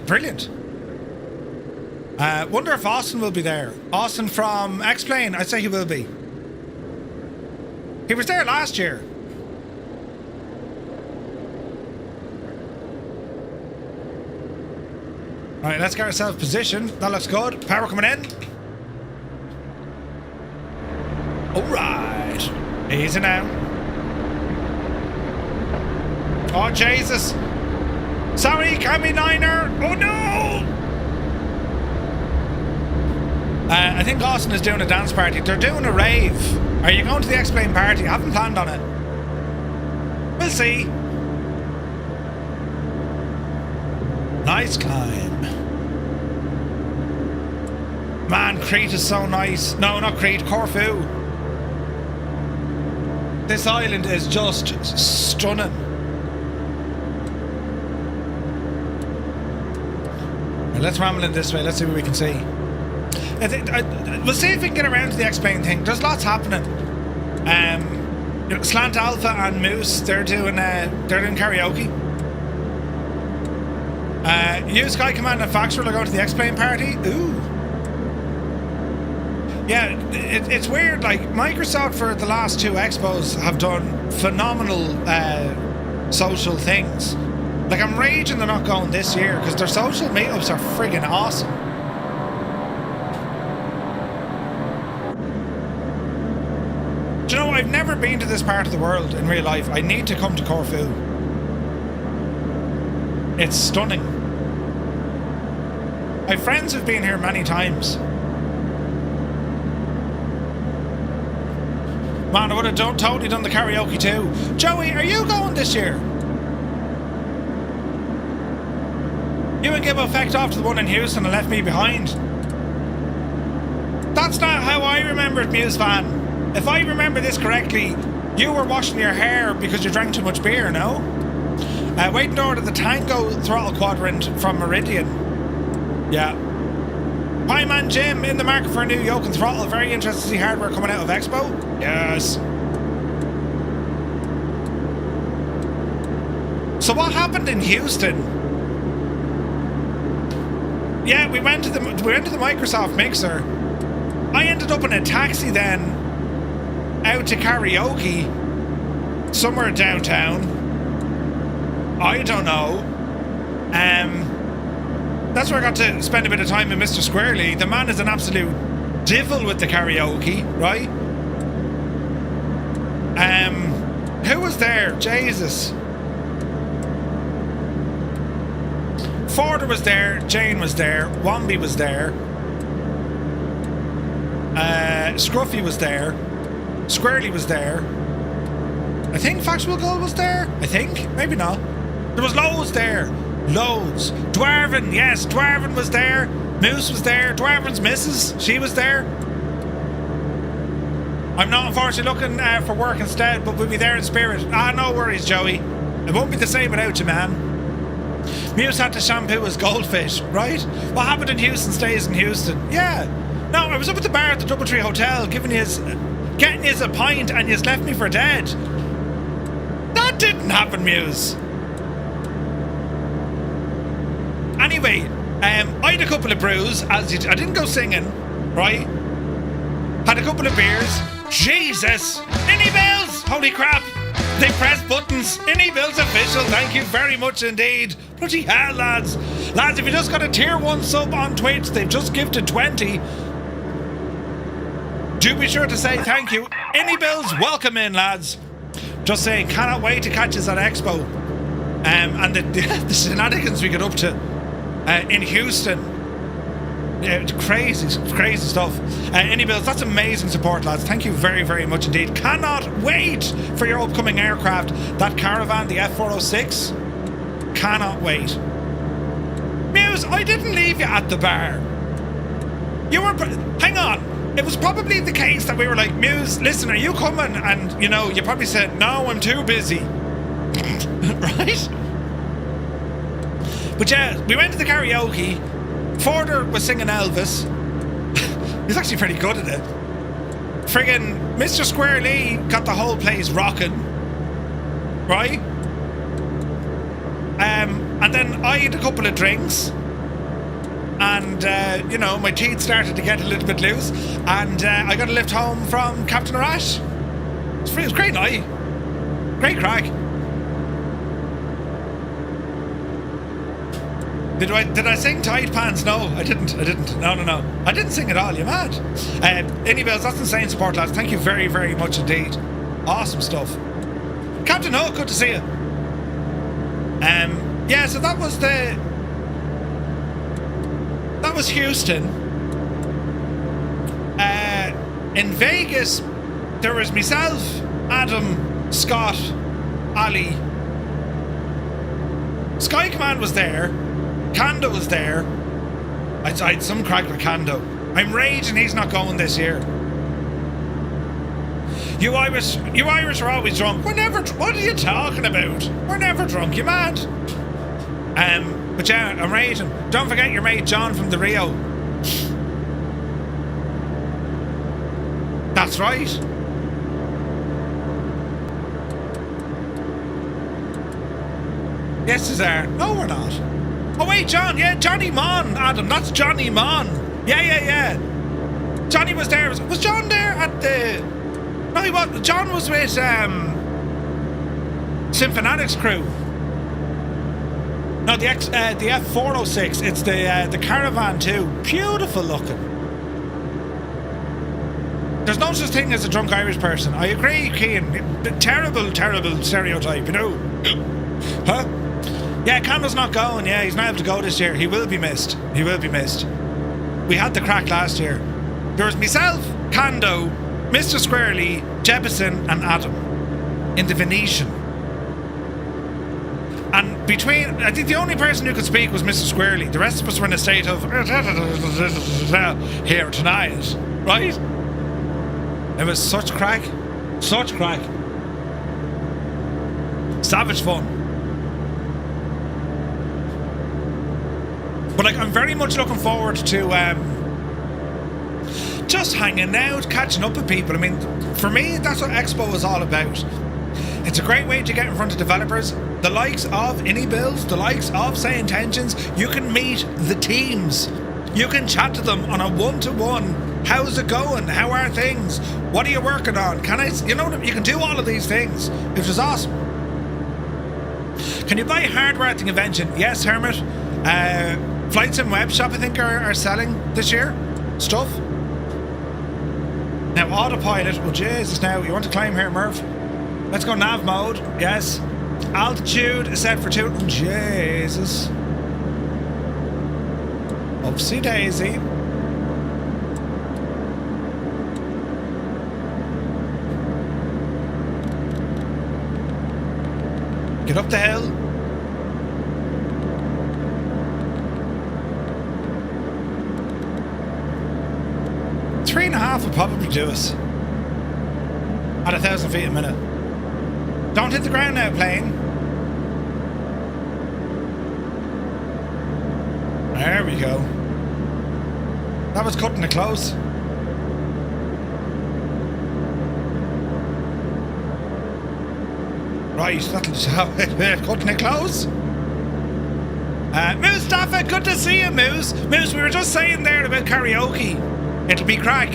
Brilliant. Wonder if Austin will be there. Austin from X-Plane, I'd say he will be. He was there last year. Alright, let's get ourselves positioned. That looks good. Power coming in. Alright. Easy now. Oh, Jesus. Sorry, Cammy Niner. Oh, no. I think Austin is doing a dance party. They're doing a rave. Are you going to the X-Plane party? I haven't planned on it. We'll see. Nice climb. Man, Crete is so nice. No, not Crete, Corfu. This island is just stunning. Right, let's ramble in this way. Let's see what we can see. We'll see if we can get around to the X-Plane thing. There's lots happening. You know, Slant Alpha and Moose, they're doing karaoke. You, Sky Command and Faxer will go to the X-Plane party. Ooh. Yeah, it's weird. Like, Microsoft for the last two expos have done phenomenal social things. Like, I'm raging they're not going this year because their social meetups are friggin' awesome. Do you know, I've never been to this part of the world in real life. I need to come to Corfu. It's stunning. My friends have been here many times. Man, I would have totally done the karaoke too. Joey, are you going this year? You and Gibbo fecked off to the one in Houston and left me behind. That's not how I remember it, Muse fan. If I remember this correctly, you were washing your hair because you drank too much beer, no? Waiting to order the Tango throttle quadrant from Meridian. Yeah. Hi man Jim, in the market for a new yoke and throttle. Very interested to see hardware coming out of Expo. Yes. So what happened in Houston? Yeah, we went to the Microsoft mixer. I ended up in a taxi then out to karaoke somewhere downtown. I don't know. That's where I got to spend a bit of time with Mr. Squarely. The man is an absolute devil with the karaoke, right? Who was there? Jesus. Forder was there. Jane was there. Womby was there. Scruffy was there. Squarely was there. I think Factual Gold was there. I think. Maybe not. There was loads there. Loads. Dwarven, yes, Dwarven was there. Moose was there. Dwarven's missus, she was there. I'm not unfortunately looking for work instead, but we'll be there in spirit. Ah, no worries, Joey. It won't be the same without you, man. Muse had to shampoo his goldfish, right? What happened in Houston stays in Houston. Yeah. No, I was up at the bar at the Doubletree Hotel getting his a pint and he's left me for dead. That didn't happen, Muse. Anyway, I had a couple of brews. I didn't go singing, right? Had a couple of beers. Jesus! Innie Bills! Holy crap! They press buttons. Innie Bills official. Thank you very much indeed. Bloody hell, lads. Lads, if you just got a tier 1 sub on Twitch, they've just gifted 20. Do be sure to say thank you. Innie Bills, welcome in, lads. Just saying, cannot wait to catch us at Expo. And the shenanigans we get up to in Houston. Yeah, crazy stuff. Any bills, that's amazing support, lads. Thank you very, very much indeed. Cannot wait for your upcoming aircraft. That Caravan, the F406. Cannot wait. Muse, I didn't leave you at the bar. You were... Hang on. It was probably the case that we were like, Muse, listen, are you coming? And, you know, you probably said, no, I'm too busy. Right? But yeah, we went to the karaoke. Forder was singing Elvis. He's actually pretty good at it. Friggin' Mr. Square Lee got the whole place rocking. Right? And then I had a couple of drinks. And, you know, my teeth started to get a little bit loose. And I got a lift home from Captain Arash. It was a great night. Great crack. Did I sing Tight Pants? No, I didn't. No. I didn't sing at all, you mad? Any bells, that's insane support, lads. Thank you very, very much indeed. Awesome stuff. Captain Hook, good to see you. Yeah, so that was Houston. In Vegas, there was myself, Adam, Scott, Ali. Sky Command was there. Kando was there. I had some crack with Kando. I'm raging he's not going this year. You Irish are always drunk. We're never. What are you talking about? We're never drunk. You mad? But yeah, I'm raging. Don't forget your mate John from the Rio. That's right. Yes, Cesar. No, we're not. Oh wait, John. Yeah, Johnny Mon. Adam, that's Johnny Mon. Yeah. Johnny was there. Was John there at the? No, he was. John was with Symphonatics crew. No, the F406. It's the Caravan too. Beautiful looking. There's no such thing as a drunk Irish person. I agree, Cian. Terrible stereotype, you know. Huh? Yeah, Cando's not going. Yeah, he's not able to go this year. He will be missed. We had the crack last year. There was myself, Kando, Mr. Squarely, Jebison and Adam in the Venetian. And between, I think the only person who could speak was Mr. Squarely. The rest of us were in a state of here tonight, right? It was such crack. Savage fun. But like, I'm very much looking forward to just hanging out, catching up with people. I mean, for me, that's what Expo is all about. It's a great way to get in front of developers, the likes of AnyBuilds, the likes of Say Intentions. You can meet the teams. You can chat to them on a one-to-one. How's it going? How are things? What are you working on? You can do all of these things, which is awesome. Can you buy hardware at the convention? Yes, Hermit. Flights and Web Shop, I think, are selling this year stuff. Now, autopilot. Oh, Jesus, now, you want to climb here, Murph? Let's go nav mode. Yes. Altitude is set for 2. Oh, Jesus. Oopsie daisy. Get up the hill. Three and a half would probably do us at 1,000 feet a minute. Don't hit the ground now, plane. There we go. That was cutting it close. Right, that'll show it. Cutting it close. Mustafa, good to see you, Moose. Moose, we were just saying there about karaoke. It'll be crack.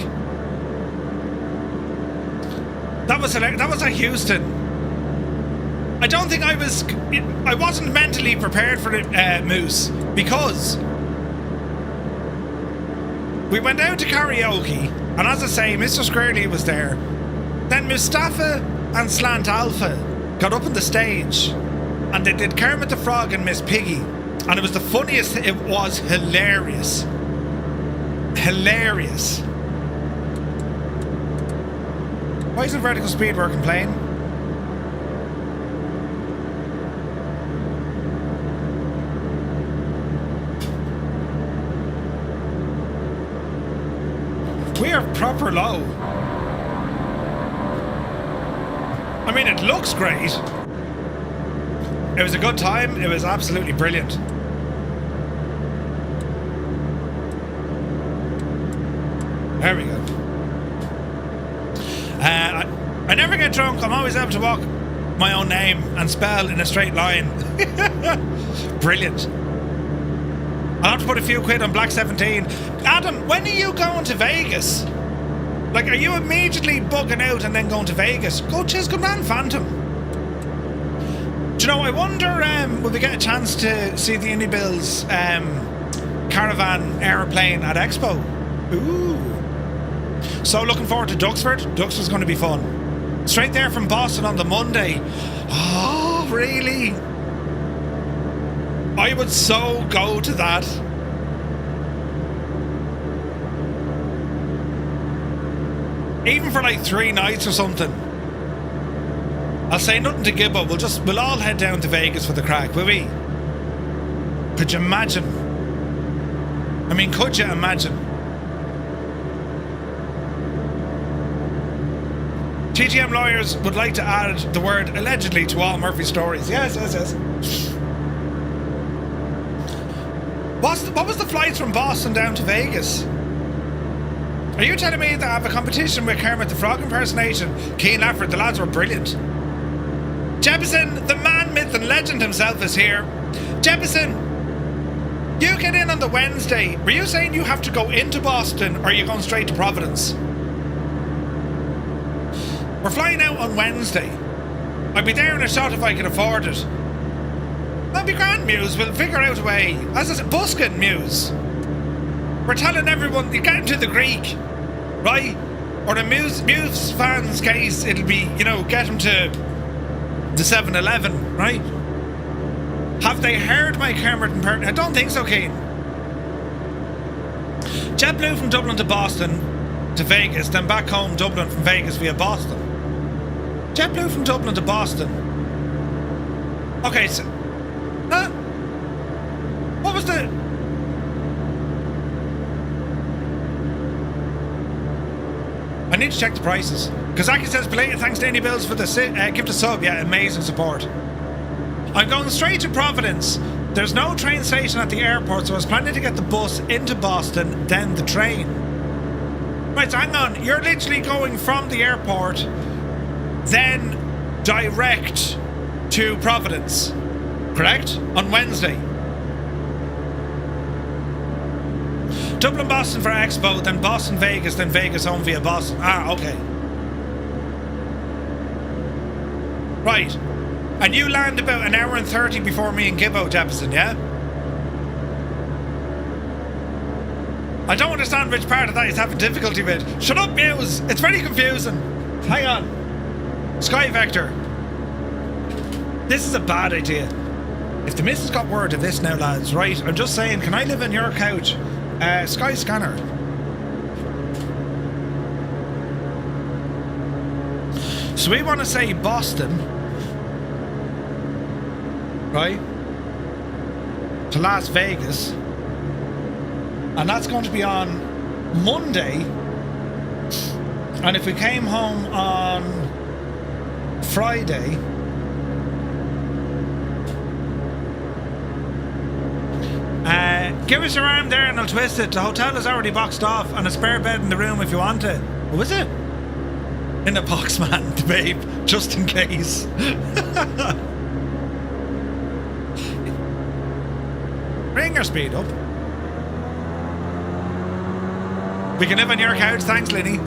That was at Houston. I don't think I wasn't mentally prepared for it, Moose, because we went out to karaoke, and as I say, Mr. Squarely was there. Then Mustafa and Slant Alpha got up on the stage, and they did Kermit the Frog and Miss Piggy, and it was the funniest. It was hilarious. Hilarious. Why isn't vertical speed working, plane? We are proper low. I mean, it looks great. It was a good time. It was absolutely brilliant. There we go. I never get drunk. I'm always able to walk my own name and spell in a straight line. Brilliant. I'll have to put a few quid on Black 17. Adam, when are you going to Vegas? Like, are you immediately bugging out and then going to Vegas? Go, cheers, good man, Phantom. Do you know, I wonder, will we get a chance to see the Indie Bills caravan aeroplane at Expo? Ooh. So looking forward to Duxford. Duxford's going to be fun. Straight there from Boston on the Monday. Oh, really? I would so go to that. Even for like 3 nights or something. I'll say nothing to Gibbo. We'll all head down to Vegas for the crack, will we? Could you imagine? I mean, could you imagine? TGM lawyers would like to add the word allegedly to all Murphy stories. Yes. What was the flights from Boston down to Vegas? Are you telling me that I have a competition with Kermit the Frog impersonation? Keen Lafford, the lads were brilliant. Jebison, the man, myth and legend himself is here. Jebison, you get in on the Wednesday. Were you saying you have to go into Boston or are you going straight to Providence? We're flying out on Wednesday. I'll be there in a shot if I can afford it. That'll be grand, Muse. We'll figure out a way. As I said, busking, Muse. We're telling everyone, you get into the Greek, right? Or in Muse fans' case, it'll be, get them to the 7-Eleven, right? Have they heard my Kermit and Pert? I don't think so, Keen. JetBlue from Dublin to Boston to Vegas, then back home Dublin from Vegas via Boston. JetBlue from Dublin to Boston. Okay, so... what was the... I need to check the prices. Kazaki says, belated thanks to any bills for the gift a sub. Yeah, amazing support. I'm going straight to Providence. There's no train station at the airport, so I was planning to get the bus into Boston, then the train. Right, so hang on. You're literally going from the airport, then direct to Providence, correct? On Wednesday. Dublin, Boston for Expo, then Boston, Vegas, then Vegas home via Boston. Ah, okay. Right. And you land about an hour and 30 before me and Gibbo, Jefferson, yeah? I don't understand which part of that he's having difficulty with. Shut up, Muse! It's very confusing. Hang on. Sky Vector. This is a bad idea. If the missus got word of this now, lads, right? I'm just saying, can I live in your couch? Sky Scanner. So we want to say Boston, right? To Las Vegas. And that's going to be on Monday. And if we came home on Friday, give us your arm there and I'll twist it. The hotel is already boxed off and a spare bed in the room if you want it. What was it? In the box, man, babe, just in case. Bring your speed up. We can live on your couch, thanks, Linny.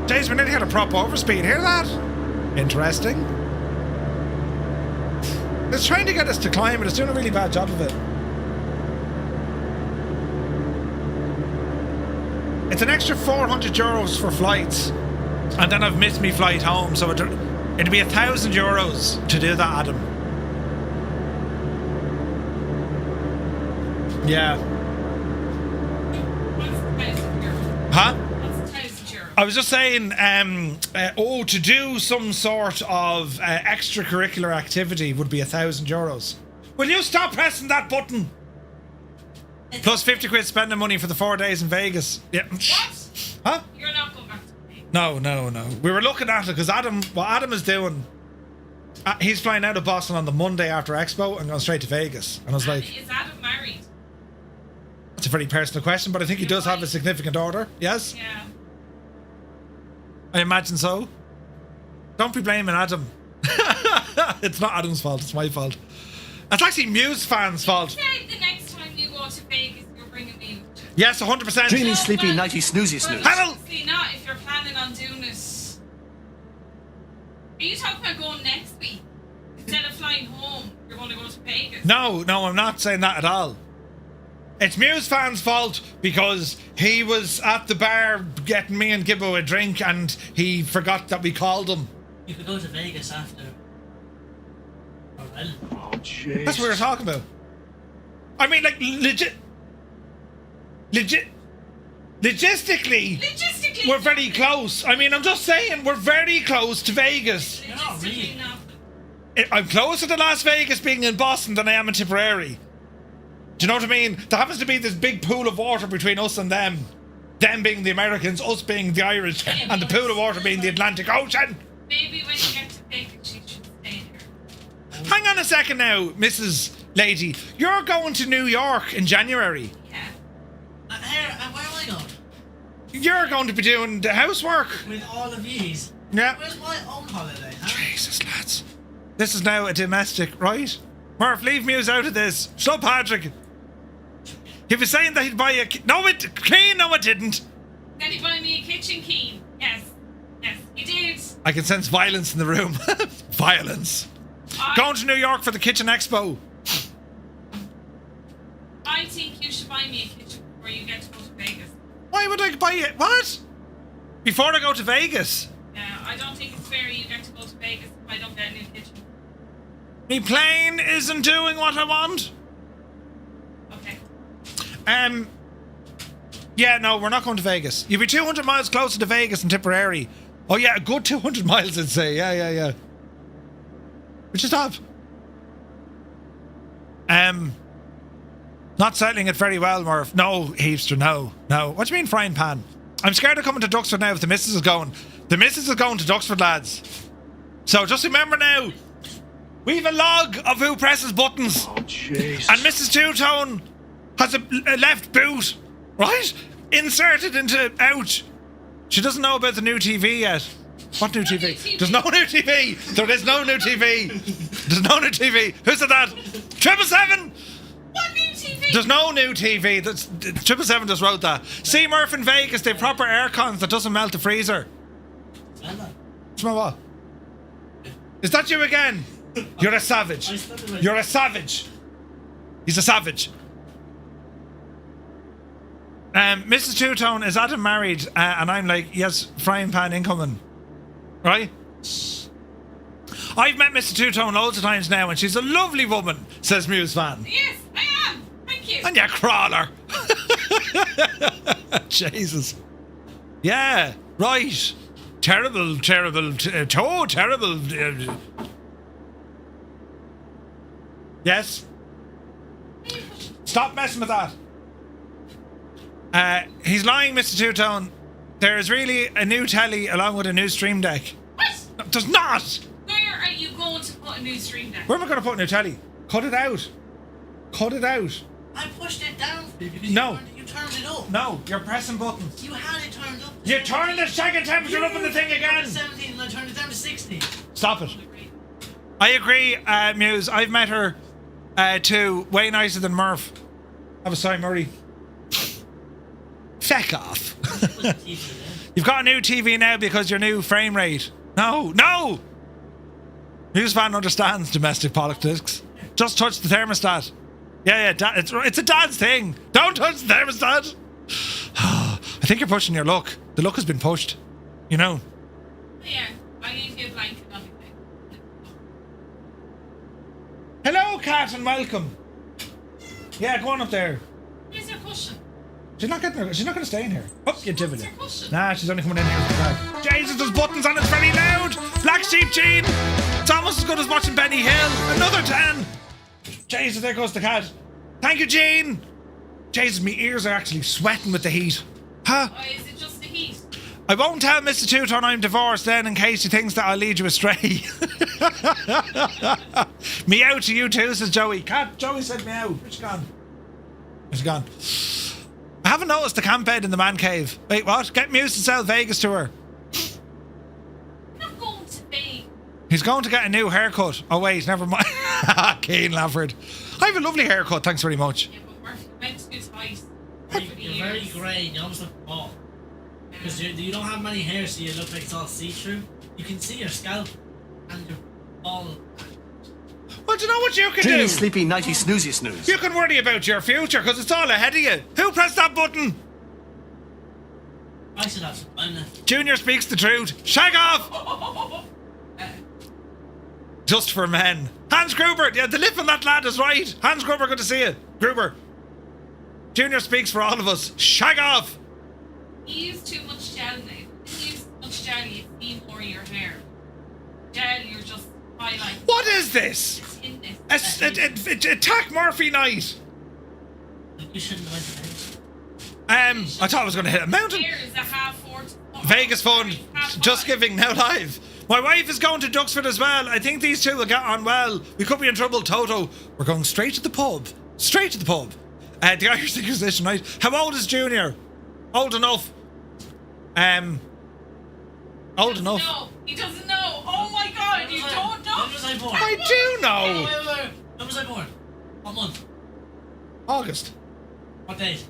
Jeez, we nearly had a prop overspeed. Hear that? Interesting. It's trying to get us to climb, but it's doing a really bad job of it. It's an extra €400 for flights, and then I've missed me flight home, so it'd be €1,000 to do that, Adam. Yeah. What's €1,000? Huh? What's €1,000? I was just saying, to do some sort of extracurricular activity would be €1,000. Will you stop pressing that button? Plus 50 quid spending money for the 4 days in Vegas. Yeah. What? Huh? You're not going back to Vegas. No. We were looking at it because what Adam is doing, he's flying out of Boston on the Monday after Expo and going straight to Vegas. And I was like, Is Adam married? that's a very personal question, but I think he does have a significant order. Yes? Yeah. I imagine so. Don't be blaming Adam. It's not Adam's fault, it's my fault. It's actually Muse fans' fault. Say the next time you go to Vegas, you're bringing me. Yes, 100%. Dreamy, sleepy, nighty, snoozy, snooze. Hello. Obviously not if you're planning on doing it. Are you talking about going next week? Instead of flying home, you're going to go to Vegas? No, I'm not saying that at all. It's Muse fans' fault because he was at the bar getting me and Gibbo a drink and he forgot that we called him. You could go to Vegas after. Or well. Oh, jeez. That's what we were talking about. I mean, like, logistically, we're very close. I mean, I'm just saying, we're very close to Vegas. not really. I'm closer to Las Vegas being in Boston than I am in Tipperary. Do you know what I mean? There happens to be this big pool of water between us and them. Them being the Americans, us being the Irish, and the pool of water being the Atlantic Ocean. Maybe when you get to Vegas, you should stay here. Hang on a second now, Mrs. Lady. You're going to New York in January. Yeah. Where am I going? You're going to be doing the housework. With all of these. Yeah. Where's my own holiday, huh? Jesus, lads. This is now a domestic, right? Murph, leave Muse out of this. Stop, Patrick. He was saying that he'd buy a... No, it didn't. Did he buy me a kitchen key? Yes. Yes, he did. I can sense violence in the room. Violence. Going to New York for the Kitchen Expo. I think you should buy me a kitchen before you get to go to Vegas. Why would I buy it? What? Before I go to Vegas? Yeah, I don't think it's fair you get to go to Vegas if I don't get a new kitchen. Me plane isn't doing what I want. Okay. Yeah, no, we're not going to Vegas. You'll be 200 miles closer to Vegas than Tipperary. Oh yeah, a good 200 miles, I'd say. Yeah. Which is top. Not settling it very well, Murph. No, Heapster, no. What do you mean frying pan? I'm scared of coming to Duxford now if the missus is going. The missus is going to Duxford, lads. So just remember now, we've a log of who presses buttons. Oh, jeez. And Mrs. Two-Tone has a left boot, right? Inserted into out. She doesn't know about the new TV yet. What new TV? There's no new TV. There is no new TV. There's no new TV. Who said that? 777. What new TV? There's no new TV. That's 777 just wrote that. See, Murph in Vegas, they've proper air cons that doesn't melt the freezer. Smell that. Smell what? Is that you again? You're a savage. You're a savage. He's a savage. Mrs. Two-Tone, is Adam married? And I'm like, yes, frying pan incoming. Right? I've met Mr. Two-Tone loads of times now, and she's a lovely woman, says Muse fan. Yes, I am. Thank you. And you crawler. Jesus. Yeah, right. Terrible. Terrible. Yes? Stop messing with that. He's lying, Mr. Two-Tone. There is really a new telly along with a new stream deck. What? There's not! Where are you going to put a new stream deck? Where am I going to put a new telly? Cut it out. I pushed it down for you because No. you turned it up. No, you're pressing buttons. You had it turned up. You turned the second temperature up in the thing again. 17 and I turned it down to 60. Stop it. I agree, Muse. I've met her too. Way nicer than Murph. Have a sigh, Murray. Feck off. You've got a new TV now because your new frame rate. No! Muse fan understands domestic politics. Just touch the thermostat. Yeah, it's a dad's thing. Don't touch the thermostat. I think you're pushing your luck. The luck has been pushed. You know. Yeah, I need to blanket on the thing. Hello, Kat, and welcome. Yeah, go on up there. She's not getting her. She's not going to stay in here. Oh, you What's dividend. your question? Nah, she's only coming in here with the bag. Jesus, there's buttons on it. It's very loud. Black Sheep Jean. It's almost as good as watching Benny Hill. Another 10. Jesus, there goes the cat. Thank you, Jean. Jesus, my ears are actually sweating with the heat. Huh? Oh, is it just the heat? I won't tell Mr. Two-Tone I'm divorced then in case he thinks that I'll lead you astray. Meow to you too, says Joey. Cat, Joey said meow. Where's she gone? Where's she gone? I haven't noticed the camp bed in the man cave. Wait, what? Get Muse to sell Vegas to her. I'm not going to Vegas. He's going to get a new haircut. Oh wait, never mind. Keen Lafford. I have a lovely haircut, thanks very much. Yeah, but Murphy went to his height. You're very grey and you almost look bald. Because you don't have many hair, so you look like it's all see-through. You can see your scalp and your bald. Well, do you know what you can Dreamy, do? sleepy, nighty, snoozy, snooze. You can worry about your future because it's all ahead of you. Who pressed that button? I should have some fun. Junior speaks the truth. Shag off! Just for men. Hans Gruber, yeah, the lip on that lad is right. Hans Gruber, good to see you. Gruber. Junior speaks for all of us. Shag off! You use too much gel now. You use too much gel, you see more of your hair. Gel, you're just highlighting. What is this? It's in this. Attack Murphy night. You shouldn't have went to Vegas. I thought I was going to hit a mountain. Here is a half fort. Vegas fun. Half Just five. giving now live. My wife is going to Duxford as well. I think these two will get on well. We could be in trouble, Toto. We're going straight to the pub. Straight to the pub. The Irish Inquisition night. How old is Junior? Old enough. Old enough. No, he doesn't know. Oh my god, you don't know. When was I born? I do know. Wait. When was I born? What month? August. What date?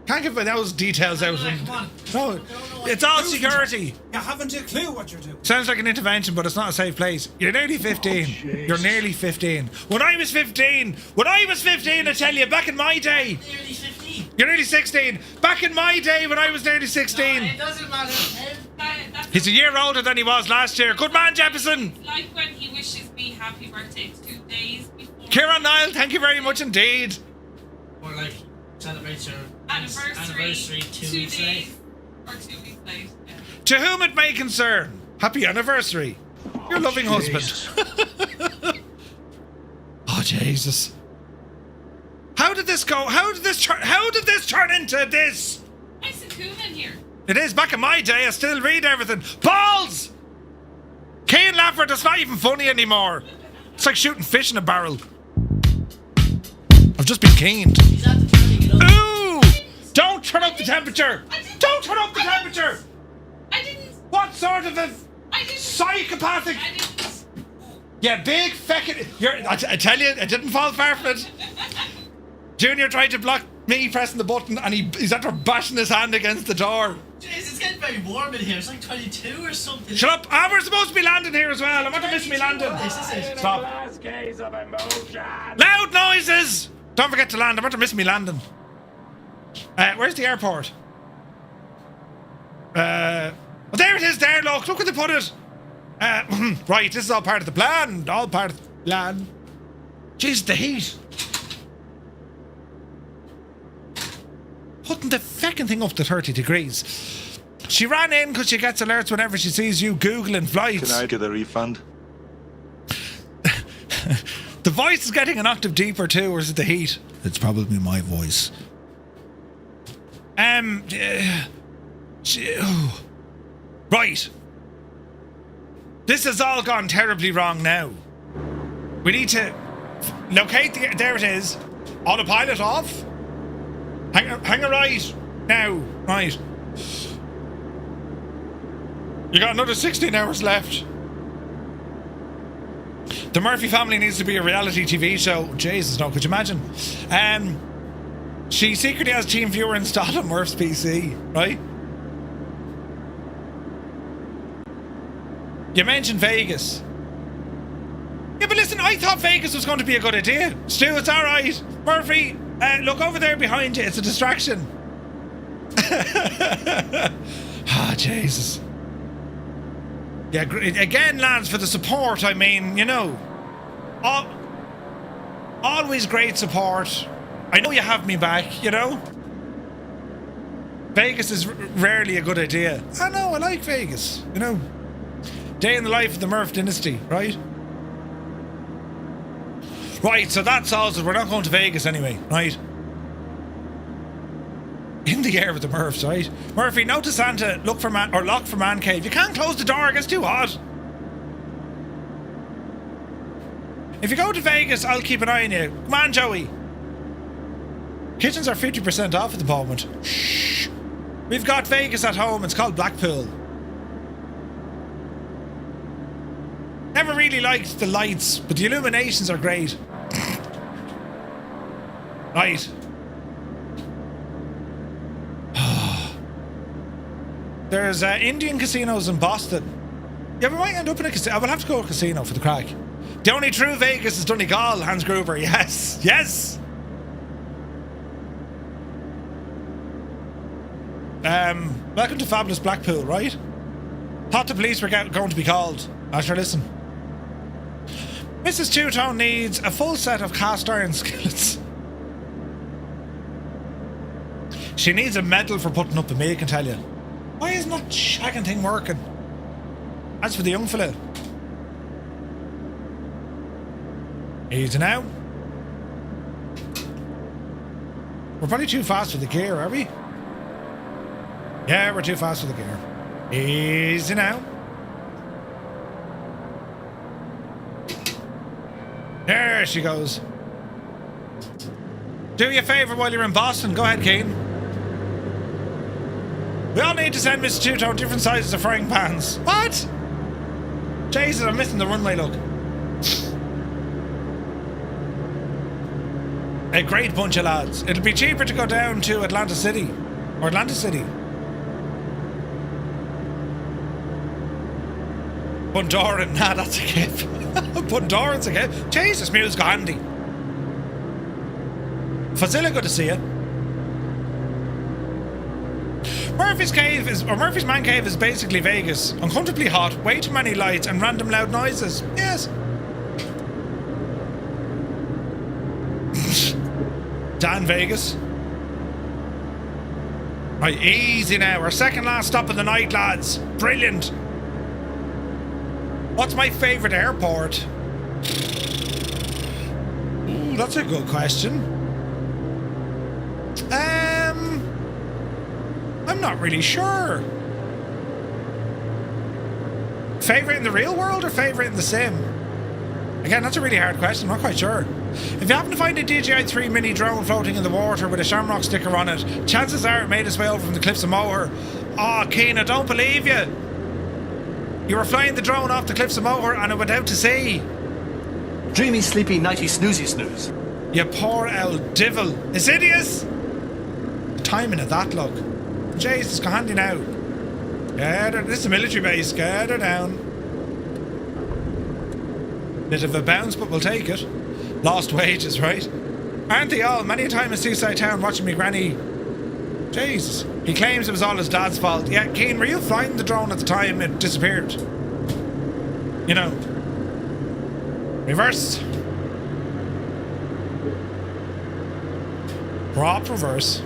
Can't give those details out. Come on. No, it's all security. You haven't a clue what you're doing. Sounds like an intervention, but it's not a safe place. You're nearly 15. You're nearly 15. When I was 15, I tell you, back in my day. Nearly 15. You're nearly 16. Back in my day when I was nearly 16. It doesn't matter. That's He's a year older than he was last year. Good man, Jeppison. like when he wishes me happy birthday 2 days before. Kieran Niall, thank you very much indeed. Or like celebrate your Anniversary 2 weeks days late. or 2 weeks late. Yeah. To whom it may concern, happy anniversary. Your loving husband. Oh, Jesus. How did this go? How did this turn into this? Nice and cool in here. It is. Back in my day, I still read everything. Balls! Kane Lafford, it's not even funny anymore. It's like shooting fish in a barrel. I've just been caned. He's at the turning it up. Ooh! Don't turn up the temperature! Don't turn up the temperature! I didn't. What sort of a I didn't. psychopathic... I didn't. Yeah, big feckin'... I tell you, it didn't fall far from it. Junior tried to block me pressing the button and he's after bashing his hand against the door. Jeez, it's getting very warm in here. It's like 22 or something. Shut up! Ah, we're supposed to be landing here as well. I want to miss me landing. This is it. Stop. Loud noises! Don't forget to land. I want to miss me landing. Where's the airport? Well, there it is there, look where they put it. Right, this is all part of the plan. All part of the plan. Jeez, the heat. Putting the feckin' thing up to 30 degrees. She ran in because she gets alerts whenever she sees you Googling flights. Can I get a refund? The voice is getting an octave deeper too, or is it the heat? It's probably my voice. Right. This has all gone terribly wrong now. We need to locate the... There it is. Autopilot off. Hang a right. Now. Right. You got another 16 hours left. The Murphy family needs to be a reality TV show. Jesus, no, could you imagine? She secretly has TeamViewer installed on Murph's PC, right? You mentioned Vegas. Yeah, but listen, I thought Vegas was going to be a good idea. Stu, it's alright. Murphy, look over there behind you. It's a distraction. Ah, Jesus. Yeah, again, lads, for the support, I mean, you know. Always great support. I know you have me back, you know. Vegas is rarely a good idea. I know, I like Vegas. You know, day in the life of the Murph dynasty, right? Right, so that solves it. We're not going to Vegas anyway, right? In the air with the Murphs, right? Murphy, note to Santa, look for lock for man cave. You can't close the door, it gets too hot. If you go to Vegas, I'll keep an eye on you. Come on, Joey. Kitchens are 50% off at the moment. Shh. We've got Vegas at home. It's called Blackpool. Never really liked the lights, but the illuminations are great. Right. There's Indian casinos in Boston. Yeah, we might end up in a casino. I will have to go to a casino for the crack. The only true Vegas is Donegal, Hans Gruber. Yes, yes. Welcome to Fabulous Blackpool, right? Thought the police were going to be called. Sure, listen. Mrs. Two-Tone needs a full set of cast iron skillets. She needs a medal for putting up with me, I can tell you. Why isn't that shagging thing working? As for the young fella. Easy now. We're probably too fast for the gear, are we? Yeah, we're too fast for the gear. Easy now. There she goes. Do you a favour while you're in Boston. Go ahead, Keane. We all need to send Mr. Two-Tone different sizes of frying pans. What? Jesus, I'm missing the runway, look. A great bunch of lads. It'll be cheaper to go down to Atlanta City. Or Atlanta City. Bundoran, nah, that's a gift. Bundoran's a gift. Jesus, music handy. Fazilla, good to see you. Murphy's man cave is basically Vegas. Uncomfortably hot, way too many lights, and random loud noises. Yes. Dan Vegas. Right, easy now. Our second last stop of the night, lads. Brilliant. What's my favourite airport? Ooh, that's a good question. I'm not really sure. Favourite in the real world or favourite in the sim? Again, that's a really hard question. I'm not quite sure. If you happen to find a DJI-3 mini drone floating in the water with a shamrock sticker on it, chances are it made its way over from the cliffs of Moher. Oh, Keen, I don't believe you. You were flying the drone off the cliffs of Moher and it went out to sea. Dreamy, sleepy, nighty, snoozy, snooze. You poor old divil. Insidious! The timing of that, look. Jesus, go handy now. Get her. This is a military base. Get her down. Bit of a bounce, but we'll take it. Lost wages, right? Aren't they all? Many a time in Seaside Town watching me granny. Jesus. He claims it was all his dad's fault. Yeah, Keen, were you flying the drone at the time it disappeared? You know. Reverse. Prop reverse.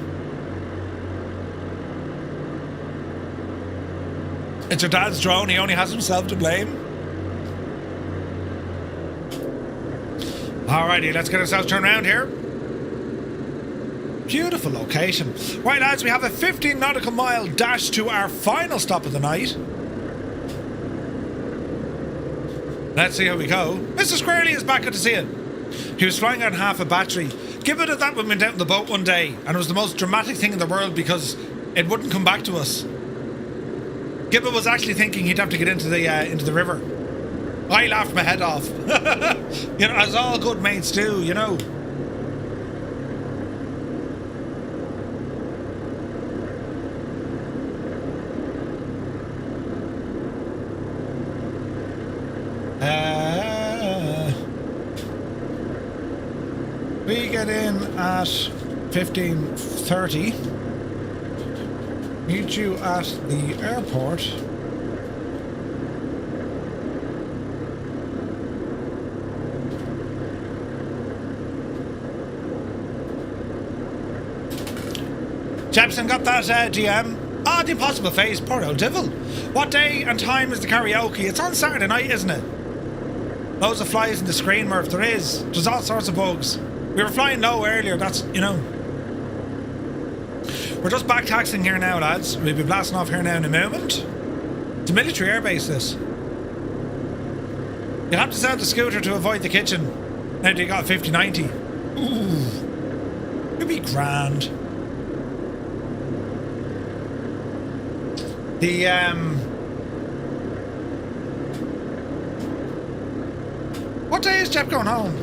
It's your dad's drone, he only has himself to blame. Alrighty, let's get ourselves turned around here. Beautiful location. Right, lads, we have a 15 nautical mile dash to our final stop of the night. Let's see how we go. Mr. Squarely is back, good to see you. He was flying on half a battery. Give it at that when we went out on the boat one day, and it was the most dramatic thing in the world because it wouldn't come back to us. Gibbet was actually thinking he'd have to get into the river. I laughed my head off. You know, as all good mates do, you know. We get in at 15:30. Meet you at the airport. Jepson got that DM. Ah, the impossible face, poor old devil. What day and time is the karaoke? It's on Saturday night, isn't it? Loads of flies in the screen, Murph. There is. There's all sorts of bugs. We were flying low earlier, that's, you know. We're just back taxing here now, lads. We'll be blasting off here now in a moment. It's a military airbase, this. You'll have to sell the scooter to avoid the kitchen. Now that you got a 5090. Ooh. It'd be grand. The, what day is Jeff going home?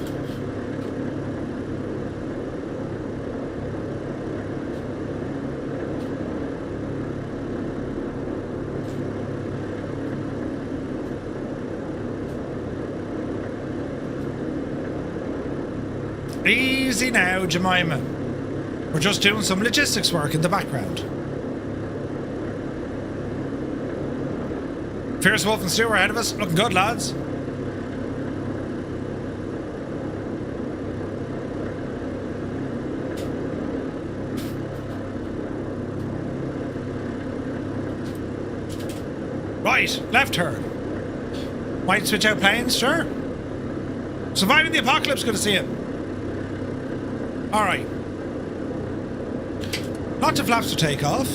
Easy now, Jemima. We're just doing some logistics work in the background. Fierce Wolf and Stu are ahead of us. Looking good, lads. Right, left turn. Might switch out planes, sure. Surviving the apocalypse, good to see you. Alright. Lots of flaps to take off.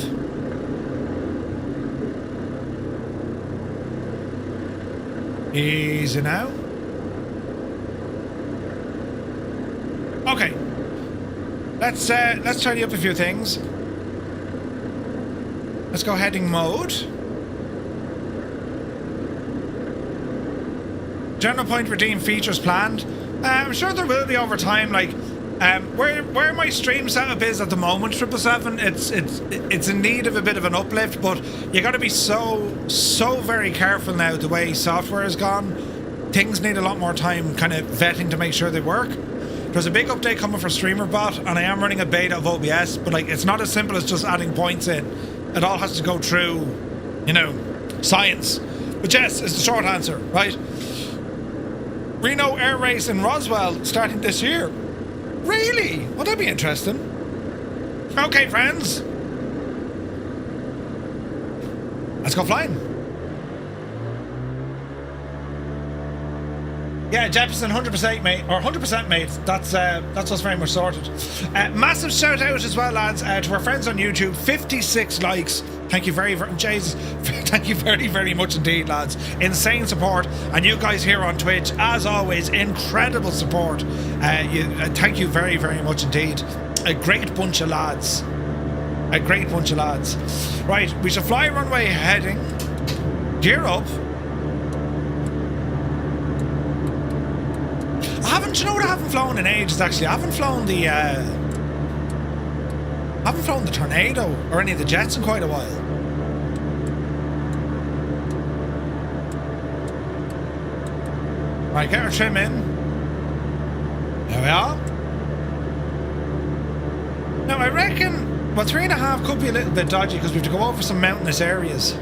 Easy now. Okay. Let's tidy up a few things. Let's go heading mode. General point redeem features planned. I'm sure there will be over time, like where my stream setup is at the moment, 777, it's in need of a bit of an uplift, but you got to be so very careful now the way software has gone. Things need a lot more time kind of vetting to make sure they work. There's a big update coming for StreamerBot, and I am running a beta of OBS, but like it's not as simple as just adding points in. It all has to go through, you know, science. But yes, is the short answer, right? Reno Air Race in Roswell starting this year. Really? Well, that'd be interesting. Okay, friends. Let's go flying. Yeah, Jefferson, 100% mate, or 100% mate. That's us very much sorted. Massive shout out as well, lads, to our friends on YouTube. 56 likes. Thank you very Jesus. Thank you very much indeed, lads. Insane support, and you guys here on Twitch, as always, incredible support. Thank you very much indeed. A great bunch of lads. A great bunch of lads. Right, we shall fly runway heading. Gear up. Do you know what I haven't flown in ages? Actually, I haven't flown the Tornado or any of the jets in quite a while. Right, get our trim in. There we are. Now I reckon, well, 3.5 could be a little bit dodgy because we have to go over some mountainous areas.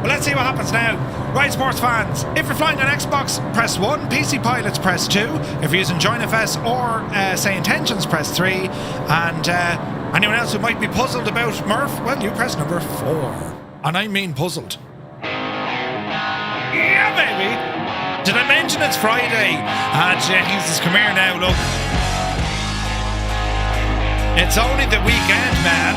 Well, let's see what happens now. Right, sports fans, if you're flying on Xbox, press 1. PC pilots, press 2. If you're using JoinFS or, say, Intentions, press 3. And anyone else who might be puzzled about Murph, well, you press number 4. And I mean puzzled. Yeah, baby! Did I mention it's Friday? Ah, Jesus, come here now, look. It's only the weekend, man.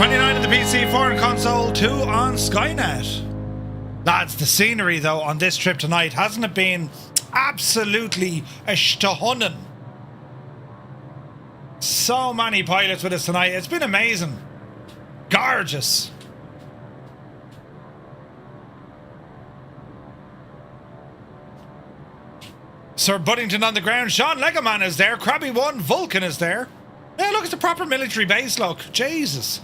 29 in the PC, 4 on console, 2 on Skynet. Lads, the scenery though on this trip tonight, hasn't it been absolutely stunning? So many pilots with us tonight. It's been amazing. Gorgeous. Sir Buddington on the ground. Sean Legoman is there. Krabby One. Vulcan is there. Yeah, look, it's a proper military base, look. Jesus.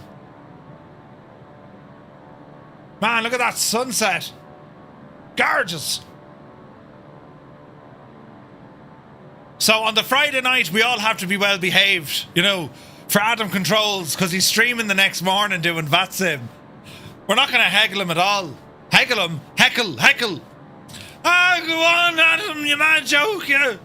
Man, look at that sunset. Gorgeous. So on the Friday night, we all have to be well behaved, you know, for Adam Controls, because he's streaming the next morning doing VATSIM. We're not going to haggle him at all. Haggle him. Heckle. Ah, go on, Adam, you mad joke, you.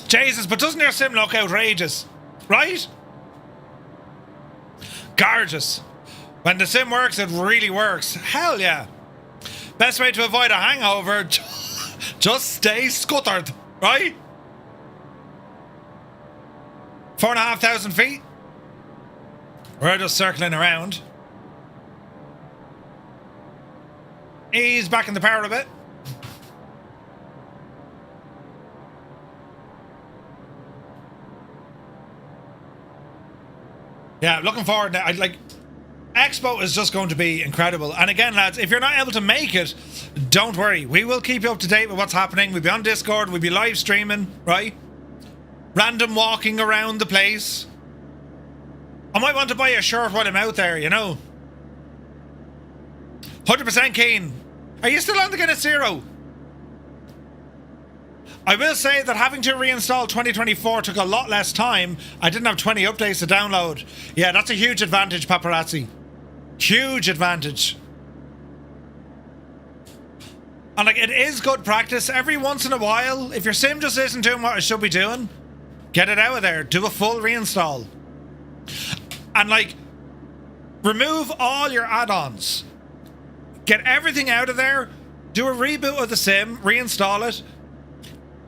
Jesus, but doesn't your sim look outrageous? Right? Gorgeous. When the sim works, it really works. Hell yeah. Best way to avoid a hangover, just stay scuttered, right? 4,500 feet. We're just circling around. Ease back in the power a bit. Yeah, looking forward now. Expo is just going to be incredible. And again, lads, if you're not able to make it, don't worry. We will keep you up to date with what's happening. We'll be on Discord. We'll be live streaming, right? Random walking around the place. I might want to buy a shirt while I'm out there, you know. 100% keen. Are you still on the Guinness Zero? I will say that having to reinstall 2024 took a lot less time. I didn't have 20 updates to download. Yeah, that's a huge advantage, paparazzi. Huge advantage. And like, it is good practice. Every once in a while, if your sim just isn't doing what it should be doing, get it out of there. Do a full reinstall. And like, remove all your add-ons. Get everything out of there. Do a reboot of the sim. Reinstall it.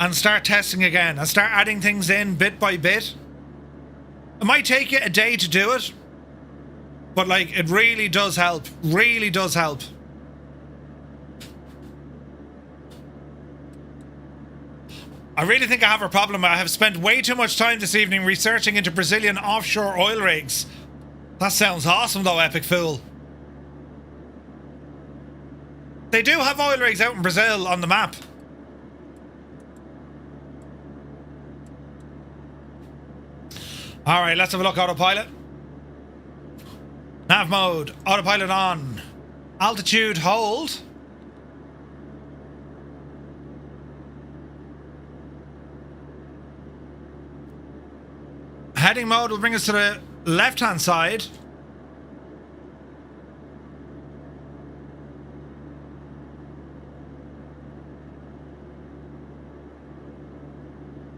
And start testing again. And start adding things in bit by bit. It might take you a day to do it. But like, it really does help. Really does help. I really think I have a problem. I have spent way too much time this evening researching into Brazilian offshore oil rigs. That sounds awesome though, Epic Fool. They do have oil rigs out in Brazil on the map. Alright, let's have a look. Autopilot. Nav mode. Autopilot on. Altitude hold. Heading mode will bring us to the left-hand side.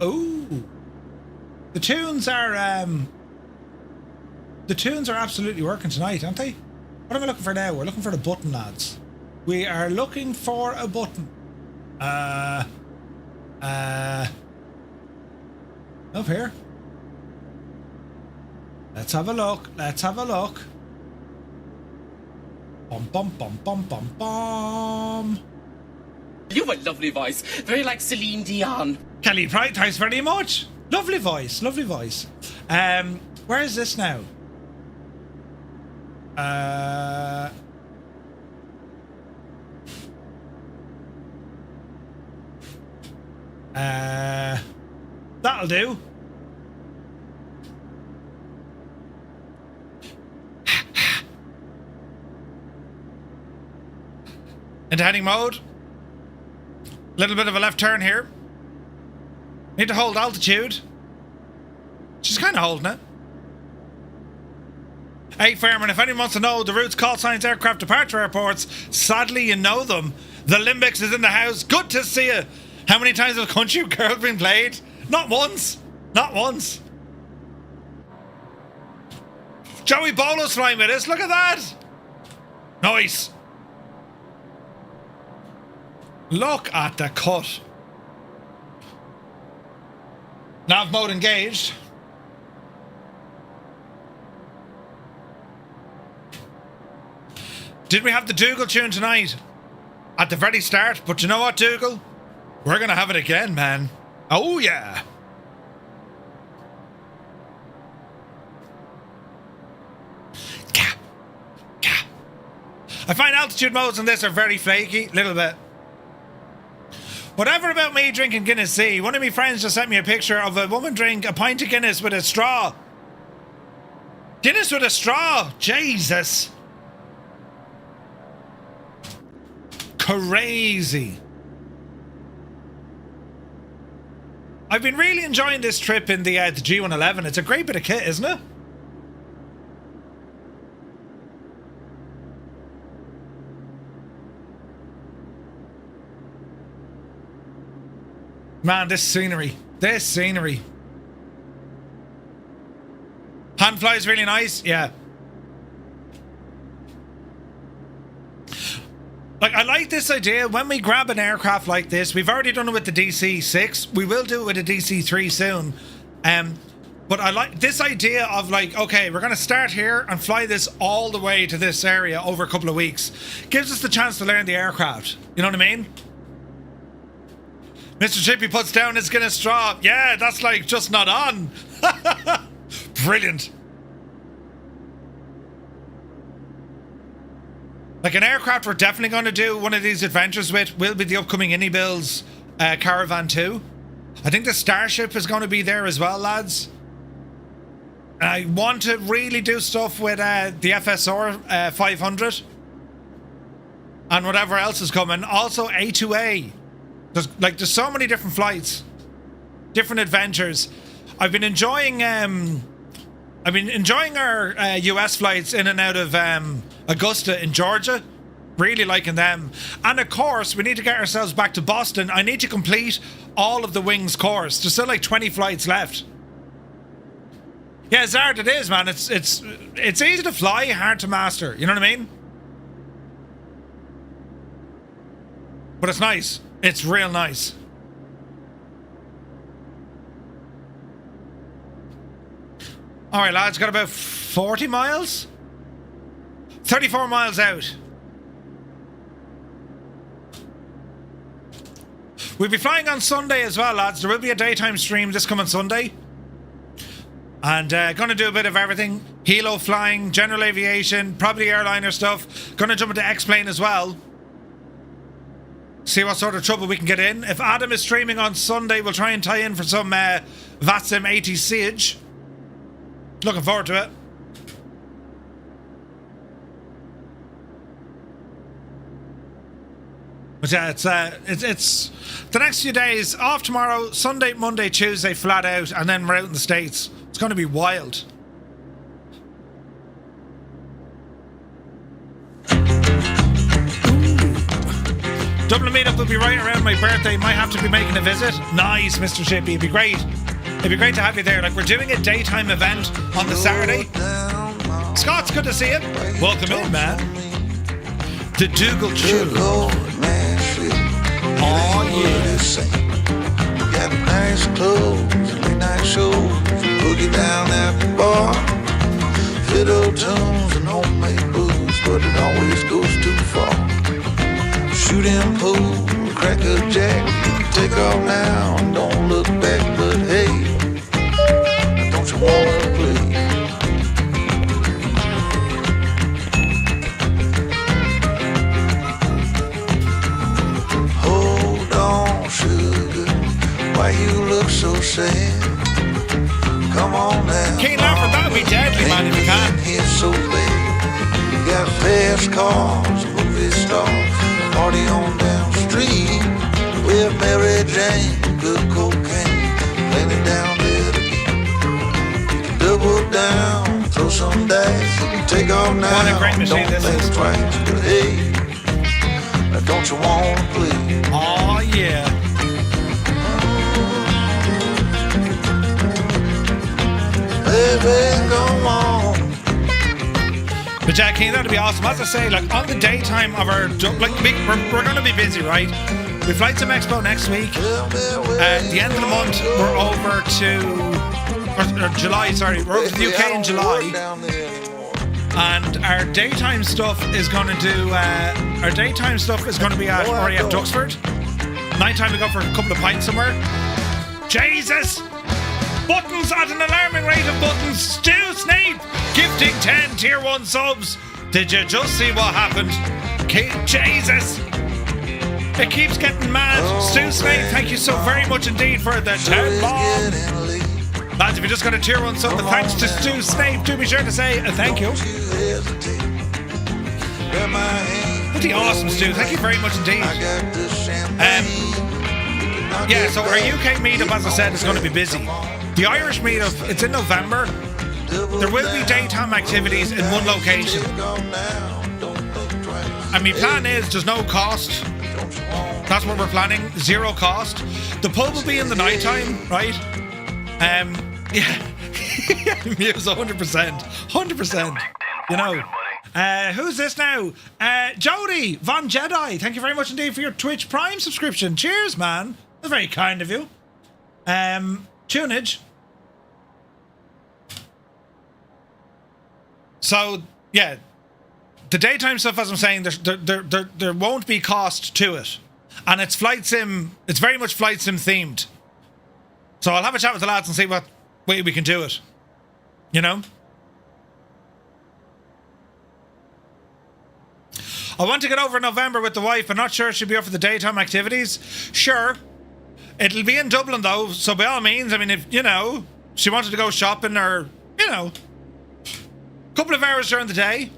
Ooh. The tunes are absolutely working tonight, aren't they? What am I looking for now? We're looking for the button, lads. We are looking for a button. Up here. Let's have a look. Let's have a look. Bum bum bum bum bum bum. You have a lovely voice, very like Celine Dion. Kelly Pride, thanks very much. Lovely voice, lovely voice. Where is this now? That'll do. Into heading mode. Little bit of a left turn here. Need to hold altitude. She's kind of holding it. Hey, Fairman, if anyone wants to know the routes, call signs, aircraft departure airports, sadly you know them. The Limbics is in the house. Good to see you. How many times has Country Girl been played? Not once. Not once. Joey Bolo's flying with us. Look at that. Nice. Look at the cut. Nav mode engaged. Did we have the Dougal tune tonight? At the very start, but you know what, Dougal? We're gonna have it again, man. Oh yeah. I find altitude modes on this are very flaky, little bit. Whatever about me drinking Guinness C, one of my friends just sent me a picture of a woman drink a pint of Guinness with a straw. Guinness with a straw, Jesus. Crazy. I've been really enjoying this trip in the G-111. It's a great bit of kit, isn't it? Man, this scenery. This scenery. Hand flies really nice. Yeah. Like, I like this idea. When we grab an aircraft like this, we've already done it with the DC-6. We will do it with the DC-3 soon. But I like this idea of like, okay, we're going to start here and fly this all the way to this area over a couple of weeks. Gives us the chance to learn the aircraft. You know what I mean? Mr. Chippy puts down his Guinness straw. Yeah, that's like just not on. Brilliant. Like an aircraft we're definitely going to do one of these adventures with will be the upcoming Innie-Bill's Caravan 2. I think the Starship is going to be there as well, lads. I want to really do stuff with the FSR 500 and whatever else is coming. Also A2A. There's so many different flights, different adventures. I've been enjoying our US flights in and out of Augusta in Georgia. Really liking them. And of course, we need to get ourselves back to Boston. I need to complete all of the Wings course. There's still like 20 flights left. Yeah, it's hard. It is, man. It's easy to fly, hard to master. You know what I mean? But it's nice. It's real nice. Alright, lads, got about 40 miles? 34 miles out. We'll be flying on Sunday as well, lads. There will be a daytime stream this coming Sunday. And gonna do a bit of everything. Helo flying, general aviation, probably airliner stuff. Gonna jump into X-Plane as well. See what sort of trouble we can get in. If Adam is streaming on Sunday, we'll try and tie in for some VATSIM 80 Siege. Looking forward to it. But yeah, it's the next few days. Off tomorrow, Sunday, Monday, Tuesday, flat out, and then we're out in the States. It's going to be wild. Dublin meetup will be right around my birthday. Might have to be making a visit. Nice, Mr. Chippy. It'd be great. It'd be great to have you there. Like, we're doing a daytime event on the Saturday. Scott's good to see you. Welcome in, man. The Dougal Chew. Oh, yeah. Got nice clothes, late night shows, boogie down at the bar. Fiddle tunes and homemade booze, but it always goes too far. Shooting pool, crack a jack, take off now and don't look back, but hey, don't you wanna play? Hold on, sugar, why you look so sad? Come on now. Can't laugh at that, be deadly, man, if you can. Here so bad. You got fast cars, movie stars. Party on down the street with Mary Jane, good cocaine, laying it down there again. Double down, throw some dice, you can take off now. What a great machine don't this think is. twice, but hey, now don't you wanna play? Oh yeah. Baby, go on. But yeah, Keen, that'd be awesome. As I say, like on the daytime of our, like we're going to be busy, right? We Flight Sim Expo next week. At the end of the month, we're over to, or July, sorry, we're over to the UK in July. And our daytime stuff is going to do, be at RAF Duxford. Nighttime we go for a couple of pints somewhere. Jesus! Buttons at an alarming rate of buttons. Stu Snape gifting 10 tier 1 subs. Did you just see what happened? Jesus! It keeps getting mad. Stu Snape, thank you so very much indeed for the 10 bomb. Lads, if you just got a tier 1 sub, thanks to Stu Snape, do be sure to say a thank you. Pretty awesome, Stu. Thank you very much indeed. Yeah, so our UK meetup, as I said, is going to be busy. The Irish meetup, it's in November. There will be daytime activities in one location. And my plan is there's no cost. That's what we're planning. 0 cost. The pub will be in the nighttime, right? Yeah. Muse 100%. 100%. You know. Who's this now? Jody Von Jedi. Thank you very much indeed for your Twitch Prime subscription. Cheers, man. That's very kind of you. Tunage. So, yeah. The daytime stuff, as I'm saying, there won't be cost to it. And it's Flight Sim, it's very much Flight Sim themed. So I'll have a chat with the lads and see what way we can do it. You know? I want to get over in November with the wife, but not sure she'll be up for the daytime activities. Sure. It'll be in Dublin though, so by all means, I mean, if, you know, she wanted to go shopping or, you know, a couple of hours during the day,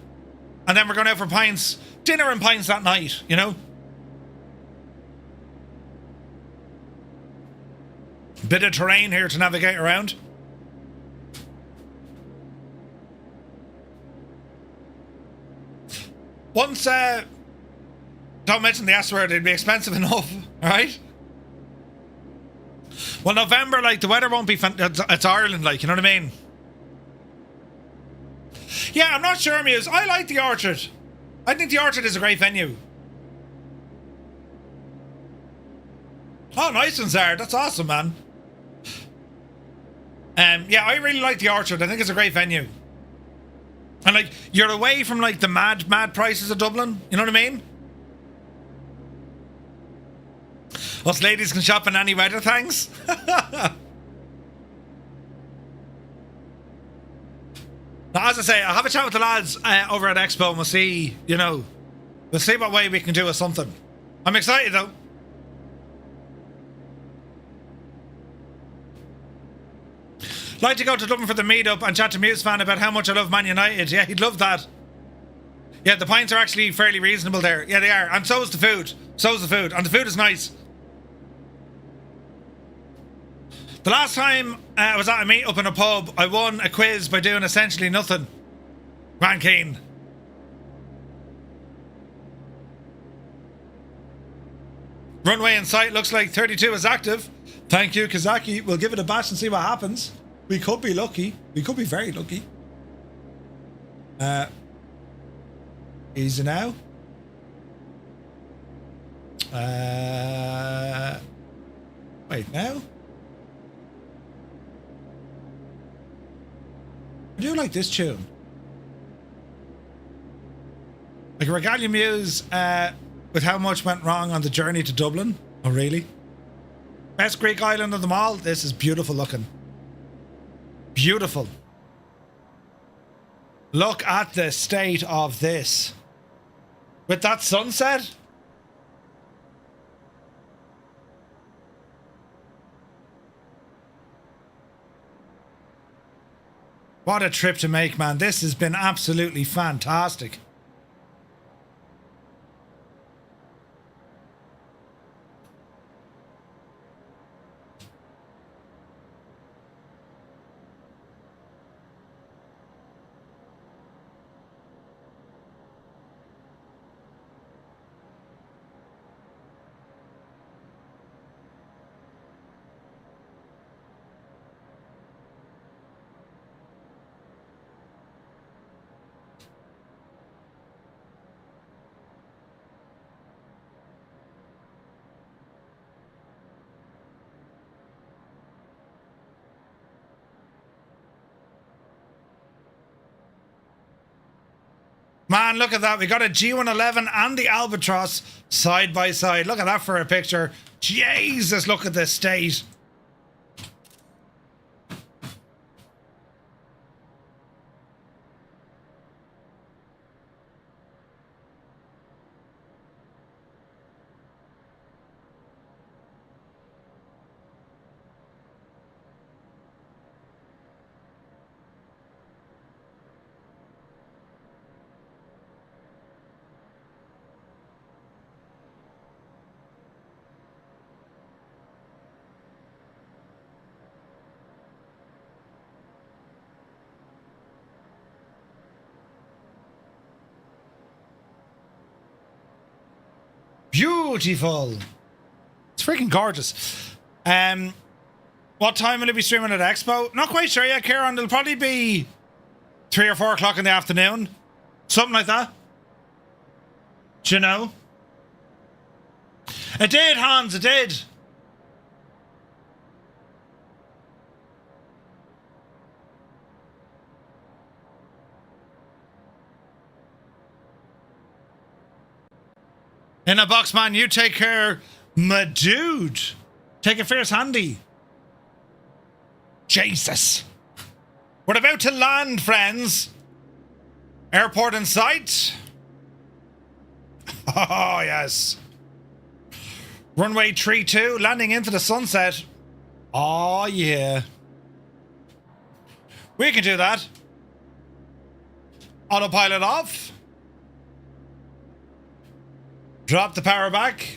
and then we're going out for pints, dinner and pints that night, you know? Bit of terrain here to navigate around. Once, don't mention the S word, it'd be expensive enough, alright? Well, November, like, the weather won't be it's Ireland, like, you know what I mean? Yeah, I'm not sure, Muse. I like the Orchard. I think the Orchard is a great venue. Oh, nice ones there. That's awesome, man. Yeah, I really like the Orchard. I think it's a great venue. And, like, you're away from, like, the mad prices of Dublin. You know what I mean? Us ladies can shop in any weather, thanks. Now, as I say, I'll have a chat with the lads over at Expo and we'll see, you know, we'll see what way we can do with something. I'm excited, though. Like to go to Dublin for the meetup and chat to Muse fan about how much I love Man United. Yeah, he'd love that. Yeah, the pints are actually fairly reasonable there. Yeah, they are. And so is the food. So is the food. And the food is nice. The last time I was at a meetup in a pub, I won a quiz by doing essentially nothing. Man Keen. Runway in sight looks like 32 is active. Thank you, Kazaki. We'll give it a bash and see what happens. We could be lucky. We could be very lucky. Easy now. Wait, now? I do like this tune. Like Regalia Muse with how much went wrong on the journey to Dublin. Oh, really? Best Greek island of them all. This is beautiful looking. Beautiful. Look at the state of this. With that sunset. What a trip to make, man. This has been absolutely fantastic. Man, look at that. We got a G-111 and the Albatross side by side. Look at that for a picture. Jesus, look at this state. Beautiful. It's freaking gorgeous. What time will it be streaming at Expo? Not quite sure yet, Kieran. It'll probably be 3 or 4 o'clock in the afternoon. Something like that. Do you know? It did, Hans, it did. In a box, man. You take care, my dude. Take it fierce handy. Jesus. We're about to land, friends. Airport in sight. Oh, yes. Runway 32, landing into the sunset. Oh, yeah. We can do that. Autopilot off. Drop the power back.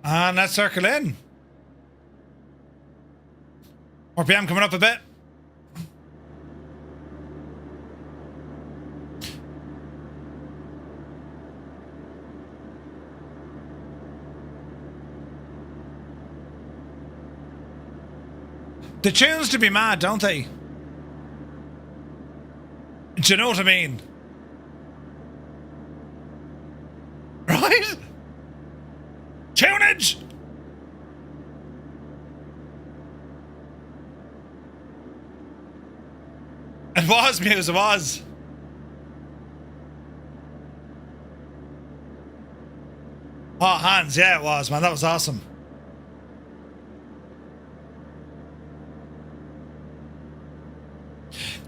And let's circle in. RPM coming up a bit. They choose to be mad, don't they? Do you know what I mean? Right? Tunage! It was, Muse, it was. Oh, Hans, yeah, it was, man. That was awesome.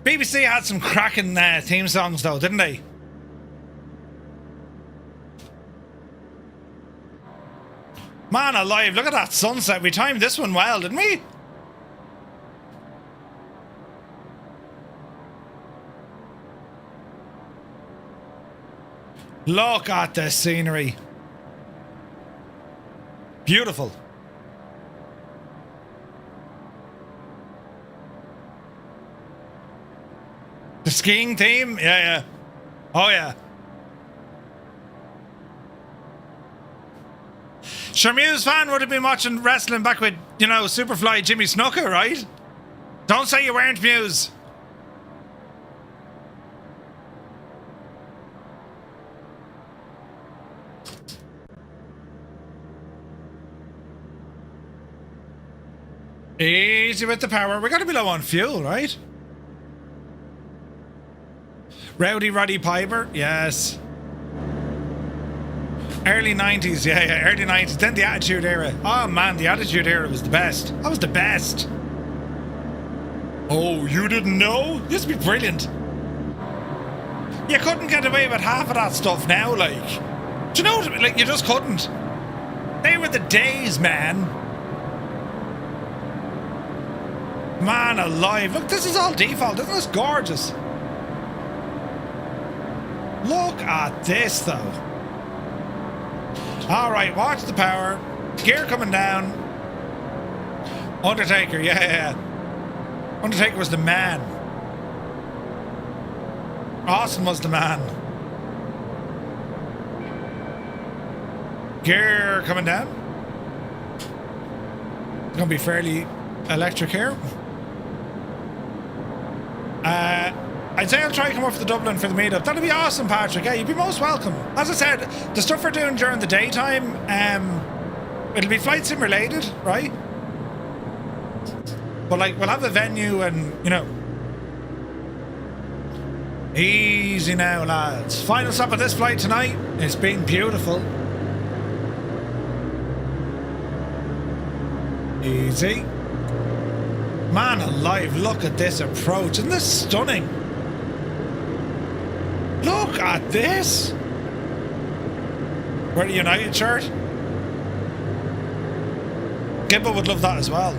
BBC had some cracking theme songs, though, didn't they? Man alive, look at that sunset. We timed this one well, didn't we? Look at the scenery. Beautiful. The skiing theme? Yeah, yeah. Oh, yeah. Sure, Muse fan would have been watching wrestling back with, you know, Superfly Jimmy Snuka, right? Don't say you weren't, Muse. Easy with the power. We gotta be low on fuel, right? Rowdy Roddy Piper, yes. Early 90s, yeah, early 90s. Then the Attitude Era. Oh man, the Attitude Era was the best. That was the best. Oh, you didn't know? This would be brilliant. You couldn't get away with half of that stuff now, like. Do you know what I mean? Like, you just couldn't. They were the days, man. Man alive. Look, this is all default. Isn't this gorgeous? Look at this, though. Alright, watch the power. Gear coming down. Undertaker, yeah. Undertaker was the man. Austin was the man. Gear coming down. It's gonna be fairly electric here. I'd say I'll try to come up for the Dublin for the meetup. That'd be awesome, Patrick. Yeah, you'd be most welcome. As I said, the stuff we're doing during the daytime, it'll be flight sim related, right? But like, we'll have a venue and, you know, Easy now, lads. Final stop of this flight tonight. It's been beautiful. Easy. Man alive, look at this approach. Isn't this stunning? Look at this. Wear the United shirt. Gibbo would love that as well.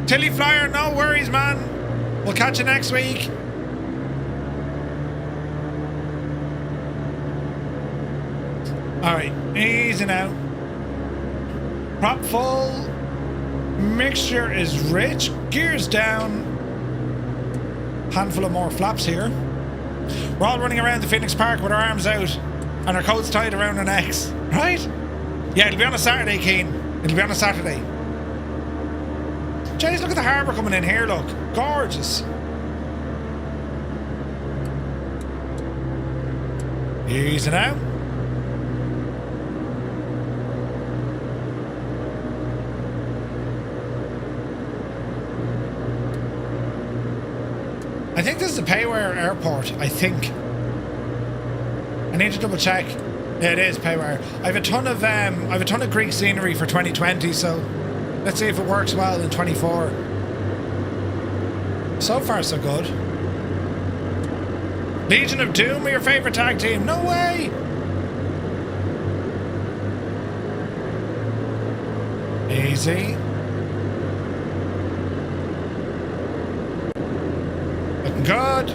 Tilly Flyer, no worries, man. We'll catch you next week. Alright, easy now. Prop full. Mixture is rich. Gears down. Handful of more flaps here. We're all running around the Phoenix Park with our arms out and our coats tied around our necks. Right? Yeah, it'll be on a Saturday, Keen. It'll be on a Saturday. Jeez, look at the harbour coming in here, look. Gorgeous. Easy now. I think this is the Payware airport, I think. I need to double check. Yeah, it is Payware. I have a ton of Greek scenery for 2020, so let's see if it works well in 24. So far, so good. Legion of Doom are your favourite tag team? No way! Easy. Looking good.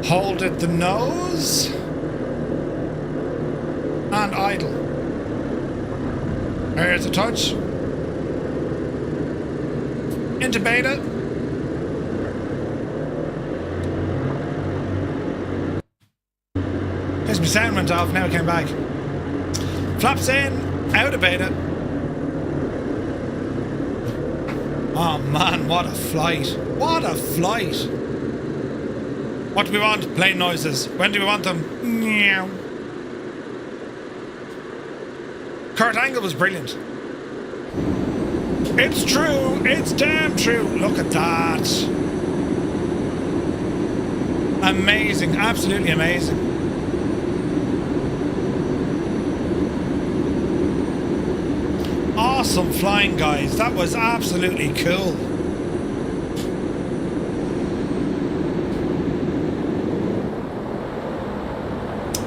Hold at the nose. And idle. There's a touch. Into beta. Because my sound went off, now it came back. Flaps in, out of beta. Oh man, what a flight. What a flight. What do we want? Plane noises. When do we want them? Meow. Kurt Angle was brilliant. It's true. It's damn true. Look at that. Amazing. Absolutely amazing. Awesome flying, guys. That was absolutely cool.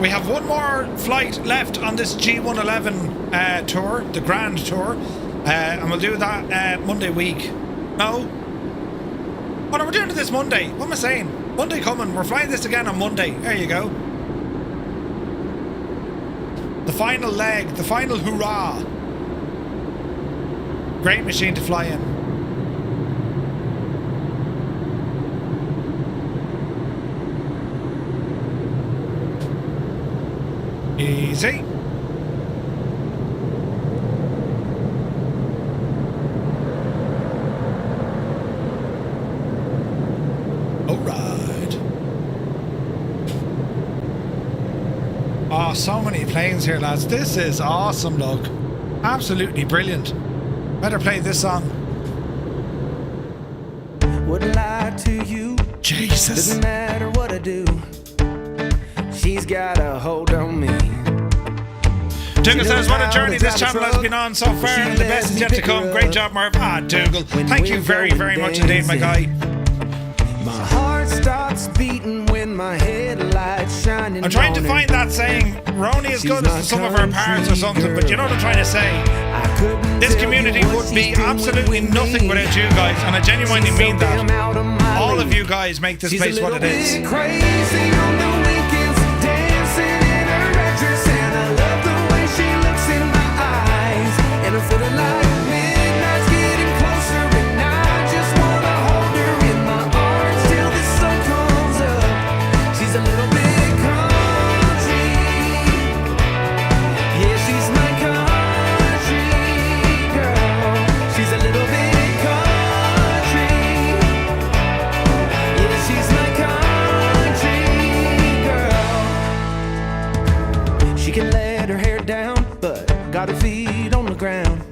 We have one more flight left on this G-111 tour, the Grand Tour, and we'll do that Monday week. No? Oh no, we're doing it this Monday. What am I saying? Monday coming. We're flying this again on Monday. There you go. The final leg, the final hurrah. Great machine to fly in. Easy. All right. Oh, so many planes here, lads. This is awesome, look. Absolutely brilliant. Better play this song. Wouldn't lie to you. Jesus. Doesn't matter what I do. She's got a hold on me. Dougal says, what a journey this channel has been on so far, and the best is yet to come. Great job, Marv. Ah, Dougal. Thank you very, very much indeed, my guy. My heart starts beating when my headlights shining. I'm trying to find that saying, we're only as good as the sum of our parts or something, but you know what I'm trying to say? This community would be absolutely nothing without you guys, and I genuinely mean that. All of you guys make this place what it is. Crazy on the weekends, dancing in her red dress, and I love the way she looks in my eyes, and I'm feeling like midnight's getting closer, and I just wanna hold her in my arms till the sun comes up. She's a little bit country, yeah, she's my country girl. She's a little bit country, yeah, she's my country girl. She can let her hair down, but got her feet on the ground.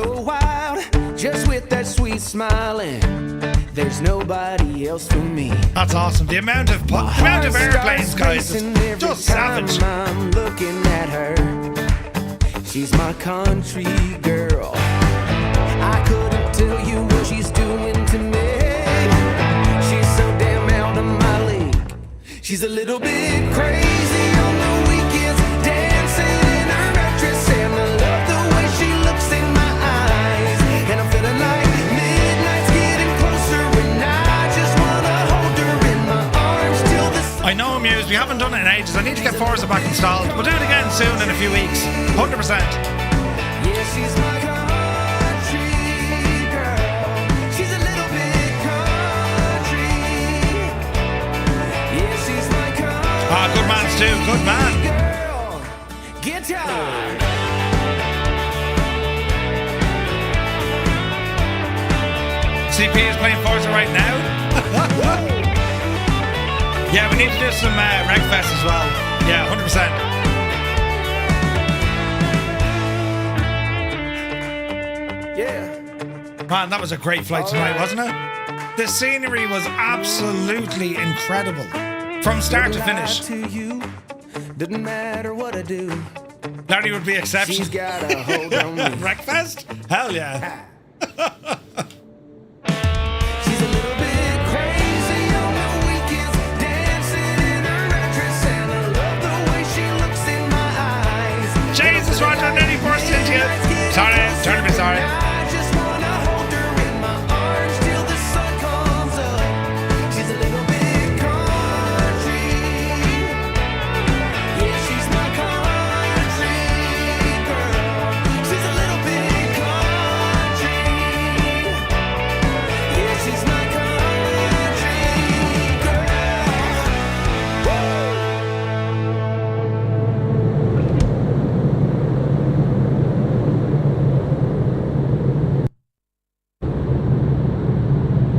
so wild, just with that sweet smiling. There's nobody else for me. That's awesome. The amount of airplanes, guys, is just savage. I'm looking at her. She's my country girl. I couldn't tell you what she's doing to me. She's so damn out of my league. She's a little bit crazy on the weekends, dancing in her red dress, and I love the way she looks in my eyes. And I'm feeling like midnight's getting closer, and I just wanna hold her in my arms till the sun. I know I'm used. We haven't done it in ages. I need to get Forza back installed. We'll do it again soon in a few weeks. 100%. Yeah, she's my country girl. She's a little bit country. Yeah, she's my country. Ah, good man, Stu. Good man. Girl, guitar. CP is playing Forza right now. Yeah, we need to do some Wreckfest as well. Yeah, 100%. Yeah. Man, that was a great flight tonight, wasn't it? The scenery was absolutely incredible. From start to finish. To you, doesn't matter what I do. Larry would be exceptional. She's got a hold on me. Wreckfest? Hell yeah. She's a little bit crazy on the weekends, dancing in her red dress, and I love the way she looks in my eyes. Jesus, Roger, nearly burst into you. Sorry, trying to be sorry. I just wanna hold her in my arms till the sun comes up. She's a little bit country. Yeah, she's my country girl. She's a little bit country. Yeah, she's my country girl. Woo!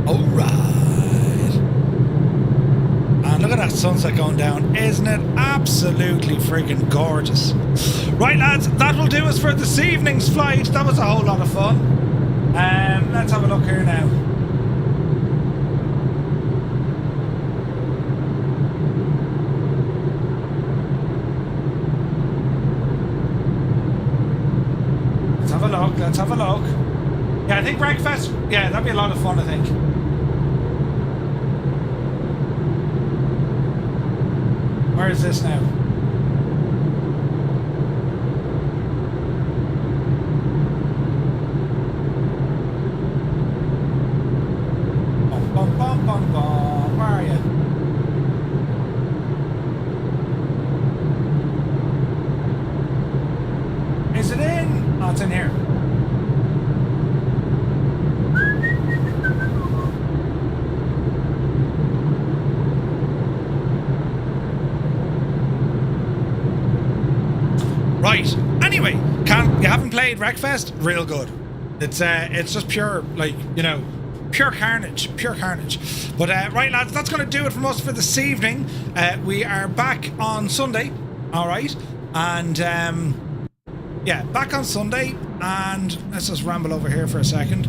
Alright. And look at that sunset going down. Isn't it absolutely freaking gorgeous? Right, lads, that will do us for this evening's flight. That was a whole lot of fun. Let's have a look here now. Let's have a look. Let's have a look. Yeah, I think Wreckfest, yeah, that'd be a lot of fun, I think. Where is this now? Bum, bum, bum, bum, bum. Where are you? Is it in? Oh, it's in here. Right. Anyway, you haven't played Wreckfest? Real good. It's just pure, like, you know, pure carnage. But right, lads, that's going to do it from us for this evening. We are back on Sunday, all right, and yeah, back on Sunday. And let's just ramble over here for a second.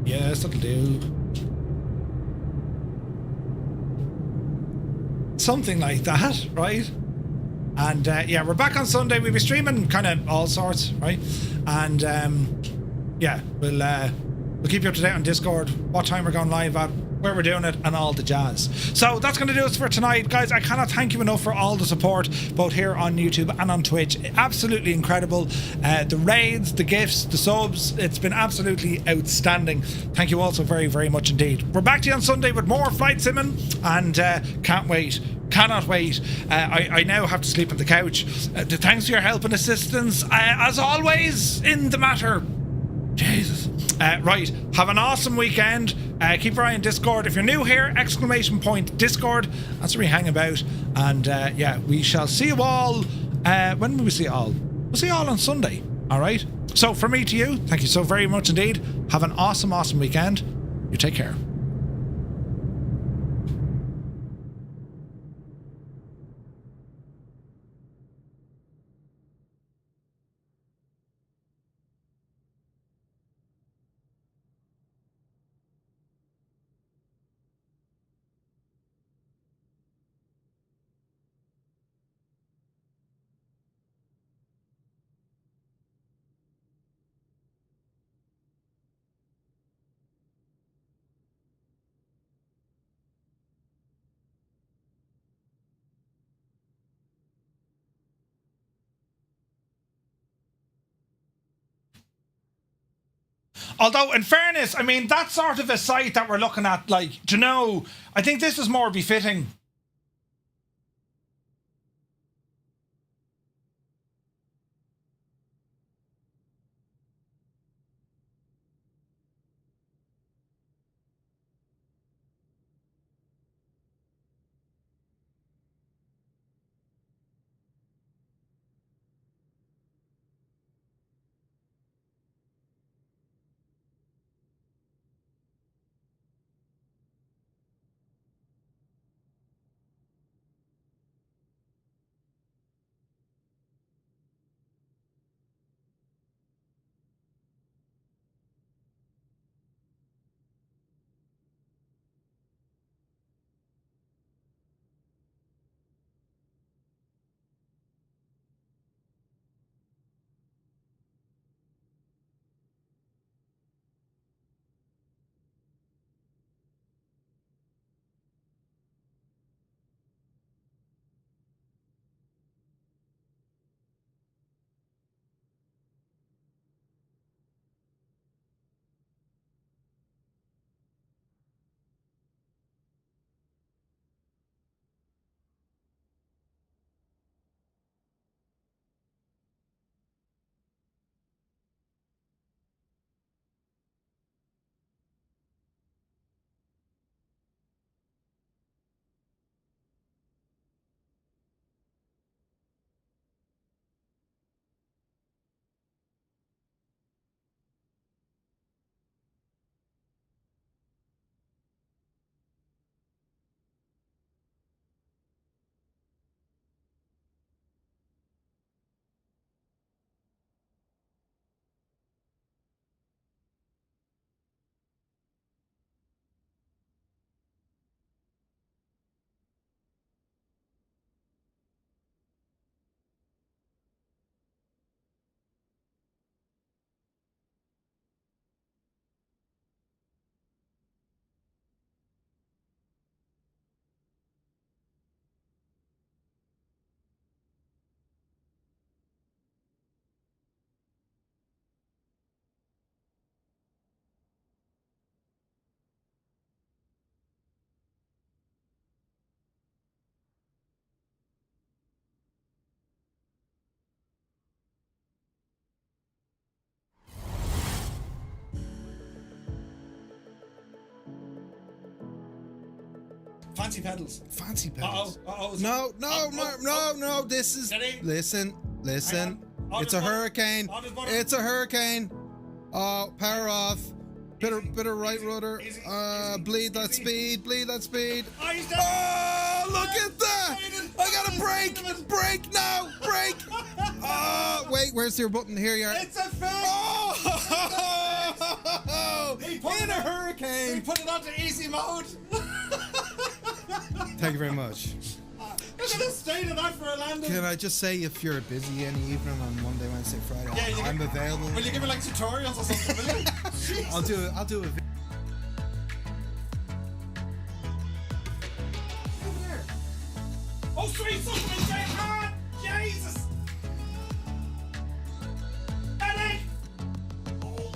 Yes, that'll do. Something like that, right? And yeah, we're back on Sunday. We'll be streaming kind of all sorts, right? And yeah, we'll keep you up to date on Discord, what time we're going live at, where we're doing it, and all the jazz. So that's going to do us for tonight, guys. I cannot thank you enough for all the support, both here on YouTube and on Twitch. Absolutely incredible. The raids, the gifts, the subs, it's been absolutely outstanding. Thank you all so very, very much indeed. We're back to you on Sunday with more flight simming, and can't wait. Cannot wait. I now have to sleep on the couch. Thanks for your help and assistance, as always, in the matter. Jesus. Right, have an awesome weekend. Keep your eye on Discord. If you're new here, !Discord. That's where we hang about. And yeah, we shall see you all. When will we see you all? We'll see you all on Sunday. All right. So from me to you, thank you so very much indeed. Have an awesome weekend. You take care. Although, in fairness, I mean, that sort of a site that we're looking at, like, do you know, I think this is more befitting. Fancy pedals. Fancy pedals. Uh-oh. No. This is. Steady. Listen. It's a hurricane. It's a hurricane. Oh, power off. Bit of right rudder. Bleed that speed. Oh, look at that! I gotta brake. Brake now. Brake. Oh, wait. Where's your button? Here you are. It's a fake. Oh, in a hurricane. He put it onto easy mode. Thank you very much. I should have stayed in that for a landing. Can I just say, if you're busy any evening on Monday, Wednesday, Friday, Yeah, I'm available. Will you give me like tutorials or something? Will you? I'll do a video. Oh, sweet something, man! Jesus! Medic! Oh.